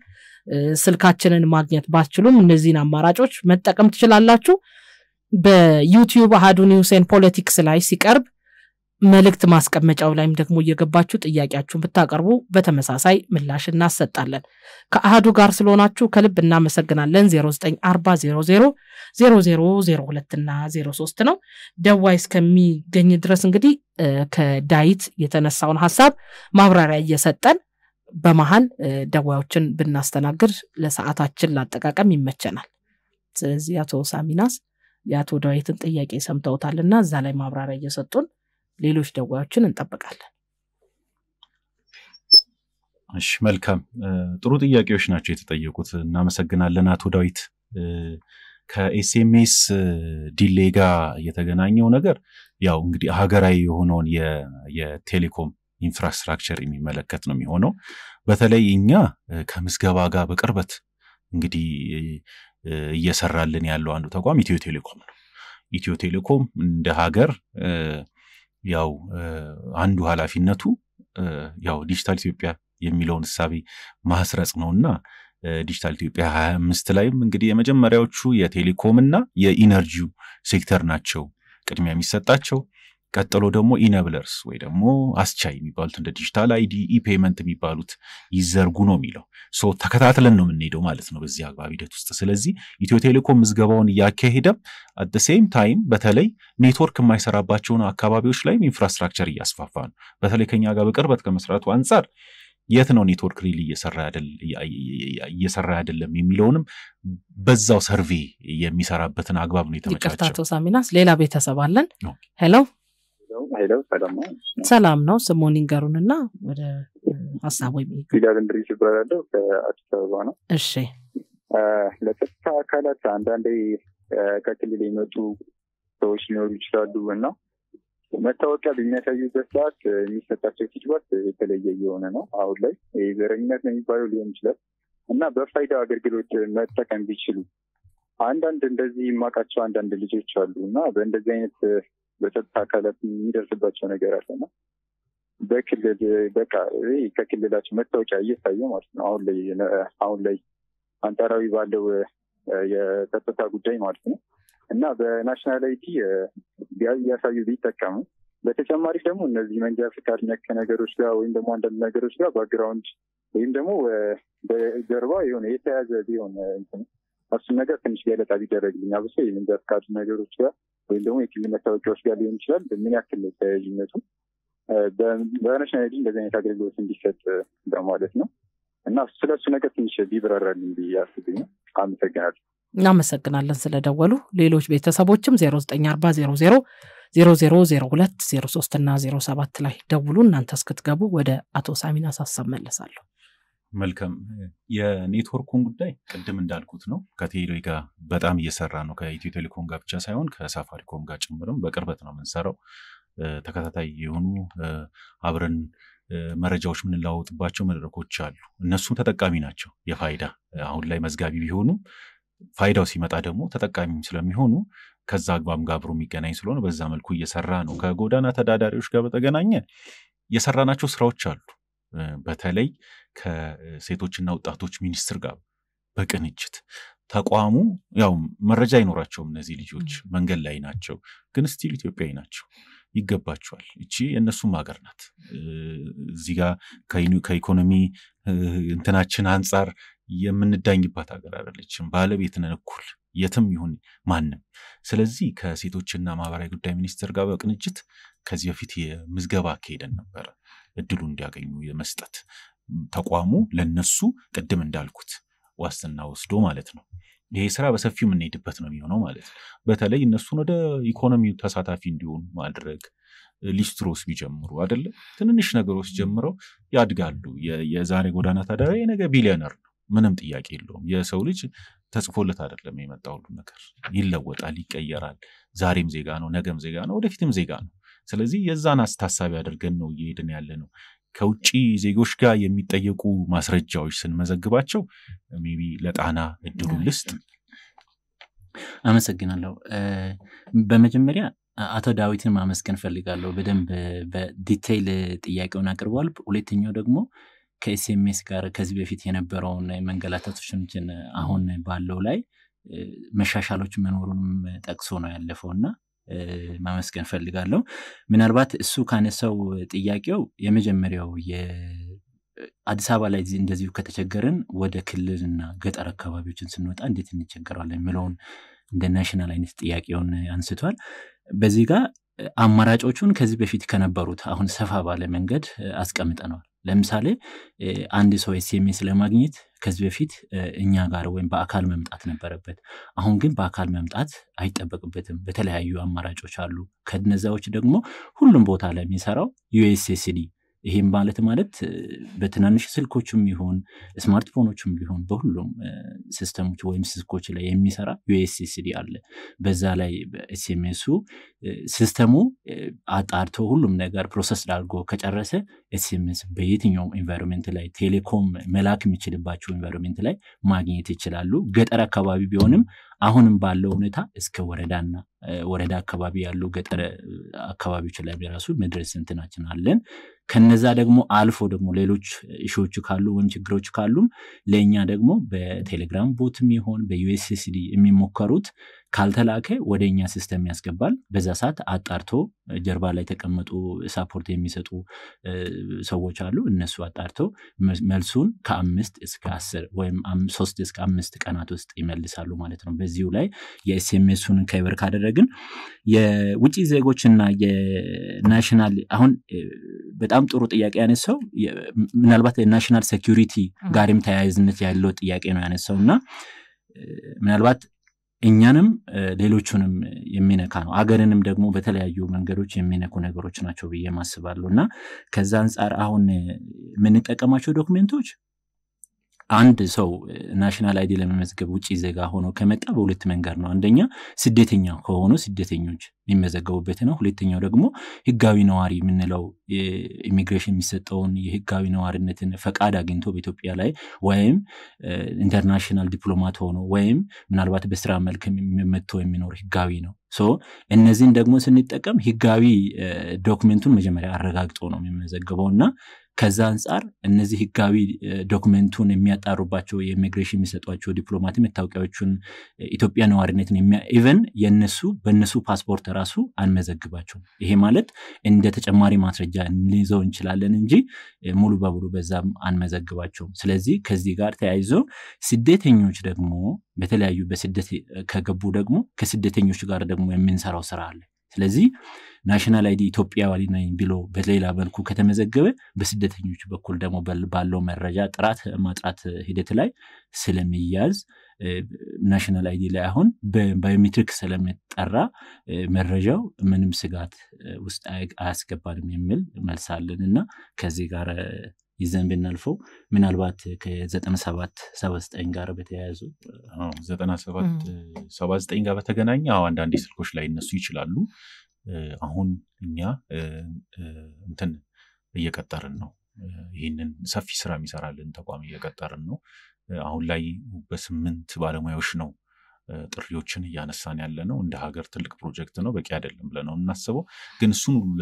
ስልካችንን ማግኘት ባትችሉም እነዚህን አማራጮች መጠቀም ትችላላችሁ። በዩቲዩብ አሃዱ ኒውስ ኤንድ ፖለቲክስ ላይ ሲቀርብ መልእክት ማስቀመጫው ላይም ደግሞ እየገባችሁ ጥያቄያችሁን ብታቀርቡ በተመሳሳይ ምላሽ እናሰጣለን። ከአሃዱ ጋር ስለሆናችሁ ከልብ እናመሰግናለን። 0940000002 እና 03 ነው። ደዋይ እስከሚገኝ ድረስ እንግዲህ ከዳዊት የተነሳውን ሐሳብ ማብራሪያ እየሰጠን በመሃል ደዋዮችን ብናስተናግድ ለሰዓታችን ላጠቃቀም ይመቸናል። ስለዚህ አቶ ሳሚናስ የአቶ ዳዊትን ጥያቄ ሰምተውታልና እዛ ላይ ማብራሪያ እየሰጡን ሌሎች ደዋዮችን እንጠብቃለን። እሺ መልካም ጥሩ ጥያቄዎች ናቸው የተጠየቁት። እናመሰግናለን አቶ ዳዊት። ከኤስኤምኤስ ዲሌይ ጋር የተገናኘው ነገር ያው እንግዲህ ሀገራዊ የሆነውን የቴሌኮም ኢንፍራስትራክቸር የሚመለከት ነው የሚሆነው። በተለይ እኛ ከምዝገባ ጋር በቅርበት እንግዲህ እየሰራልን ያለው አንዱ ተቋም ኢትዮ ቴሌኮም ነው። ኢትዮ ቴሌኮም እንደ ሀገር ያው አንዱ ኃላፊነቱ ያው ዲጂታል ኢትዮጵያ የሚለውን ሐሳብ ማስረጽ ነውና ዲጂታል ኢትዮጵያ 25 ላይም እንግዲህ የመጀመሪያዎቹ የቴሌኮም እና የኢነርጂው ሴክተር ናቸው ቅድሚያ የሚሰጣቸው። ቀጥሎ ደግሞ ኢኔብለርስ ወይ ደግሞ አስቻይ የሚባሉት እንደ ዲጂታል አይዲ ኢፔመንት የሚባሉት ይዘርጉ ነው የሚለው። ሶ ተከታትለን ነው የምንሄደው ማለት ነው በዚህ አግባብ ሂደት ውስጥ። ስለዚህ ኢትዮ ቴሌኮም ምዝገባውን ያካሄደ at the same time በተለይ ኔትወርክ የማይሰራባቸው አካባቢዎች ላይ ኢንፍራስትራክቸር እያስፋፋ ነው። በተለይ ከኛ ጋር በቅርበት ከመስራቱ አንፃር የት ነው ኔትወርክ ሪሊ እየሰራ አይደለም የሚለውንም በዛው ሰርቬይ የሚሰራበትን አግባብ ነው የተመቻቸው። ይቅርታ አቶ ሳሚናስ ሌላ ቤተሰብ አለን። ሄሎ ሰላም ነው። ስሙን ይንገሩንና ወደ ሐሳቡ ይመጣ። ፊላንድሪስ ይባላል ከአዲስ አበባ ነው። እሺ ለጸጥታ አካላት አንዳንዴ ከክልል የመጡ ሰዎች ሊኖሩ ይችላሉ እና መታወቂያ በሚያሳዩበት ሰዓት የሚሰጣቸው ፊድባክ የተለየ የሆነ ነው። አሁን ላይ ዘረኝነት ነው የሚባለው ሊሆን ይችላል እና በፋይዳ አገልግሎት መጠቀም ቢችሉ አንዳንድ እንደዚህ የማውቃቸው አንዳንድ ልጆች አሉ እና በእንደዚህ አይነት በጸጥታ አካላት የሚደርስባቸው ነገር አለና በክልል በቃ ከክልላቸው መታወቂያ እየታየ ማለት ነው። አሁን ላይ አንጻራዊ ባለው የጸጥታ ጉዳይ ማለት ነው እና በናሽናል አይዲ ያሳዩ ቢጠቀሙ በተጨማሪ ደግሞ እነዚህ መንጃ ፍቃድ ነክ ነገሮች ጋር ወይም ደግሞ አንዳንድ ነገሮች ጋር ባክግራውንድ ወይም ደግሞ በጀርባ የሆነ የተያዘ ቢሆን እሱን ነገር ትንሽ ገለጻ ቢደረግልኝ አብሶ የመንጃ ፍቃድ ነገሮች ጋር ወይም ደግሞ የክልል መታወቂያዎች ጋር ሊሆን ይችላል ምን ያክል ተያያዥነቱ በናሽናል አይዲ እንደዚህ አይነት አገልግሎት እንዲሰጥ በማለት ነው እና ስለሱ ነገር ትንሽ ቢብራራልኝ ብዬ አስብኝ። አመሰግናለሁ። እናመሰግናለን ስለደወሉ። ሌሎች ቤተሰቦችም 094000000203 እና 07 ላይ ደውሉ። እናንተ እስክትገቡ ወደ አቶ ሳሚናስ ሐሳብ መለሳለሁ። መልካም። የኔትወርኩን ጉዳይ ቅድም እንዳልኩት ነው ከቴሌ ጋር በጣም እየሰራ ነው። ከኢትዮ ቴሌኮም ጋር ብቻ ሳይሆን ከሳፋሪኮም ጋር ጭምርም በቅርበት ነው የምንሰራው። ተከታታይ የሆኑ አብረን መረጃዎች ምንላወጥባቸው መድረኮች አሉ። እነሱም ተጠቃሚ ናቸው። የፋይዳ አሁን ላይ መዝጋቢ ቢሆኑ ፋይዳው ሲመጣ ደግሞ ተጠቃሚም ስለሚሆኑ ከዛ አግባም ጋር አብሮ የሚገናኝ ስለሆነ በዛ መልኩ እየሰራ ነው። ከጎዳና ተዳዳሪዎች ጋር በተገናኘ የሰራናቸው ስራዎች አሉ። በተለይ ከሴቶችና ወጣቶች ሚኒስቴር ጋር በቅንጅት ተቋሙ ያው መረጃ አይኖራቸውም። እነዚህ ልጆች መንገድ ላይ ናቸው፣ ግን ስቲል ኢትዮጵያዊ ናቸው፣ ይገባቸዋል። እቺ የነሱም ሀገር ናት። እዚህ ጋር ከኢኮኖሚ እንትናችን አንፃር የምንዳኝባት ሀገር አይደለችም። ባለቤት ነን እኩል የትም ይሁን ማንም። ስለዚህ ከሴቶችና ማህበራዊ ጉዳይ ሚኒስቴር ጋር በቅንጅት ከዚህ በፊት የምዝገባ አካሄደን ነበር። እድሉ እንዲያገኙ የመስጠት ተቋሙ ለነሱ ቅድም እንዳልኩት ዋስትና ወስዶ ማለት ነው። ይሄ ስራ በሰፊው የምንሄድበት ነው የሚሆነው ማለት ነው። በተለይ እነሱን ወደ ኢኮኖሚው ተሳታፊ እንዲሆኑ ማድረግ ሊስትሮስ ቢጀምሩ አይደለ ትንንሽ ነገሮች ጀምረው ያድጋሉ። የዛሬ ጎዳና ተዳዳሪ ነገ ቢሊዮነር ነው፣ ምንም ጥያቄ የለውም። የሰው ልጅ ተጽፎለት አይደለም የመጣው፣ ሁሉ ነገር ይለወጣል፣ ይቀየራል። ዛሬም ዜጋ ነው፣ ነገም ዜጋ ነው፣ ወደፊትም ዜጋ ነው። ስለዚህ የዛን አስተሳሰብ አድርገን ነው እየሄድን ያለ ነው። ከውጪ ዜጎች ጋር የሚጠየቁ ማስረጃዎች ስንመዘግባቸው ሜቢ ለጣና እድሉ ልስጥ። አመሰግናለሁ። በመጀመሪያ አቶ ዳዊትን ማመስገን ፈልጋለሁ። በደንብ በዲቴይል ጥያቄውን አቅርቧል። ሁለተኛው ደግሞ ከኤስኤምኤስ ጋር ከዚህ በፊት የነበረውን መንገላታቶችን አሁን ባለው ላይ መሻሻሎች መኖሩንም ጠቅሶ ነው ያለፈውና ማመስገን ፈልጋለሁ። ምናልባት እሱ ካነሳው ጥያቄው የመጀመሪያው የአዲስ አበባ ላይ እንደዚሁ ከተቸገረን ወደ ክልልና ገጠር አካባቢዎችን ስንወጣ እንዴት እንቸገራለን የሚለውን እንደ ናሽናል አይነት ጥያቄውን አንስቷል። በዚህ ጋር አማራጮቹን ከዚህ በፊት ከነበሩት አሁን ሰፋ ባለ መንገድ አስቀምጠናል። ለምሳሌ አንድ ሰው ኤስኤምኤስ ለማግኘት ከዚህ በፊት እኛ ጋር ወይም በአካል መምጣት ነበረበት። አሁን ግን በአካል መምጣት አይጠበቅበትም። በተለያዩ አማራጮች አሉ። ከነዛዎች ደግሞ ሁሉም ቦታ ላይ የሚሰራው ዩኤስኤስዲ ይሄም ማለት በትናንሽ ስልኮችም ይሁን ስማርትፎኖችም ሊሆን በሁሉም ሲስተሞች ወይም ስልኮች ላይ የሚሰራ ዩኤስኤስዲ አለ። በዛ ላይ ኤስኤምኤሱ ሲስተሙ አጣርቶ ሁሉም ነገር ፕሮሰስ አድርጎ ከጨረሰ ኤስኤምኤስ በየትኛውም ኤንቫይሮንመንት ላይ ቴሌኮም መላክ የሚችልባቸው ኤንቫይሮንመንት ላይ ማግኘት ይችላሉ። ገጠር አካባቢ ቢሆንም አሁንም ባለው ሁኔታ እስከ ወረዳ አካባቢ ያሉ ገጠር አካባቢዎች ላይ በራሱ መድረስ እንትናችን አለን። ከነዛ ደግሞ አልፎ ደግሞ ሌሎች ኢሹዎች ካሉ ወይም ችግሮች ካሉም ለኛ ደግሞ በቴሌግራም ቦትም ይሆን በዩኤስኤስዲ የሚሞከሩት ካልተላከ ወደኛ ሲስተም ያስገባል። በዛ ሰዓት አጣርቶ ጀርባ ላይ ተቀመጡ ሳፖርት የሚሰጡ ሰዎች አሉ። እነሱ አጣርቶ መልሱን ከ5 እስከ 10 ወይም 3 እስከ 5 ቀናት ውስጥ ይመልሳሉ ማለት ነው። በዚሁ ላይ የኤስኤምኤሱን ከበር ካደረግን የውጪ ዜጎችና የናሽናል አሁን በጣም ጥሩ ጥያቄ ያነሳው ምናልባት የናሽናል ሴኩሪቲ ጋርም ተያያዥነት ያለው ጥያቄ ነው ያነሳውና ምናልባት እኛንም ሌሎቹንም የሚነካ ነው። አገርንም ደግሞ በተለያዩ መንገዶች የሚነኩ ነገሮች ናቸው ብዬ ማስባለሁና ከዛ አንፃር አሁን የምንጠቀማቸው ዶክመንቶች አንድ ሰው ናሽናል አይዲ ለመመዝገብ ውጪ ዜጋ ሆኖ ከመጣ በሁለት መንገድ ነው። አንደኛ ስደተኛ ከሆኑ ስደተኞች የሚመዘገቡበት ነው። ሁለተኛው ደግሞ ህጋዊ ነዋሪ የምንለው ኢሚግሬሽን የሚሰጠውን የህጋዊ ነዋሪነትን ፈቃድ አግኝቶ በኢትዮጵያ ላይ ወይም ኢንተርናሽናል ዲፕሎማት ሆኖ ወይም ምናልባት በስራ መልክ መጥቶ የሚኖር ህጋዊ ነው። እነዚህን ደግሞ ስንጠቀም ህጋዊ ዶክመንቱን መጀመሪያ አረጋግጦ ነው የሚመዘገበውና ከዛ አንፃር እነዚህ ህጋዊ ዶክመንቱን የሚያጣሩባቸው የኢሚግሬሽን የሚሰጧቸው ዲፕሎማቲ መታወቂያዎችን ኢትዮጵያ ነዋሪነትን ኢቨን በእነሱ ፓስፖርት ራሱ አንመዘግባቸው። ይሄ ማለት እንደ ተጨማሪ ማስረጃ እንይዘው እንችላለን እንጂ ሙሉ በሙሉ በዛም አንመዘግባቸው። ስለዚህ ከዚህ ጋር ተያይዞ ስደተኞች ደግሞ በተለያዩ በስደት ከገቡ ደግሞ ከስደተኞች ጋር ደግሞ የምንሰራው ስራ አለ። ስለዚህ ናሽናል አይዲ ኢትዮጵያዊ ነኝ ብሎ በሌላ መልኩ ከተመዘገበ በስደተኞች በኩል ደግሞ ባለው መረጃ ጥራት ማጥራት ሂደት ላይ ስለሚያዝ ናሽናል አይዲ ላይ አሁን በባዮሜትሪክ ስለሚጠራ መረጃው ምንም ስጋት ውስጥ አያስገባንም የሚል መልስ አለንና ከዚህ ጋር ይዘን ብናልፈው ምናልባት ከ97 79 ጋር በተያያዙ 97 79 ጋር በተገናኘ አንዳንድ ስልኮች ላይ እነሱ ይችላሉ። አሁን እኛ እንትን እየቀጠርን ነው። ይሄንን ሰፊ ስራ የሚሰራልን ተቋም እየቀጠርን ነው። አሁን ላይ በ8 ባለሙያዎች ነው ጥሪዎችን እያነሳን ያለ ነው። እንደ ሀገር ትልቅ ፕሮጀክት ነው። በቂ አይደለም ብለን ነው እናስበው። ግን እሱን ሁሉ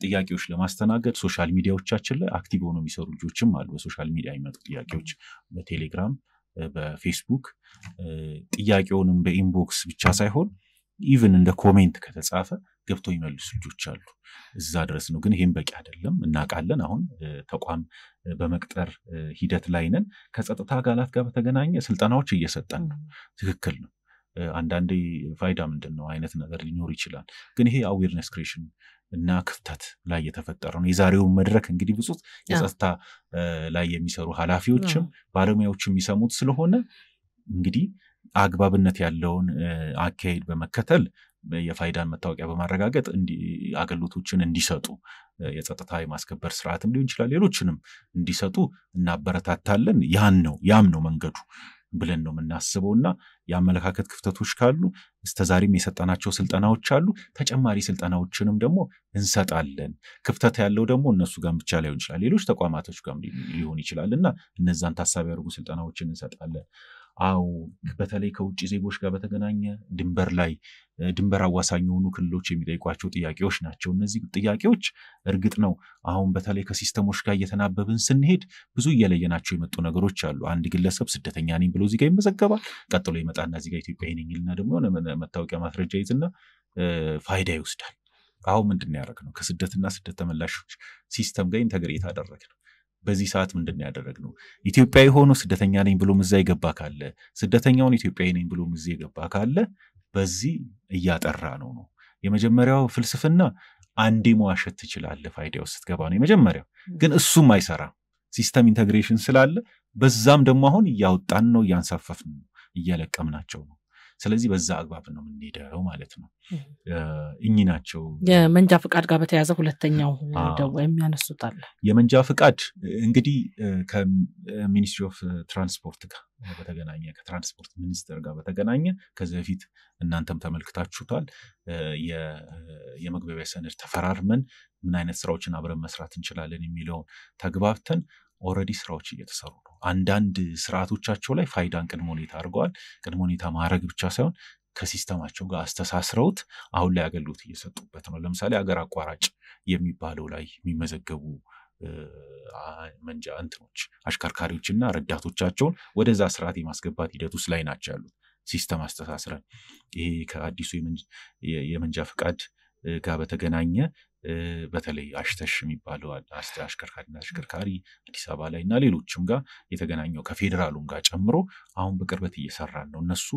ጥያቄዎች ለማስተናገድ ሶሻል ሚዲያዎቻችን ላይ አክቲቭ ሆነው የሚሰሩ ልጆችም አሉ። በሶሻል ሚዲያ የሚመጡ ጥያቄዎች በቴሌግራም በፌስቡክ ጥያቄውንም በኢንቦክስ ብቻ ሳይሆን ኢቭን እንደ ኮሜንት ከተጻፈ ገብቶ ይመልሱ ልጆች አሉ። እዛ ድረስ ነው። ግን ይሄም በቂ አይደለም እናውቃለን። አሁን ተቋም በመቅጠር ሂደት ላይ ነን። ከጸጥታ አካላት ጋር በተገናኘ ስልጠናዎች እየሰጠን ነው። ትክክል ነው። አንዳንዴ ፋይዳ ምንድነው አይነት ነገር ሊኖር ይችላል። ግን ይሄ አዌርነስ ክሬሽን እና ክፍተት ላይ የተፈጠረ ነው። የዛሬው መድረክ እንግዲህ ብዙ የጸጥታ ላይ የሚሰሩ ኃላፊዎችም ባለሙያዎችም የሚሰሙት ስለሆነ እንግዲህ አግባብነት ያለውን አካሄድ በመከተል የፋይዳን መታወቂያ በማረጋገጥ አገልግሎቶችን እንዲሰጡ የጸጥታ የማስከበር ስርዓትም ሊሆን ይችላል ሌሎችንም እንዲሰጡ እናበረታታለን። ያም ነው መንገዱ ብለን ነው የምናስበውና የአመለካከት ክፍተቶች ካሉ እስተዛሬም የሰጠናቸው ስልጠናዎች አሉ። ተጨማሪ ስልጠናዎችንም ደግሞ እንሰጣለን። ክፍተት ያለው ደግሞ እነሱ ጋር ብቻ ላይሆን ይችላል ሌሎች ተቋማቶች ጋር ሊሆን ይችላልና እነዛን ታሳቢ ያደርጉ ስልጠናዎችን እንሰጣለን። በተለይ ከውጭ ዜጎች ጋር በተገናኘ ድንበር አዋሳኝ የሆኑ ክልሎች የሚጠይቋቸው ጥያቄዎች ናቸው። እነዚህ ጥያቄዎች እርግጥ ነው አሁን በተለይ ከሲስተሞች ጋር እየተናበብን ስንሄድ ብዙ እየለየናቸው የመጡ ነገሮች አሉ። አንድ ግለሰብ ስደተኛ ነኝ ብሎ እዚህ ጋር ይመዘገባል። ቀጥሎ ይመጣና እዚህ ጋር ኢትዮጵያዊ ነኝ ይልና ደግሞ መታወቂያ ማስረጃ ይዝና ፋይዳ ይወስዳል። አሁን ምንድን ያደረግነው ከስደትና ስደት ተመላሾች ሲስተም ጋር ኢንተግሬት አደረግነው። በዚህ ሰዓት ምንድነው ያደረግነው? ኢትዮጵያዊ ሆኖ ስደተኛ ነኝ ብሎ ምዛ ይገባ ካለ ስደተኛውን ኢትዮጵያዊ ነኝ ብሎ ምዛ ይገባ ካለ በዚህ እያጠራ ነው። የመጀመሪያው ፍልስፍና አንዴ መዋሸት ትችላለህ ፋይዳ ውስጥ ስትገባ ነው የመጀመሪያው። ግን እሱም አይሰራም። ሲስተም ኢንተግሬሽን ስላለ በዛም ደግሞ አሁን እያወጣን ነው እያንሳፈፍን ነው እየለቀምናቸው ነው። ስለዚህ በዛ አግባብ ነው የምንሄደው ማለት ነው። እኚህ ናቸው የመንጃ ፍቃድ ጋር በተያያዘ ሁለተኛው ደው የሚያነሱት አለ። የመንጃ ፍቃድ እንግዲህ ከሚኒስትሪ ኦፍ ትራንስፖርት ጋር በተገናኘ ከትራንስፖርት ሚኒስቴር ጋር በተገናኘ ከዚህ በፊት እናንተም ተመልክታችሁታል። የመግባቢያ ሰነድ ተፈራርመን ምን አይነት ስራዎችን አብረን መስራት እንችላለን የሚለውን ተግባብተን ኦልሬዲ ስራዎች እየተሰሩ ነው። አንዳንድ ስርዓቶቻቸው ላይ ፋይዳን ቅድመ ሁኔታ አድርገዋል። ቅድመ ሁኔታ ማድረግ ብቻ ሳይሆን ከሲስተማቸው ጋር አስተሳስረውት አሁን ላይ አገልግሎት እየሰጡበት ነው። ለምሳሌ አገር አቋራጭ የሚባለው ላይ የሚመዘገቡ መንጃ እንትኖች አሽከርካሪዎችና ረዳቶቻቸውን ወደዛ ስርዓት የማስገባት ሂደት ውስጥ ላይ ናቸው ያሉት። ሲስተም አስተሳስረን ይሄ ከአዲሱ የመንጃ ፍቃድ ጋር በተገናኘ በተለይ አሽተሽ የሚባለው አሽከርካሪና አሽከርካሪ አዲስ አበባ ላይ እና ሌሎችም ጋር የተገናኘው ከፌዴራሉም ጋር ጨምሮ አሁን በቅርበት እየሰራን ነው። እነሱ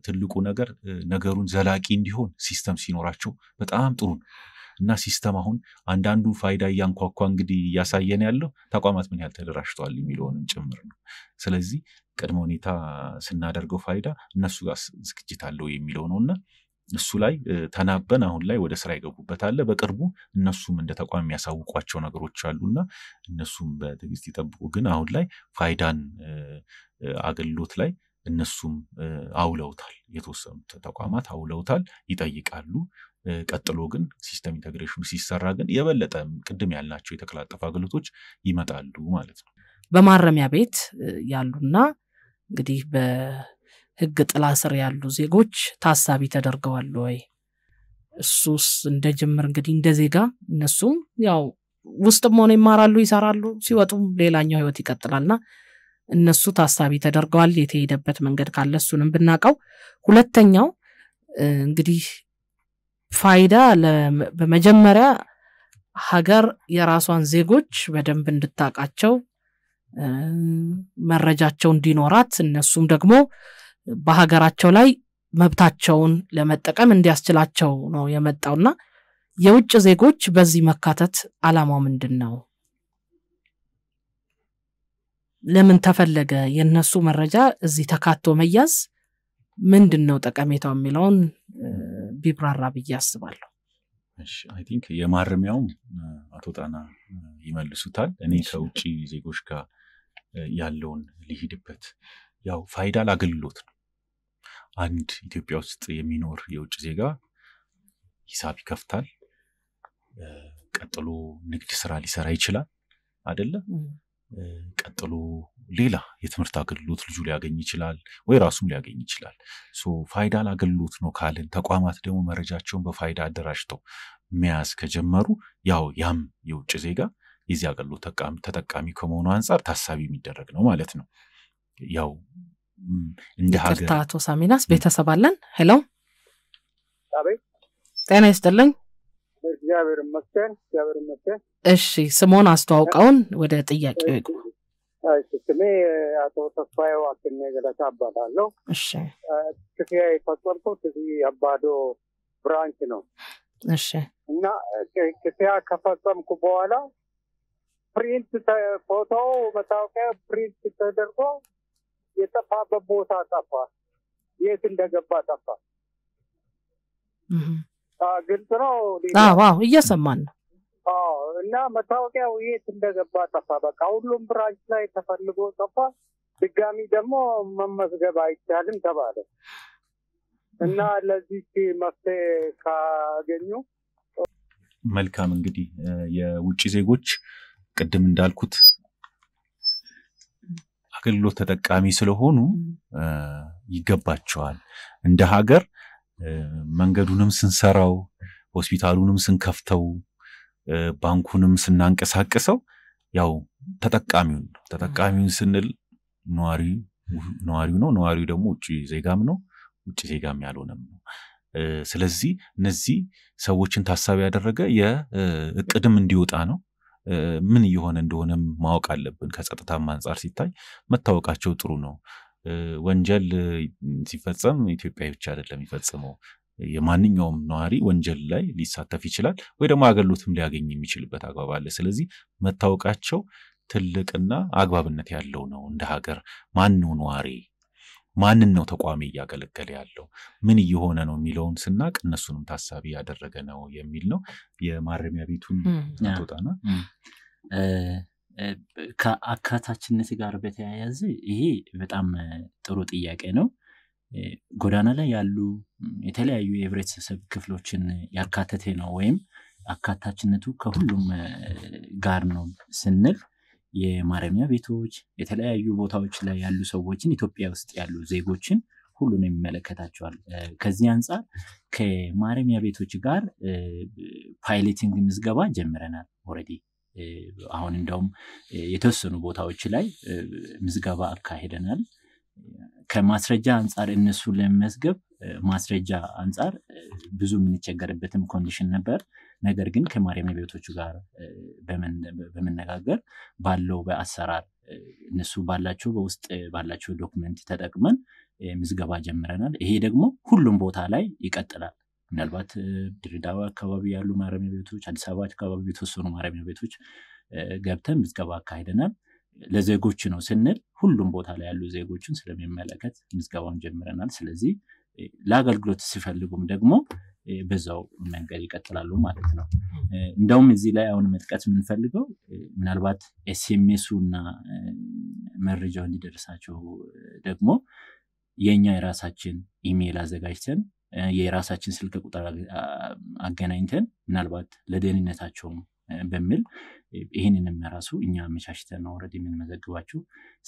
ትልቁ ነገር ነገሩን ዘላቂ እንዲሆን ሲስተም ሲኖራቸው በጣም ጥሩ ነው እና ሲስተም አሁን አንዳንዱ ፋይዳ እያንኳኳ እንግዲህ እያሳየን ያለው ተቋማት ምን ያህል ተደራጅተዋል የሚለውንም ጭምር ነው። ስለዚህ ቅድመ ሁኔታ ስናደርገው ፋይዳ እነሱ ጋር ዝግጅት አለው የሚለው ነውና እሱ ላይ ተናበን አሁን ላይ ወደ ስራ ይገቡበት አለ። በቅርቡ እነሱም እንደ ተቋም የሚያሳውቋቸው ነገሮች አሉና እነሱም በትዕግስት ይጠብቁ። ግን አሁን ላይ ፋይዳን አገልግሎት ላይ እነሱም አውለውታል። የተወሰኑት ተቋማት አውለውታል፣ ይጠይቃሉ። ቀጥሎ ግን ሲስተም ኢንተግሬሽኑ ሲሰራ ግን የበለጠ ቅድም ያልናቸው የተቀላጠፉ አገልግሎቶች ይመጣሉ ማለት ነው። በማረሚያ ቤት ያሉና እንግዲህ ህግ ጥላ ስር ያሉ ዜጎች ታሳቢ ተደርገዋል ወይ? እሱስ እንደ ጅምር እንግዲህ እንደ ዜጋ እነሱም ያው ውስጥም ሆነ ይማራሉ ይሰራሉ ሲወጡም ሌላኛው ህይወት ይቀጥላልና እነሱ ታሳቢ ተደርገዋል የተሄደበት መንገድ ካለ እሱንም ብናቀው ሁለተኛው እንግዲህ ፋይዳ በመጀመሪያ ሀገር የራሷን ዜጎች በደንብ እንድታቃቸው መረጃቸው እንዲኖራት እነሱም ደግሞ በሀገራቸው ላይ መብታቸውን ለመጠቀም እንዲያስችላቸው ነው የመጣውና የውጭ ዜጎች በዚህ መካተት አላማው ምንድነው ለምን ተፈለገ የነሱ መረጃ እዚህ ተካቶ መያዝ ምንድነው ጠቀሜታው የሚለውን ቢብራራ ብያስባለሁ እሺ አይ ቲንክ የማረሚያው አቶ ጣና ይመልሱታል እኔ ከውጪ ዜጎች ጋር ያለውን ሊሂድበት ያው ፋይዳ ለአገልግሎት ነው አንድ ኢትዮጵያ ውስጥ የሚኖር የውጭ ዜጋ ሂሳብ ይከፍታል ቀጥሎ ንግድ ስራ ሊሰራ ይችላል አይደለ ቀጥሎ ሌላ የትምህርት አገልግሎት ልጁ ሊያገኝ ይችላል ወይ ራሱም ሊያገኝ ይችላል ሶ ፋይዳ ለአገልግሎት ነው ካልን ተቋማት ደግሞ መረጃቸውን በፋይዳ አደራጅተው መያዝ ከጀመሩ ያው ያም የውጭ ዜጋ የዚህ አገልግሎት ተጠቃሚ ከመሆኑ አንፃር ታሳቢ የሚደረግ ነው ማለት ነው ያው እንደ ሀገር አቶ ሳሚናስ ቤተሰብ አለን ሄሎ አቤት ጤና ይስጥልኝ እግዚአብሔር ይመስገን እሺ ስሞን አስተዋውቀውን ወደ ጥያቄው ይቁ ስሜ አቶ ተስፋዬ ዋክኔ ገለታ እባላለሁ እሺ ክፍያ የፈጸምኩት እዚህ አባዶ ብራንች ነው እሺ እና ክፍያ ከፈጸምኩ በኋላ ፕሪንት ፎቶ መታወቂያ ፕሪንት ተደርጎ የጠፋበት ቦታ ጠፋ የት እንደገባ ጠፋ ግልጽ ነው ዋው እየሰማን ነው እና መታወቂያው የት እንደገባ ጠፋ በቃ ሁሉም ብራንች ላይ ተፈልጎ ጠፋ ድጋሚ ደግሞ መመዝገብ አይቻልም ተባለ እና ለዚህ መፍትሄ ካገኙ መልካም እንግዲህ የውጭ ዜጎች ቅድም እንዳልኩት አገልግሎት ተጠቃሚ ስለሆኑ ይገባቸዋል እንደ ሀገር መንገዱንም ስንሰራው ሆስፒታሉንም ስንከፍተው ባንኩንም ስናንቀሳቀሰው ያው ተጠቃሚውን ስንል ነዋሪው ነው ነዋሪው ደግሞ ውጭ ዜጋም ነው ውጭ ዜጋም ያልሆነም ነው ስለዚህ እነዚህ ሰዎችን ታሳቢ ያደረገ የእቅድም እንዲወጣ ነው ምን ይሆነ እንደሆነም ማወቅ አለብን ከጸጥታም አንፃር ሲታይ መታወቃቸው ጥሩ ነው ወንጀል ሲፈጸም ኢትዮጵያ ብቻ አይደለም ይፈጽመው የማንኛውም ነዋሪ ወንጀል ላይ ሊሳተፍ ይችላል ወይ ደግሞ አገልግሎትም ሊያገኝ የሚችልበት አግባብ አለ ስለዚህ መታወቃቸው ትልቅና አግባብነት ያለው ነው እንደ ሀገር ማን ነው ነዋሪ ማንን ነው ተቋሚ ያገለገለ ያለው ምን ይሆነ ነው የሚለውን ስናቅ እነሱንም ታሳቢ ያደረገ ነው የሚል ነው የማረሚያ ቤቱን አጥቶታና ከአካታችነት ጋር በተያያዘ ይሄ በጣም ጥሩ ጥያቄ ነው ጎዳና ላይ ያሉ የተለያዩ የህብረተሰብ ክፍሎችን ያካተተ ነው ወይም አካታችነቱ ከሁሉም ጋር ነው ስንል የማረሚያ ቤቶች የተለያዩ ቦታዎች ላይ ያሉ ሰዎችን ኢትዮጵያ ውስጥ ያሉ ዜጎችን ሁሉንም የሚመለከታቸዋል ከዚህ አንፃር ከማረሚያ ቤቶች ጋር ፓይሌቲንግ ምዝገባ ጀምረናል ኦሬዲ አሁን እንደውም የተወሰኑ ቦታዎች ላይ ምዝገባ አካሄደናል ከማስረጃ አንፃር እነሱ ለመዝገብ ማስረጃ አንፃር ብዙ የምንቸገርበትም ኮንዲሽን ነበር ነገር ግን ከማረሚያ ቤቶቹ ጋር በመነጋገር ባለው በአሰራር እነሱ ባላቸው በውስጥ ባላቸው ዶክመንት ተጠቅመን ምዝገባ ጀምረናል ይሄ ደግሞ ሁሉም ቦታ ላይ ይቀጥላል ምናልባት ድሬዳዋ አካባቢ ያሉ ማረሚያ ቤቶች አዲስ አበባ አካባቢ የተወሰኑ ማረሚያ ቤቶች ገብተን ምዝገባ አካሄደናል ለዜጎች ነው ስንል ሁሉም ቦታ ላይ ያሉ ዜጎችን ስለሚመለከት ምዝገባውን ጀምረናል ስለዚህ ለአገልግሎት ሲፈልጉም ደግሞ በዛው መንገድ ይቀጥላሉ ማለት ነው እንደውም እዚህ ላይ አሁን መጥቀስ የምንፈልገው ምናልባት ኤስኤምኤሱና መረጃው እንዲደርሳቸው ደግሞ የኛ የራሳችን ኢሜል አዘጋጅተን የራሳችን ስልክ ቁጥር አገናኝተን ምናልባት ለደህንነታቸው በሚል ይሄንንም ራሱ እኛ አመቻችተን ነው ኦሬዲ ምን መዘግባችሁ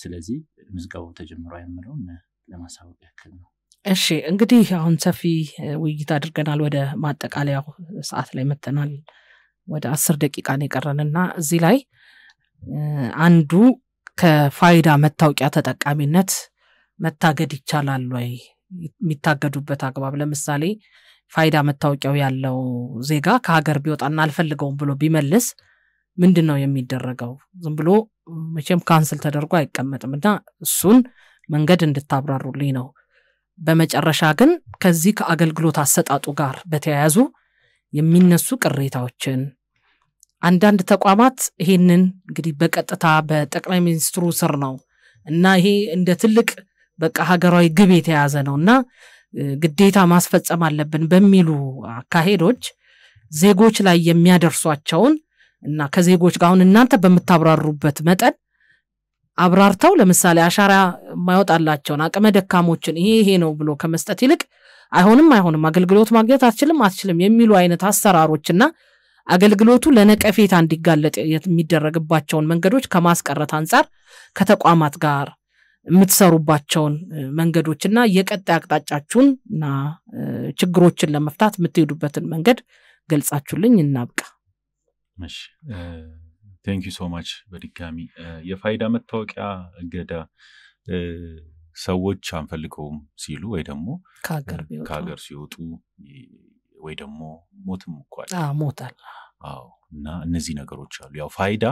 ስለዚህ ምዝገባው ተጀምሯል የሚለው ለማሳወቅ ያክል ነው እሺ እንግዲህ አሁን ሰፊ ውይይት አድርገናል ወደ ማጠቃለያው ሰዓት ላይ መተናል ወደ 10 ደቂቃ ነው የቀረንና እዚህ ላይ አንዱ ከፋይዳ መታወቂያ ተጠቃሚነት መታገድ ይቻላል ወይ? የሚታገዱበት አግባብ ለምሳሌ ፋይዳ መታወቂያው ያለው ዜጋ ከሀገር ቢወጣና አልፈልገውም ብሎ ቢመልስ ምንድነው የሚደረገው? ዝም ብሎ መቼም ካንስል ተደርጎ አይቀመጥምና እሱን መንገድ እንድታብራሩልኝ ነው። በመጨረሻ ግን ከዚህ ከአገልግሎት አሰጣጡ ጋር በተያያዙ የሚነሱ ቅሬታዎችን አንዳንድ ተቋማት ይሄንን እንግዲህ በቀጥታ በጠቅላይ ሚኒስትሩ ስር ነው እና ይሄ እንደ ትልቅ በቃ ሀገራዊ ግብ የተያዘ ነውና ግዴታ ማስፈጸም አለብን በሚሉ አካሄዶች ዜጎች ላይ የሚያደርሷቸውን እና ከዜጎች ጋር አሁን እናንተ በመታብራሩበት መጠን አብራርተው ለምሳሌ አሻራ ማይወጣላቸውን አቅመ ደካሞችን ይሄ ነው ብሎ ከመስጠት ይልቅ አይሆንም አገልግሎት ማግኘት አትችልም የሚሉ አይነት አሰራሮችና አገልግሎቱ ለነቀፌታ እንዲጋለጥ የሚደረግባቸውን መንገዶች ከማስቀረት አንፃር ከተቋማት ጋር የምትሰሩባቸውን መንገዶችና የቀጣይ አቅጣጫችሁንና ችግሮችን ለመፍታት የምትሄዱበትን መንገድ ገልጻችሁልኝ እናብቃ። እሺ ቴንክ ዩ ሶ ማች። በድጋሚ የፋይዳ መታወቂያ እገዳ ሰዎች አንፈልገውም ሲሉ ወይ ደግሞ ከሀገር ሲወጡ ወይ ደግሞ ሞትም እንኳን ሞታል። እና እነዚህ ነገሮች አሉ። ያው ፋይዳ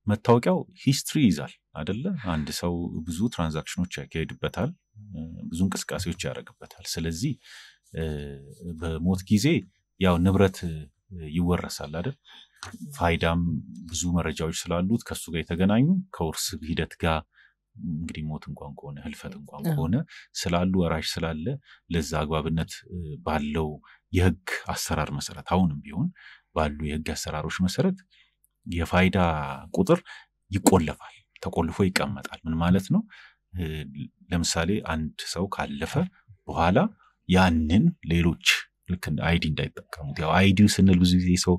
መታወቂያው ሂስትሪ ይዛል አይደለ? አንድ ሰው ብዙ ትራንዛክሽኖች ያካሂድበታል፣ ብዙ እንቅስቃሴዎች ያደርግበታል። ስለዚህ በሞት ጊዜ ያው ንብረት ይወረሳል አይደል? ፋይዳም ብዙ መረጃዎች ስላሉት ከሱ ጋር የተገናኙ ከውርስ ሂደት ጋር እንግዲህ ሞት እንኳን ከሆነ ህልፈት እንኳን ከሆነ ስላሉ ወራሽ ስላለ ለዛ አግባብነት ባለው የህግ አሰራር መሰረት አሁንም ቢሆን ባሉ የህግ አሰራሮች መሰረት የፋይዳ ቁጥር ይቆለፋል፣ ተቆልፎ ይቀመጣል። ምን ማለት ነው? ለምሳሌ አንድ ሰው ካለፈ በኋላ ያንን ሌሎች ልክ አይዲ እንዳይጠቀሙት። ያው አይዲው ስንል ብዙ ጊዜ ሰው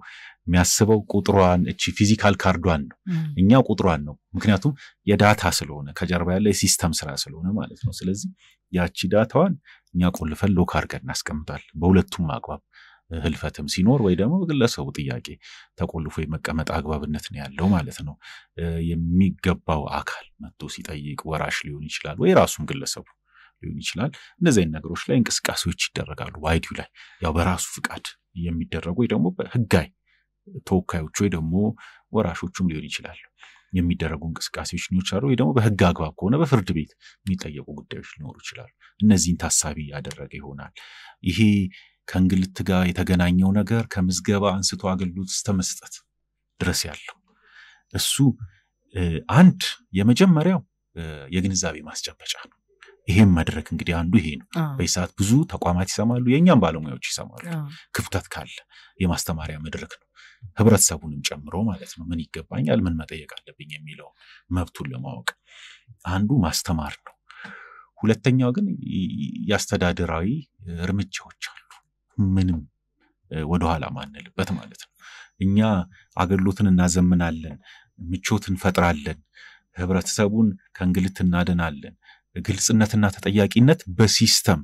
የሚያስበው ቁጥሯን እቺ ፊዚካል ካርዷን ነው። እኛ ቁጥሯን ነው፣ ምክንያቱም የዳታ ስለሆነ ከጀርባ ያለ የሲስተም ስራ ስለሆነ ማለት ነው። ስለዚህ ያቺ ዳታዋን እኛ ቆልፈን ሎክ አድርገን እናስቀምጣለን። በሁለቱም አግባብ ህልፈትም ሲኖር ወይ ደግሞ ግለሰቡ ጥያቄ ተቆልፎ የመቀመጥ አግባብነት ነው ያለው ማለት ነው። የሚገባው አካል መጥቶ ሲጠይቅ ወራሽ ሊሆን ይችላል ወይ ራሱም ግለሰቡ ሊሆን ይችላል። እነዚህ ነገሮች ላይ እንቅስቃሴዎች ይደረጋሉ። አይዲው ላይ ያው በራሱ ፍቃድ የሚደረጉ ወይ ደግሞ በህጋይ ተወካዮች ወይ ደግሞ ወራሾቹም ሊሆን ይችላል የሚደረጉ እንቅስቃሴዎች ሊሆኑ ወይ ደግሞ በህግ አግባብ ከሆነ በፍርድ ቤት የሚጠየቁ ጉዳዮች ሊኖሩ ይችላሉ። እነዚህን ታሳቢ ያደረገ ይሆናል። ይሄ ከእንግልት ጋር የተገናኘው ነገር ከምዝገባ አንስቶ አገልግሎት እስከ መስጠት ድረስ ያለው እሱ አንድ የመጀመሪያው የግንዛቤ ማስጨበጫ ነው። ይሄም መድረክ እንግዲህ አንዱ ይሄ ነው። በሰዓት ብዙ ተቋማት ይሰማሉ፣ የኛም ባለሙያዎች ይሰማሉ። ክፍተት ካለ የማስተማሪያ መድረክ ነው፣ ህብረተሰቡንም ጨምሮ ማለት ነው። ምን ይገባኛል፣ ምን መጠየቅ አለብኝ የሚለው መብቱን ለማወቅ አንዱ ማስተማር ነው። ሁለተኛው ግን ያስተዳደራዊ እርምጃዎች አሉ፣ ምንም ወደኋላ ማንልበት ማለት ነው። እኛ አገልግሎትን እናዘምናለን፣ ምቾት እንፈጥራለን፣ ህብረተሰቡን ከእንግልት እናድናለን። ግልጽነትና ተጠያቂነት በሲስተም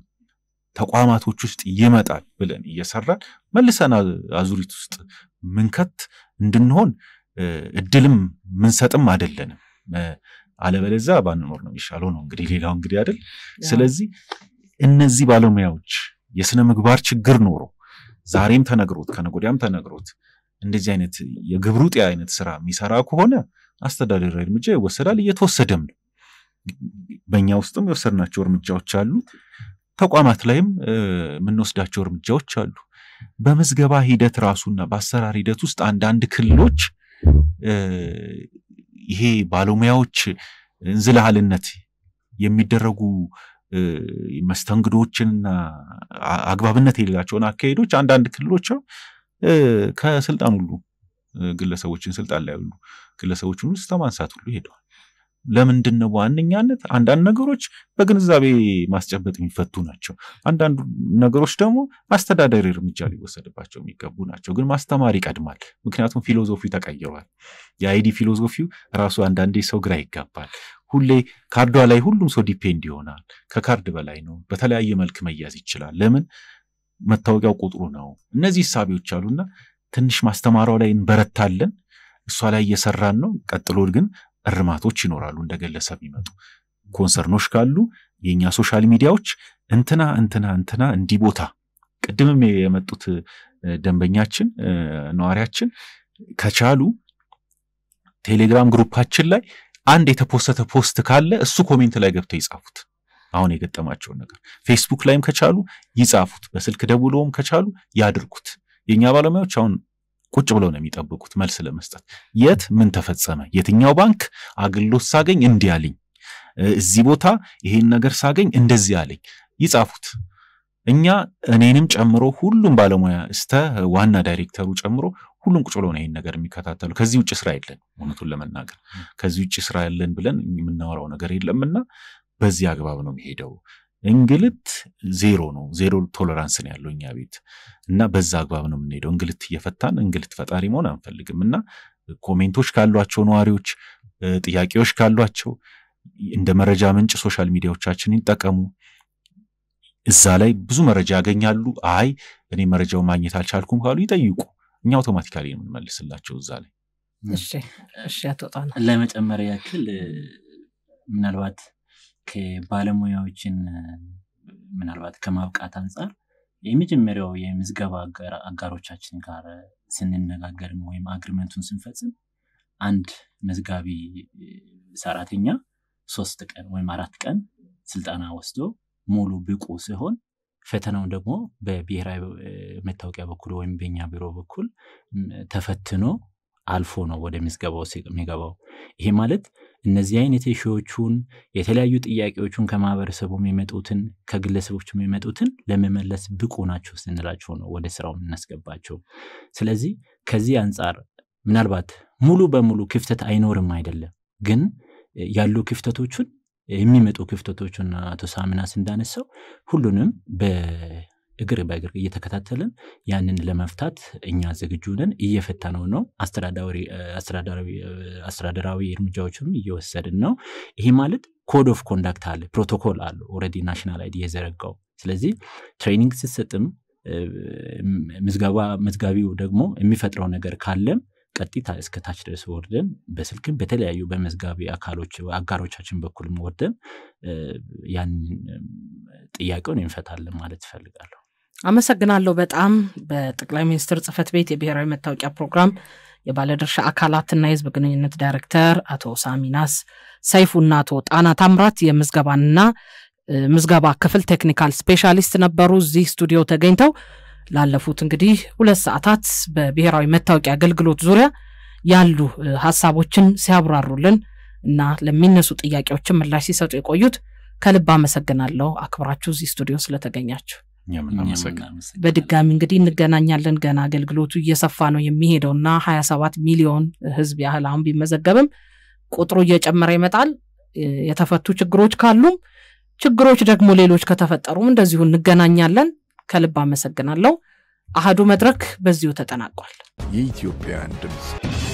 ተቋማቶች ውስጥ ይመጣል ብለን እየሰራን መልሰን አዙሪት ውስጥ ምንከት እንድንሆን እድልም ምንሰጥም አይደለንም። አለበለዚያ ባንኖር ነው የሚሻለው ነው እንግዲህ ሌላው እንግዲህ አይደል። ስለዚህ እነዚህ ባለሙያዎች የስነ ምግባር ችግር ኖሮ ዛሬም ተነግሮት ከነጎዲያም ተነግሮት እንደዚህ አይነት የግብሩጥ አይነት ስራ የሚሰራ ከሆነ አስተዳደራዊ እርምጃ ይወሰዳል፣ እየተወሰደም ነው። በእኛ ውስጥም የወሰድናቸው እርምጃዎች አሉ፣ ተቋማት ላይም የምንወስዳቸው እርምጃዎች አሉ። በምዝገባ ሂደት ራሱና በአሰራር ሂደት ውስጥ አንዳንድ ክልሎች ይሄ ባለሙያዎች እንዝላልነት የሚደረጉ መስተንግዶችንና አግባብነት የሌላቸውን አካሄዶች አንዳንድ ክልሎች ከስልጣን ሁሉ ግለሰቦችን ስልጣን ላይ ሁሉ ግለሰቦችን ውስጥ ተማንሳት ሁሉ ሄደዋል። ለምንድን ነው? ዋነኛነት አንዳንድ ነገሮች በግንዛቤ ማስጨበጥ የሚፈቱ ናቸው። አንዳንድ ነገሮች ደግሞ አስተዳደራዊ እርምጃ ሊወሰድባቸው የሚገቡ ናቸው። ግን ማስተማር ይቀድማል። ምክንያቱም ፊሎሶፊው ተቀይሯል። የአይዲ ፊሎሶፊው ራሱ አንዳንዴ ሰው ግራ ይጋባል። ሁሌ ካርዷ ላይ ሁሉም ሰው ዲፔንድ ይሆናል። ከካርድ በላይ ነው፣ በተለያየ መልክ መያዝ ይችላል። ለምን? መታወቂያው ቁጥሩ ነው። እነዚህ ሐሳቦች አሉና ትንሽ ማስተማራው ላይ እንበረታለን እሷ ላይ እየሰራን ነው ቀጥሎ ግን እርማቶች ይኖራሉ እንደገለሰብ ይመጡ ኮንሰርኖች ካሉ የኛ ሶሻል ሚዲያዎች እንትና እንዲቦታ ቅድምም የመጡት ደንበኛችን ነዋሪያችን ከቻሉ ቴሌግራም ግሩፓችን ላይ አንድ የተፖስተተ ፖስት ካለ እሱ ኮሜንት ላይ ገብተው ይጻፉት አሁን የገጠማቸው ነገር ፌስቡክ ላይም ከቻሉ ይጻፉት በስልክ ደውለውም ከቻሉ ያድርጉት የኛ ባለሙያዎች አሁን ቁጭ ብለው ነው የሚጠብቁት መልስ ለመስጠት የት ምን ተፈጸመ የትኛው ባንክ አግሎት ሳገኝ እንዲያልኝ እዚህ ቦታ ይሄን ነገር ሳገኝ እንደዚህ ያለኝ ይጻፉት እኛ እኔንም ጨምሮ ሁሉም ባለሙያ እስተ ዋና ዳይሬክተሩ ጨምሮ ሁሉም ቁጭ ብለው ነው ይሄን ነገር የሚከታተሉ ከዚህ ውጭ ስራ የለን እውነቱን ለመናገር ከዚህ ውጭ ስራ ያለን ብለን የምናወራው ነገር የለምና በዚህ አግባብ ነው የሚሄደው እንግልት ዜሮ ነው ዜሮ ቶለራንስ ነው ያለው እኛ ቤት እና በዛ አግባብ ነው የምንሄደው እንግልት እየፈታን እንግልት ፈጣሪ መሆን አንፈልግምና ኮሜንቶች ካሏቸው ነዋሪዎች ጥያቄዎች ካሏቸው እንደ መረጃ ምንጭ ሶሻል ሚዲያዎቻችንን ይጠቀሙ እዛ ላይ ብዙ መረጃ ያገኛሉ አይ እኔ መረጃው ማግኘት አልቻልኩም ካሉ ይጠይቁ እኛ አውቶማቲካሊ ነው የምንመልስላቸው እዛ ላይ እሺ አትወጣና ለመጨመር ያክል ምናልባት ከባለሙያዎችን ምናልባት ከማብቃት አንፃር የመጀመሪያው የምዝገባ አጋሮቻችን ጋር ስንነጋገር ወይም አግሪመንቱን ስንፈጽም አንድ መዝጋቢ ሰራተኛ 3 ቀን ወይም 4 ቀን ስልጣና ወስዶ ሙሉ ብቁ ሲሆን ፈተናው ደግሞ በብሔራዊ መታወቂያ በኩል ወይም በእኛ ቢሮ በኩል ተፈትኖ አልፎ ነው ወደ ምዝገባው የሚገባው ይሄ ማለት እነዚህ አይነት ሺዎቹን የተለያዩ ጥያቄዎችን ከማህበረሰቡ የሚመጡትን ከግለሰቦች የሚመጡትን ለመመለስ ብቁ ናቸው ስንላቸው ነው ወደ ስራው እናስገባቸው ስለዚህ ከዚህ አንፃር ምናልባት ሙሉ በሙሉ ክፍተት አይኖርም አይደለም ግን ያሉ ክፍተቶችን የሚመጡ ክፍተቶችን አቶ ሳምናስ እንዳነሳው ሁሉንም በእግር እየተከታተልን ያንን ለመፍታት እኛ ዝግጁ ነን እየፈታነው ነው አስተዳደራዊ እርምጃዎችንም እየወሰድን ነው ይሄ ማለት ኮድ ኦፍ ኮንዳክት አለ ፕሮቶኮል አለ ኦሬዲ ናሽናል አይዲ የዘረጋው ስለዚህ ትሬኒንግ ሲሰጥም መዝጋቢው ደግሞ የሚፈጥረው ነገር ካለም ቀጥታ እስከ ታች ድረስ ወርደን በስልክም በተለያዩ በመዝጋቢ አጋሮቻችን በኩልም ወርደን ያን ጥያቄውን እንፈታለን ማለት ፈልጋለሁ አመሰግናለሁ በጣም በጠቅላይ ሚኒስትር ጽህፈት ቤት የብሔራዊ መታወቂያ ፕሮግራም የባለድርሻ አካላትና የህዝብ ግንኙነት ዳይሬክተር አቶ ሳሚናስ ሰይፉና አቶ ጣና ታምራት የምዝገባና ምዝገባ ክፍል ቴክኒካል ስፔሻሊስት ነበሩ እዚህ ስቱዲዮ ተገኝተው ላለፉት እንግዲህ 2 ሰዓታት በብሔራዊ መታወቂያ አገልግሎት ዙሪያ ያሉ ሐሳቦችን ሲያብራሩልን እና ለሚነሱ ጥያቄዎችን ምላሽ ሲሰጡ የቆዩት ከልብ አመሰግናለሁ አክብራችሁ እዚህ ስቱዲዮ ስለተገኛችሁ በድጋሚ እንግዲህ እንገናኛለን ገና አገልግሎቱ እየሰፋ ነው የሚሄደውና 27 ሚሊዮን ህዝብ ያህል አሁን ቢመዘገብም ቁጥሩ እየጨመረ ይመጣል የተፈቱ ችግሮች ካሉም ችግሮች ደግሞ ሌሎች ከተፈጠሩም እንደዚሁ እንገናኛለን ከልብ አመሰግናለሁ አሃዱ መድረክ በዚሁ ተጠናቋል የኢትዮጵያን ድምጽ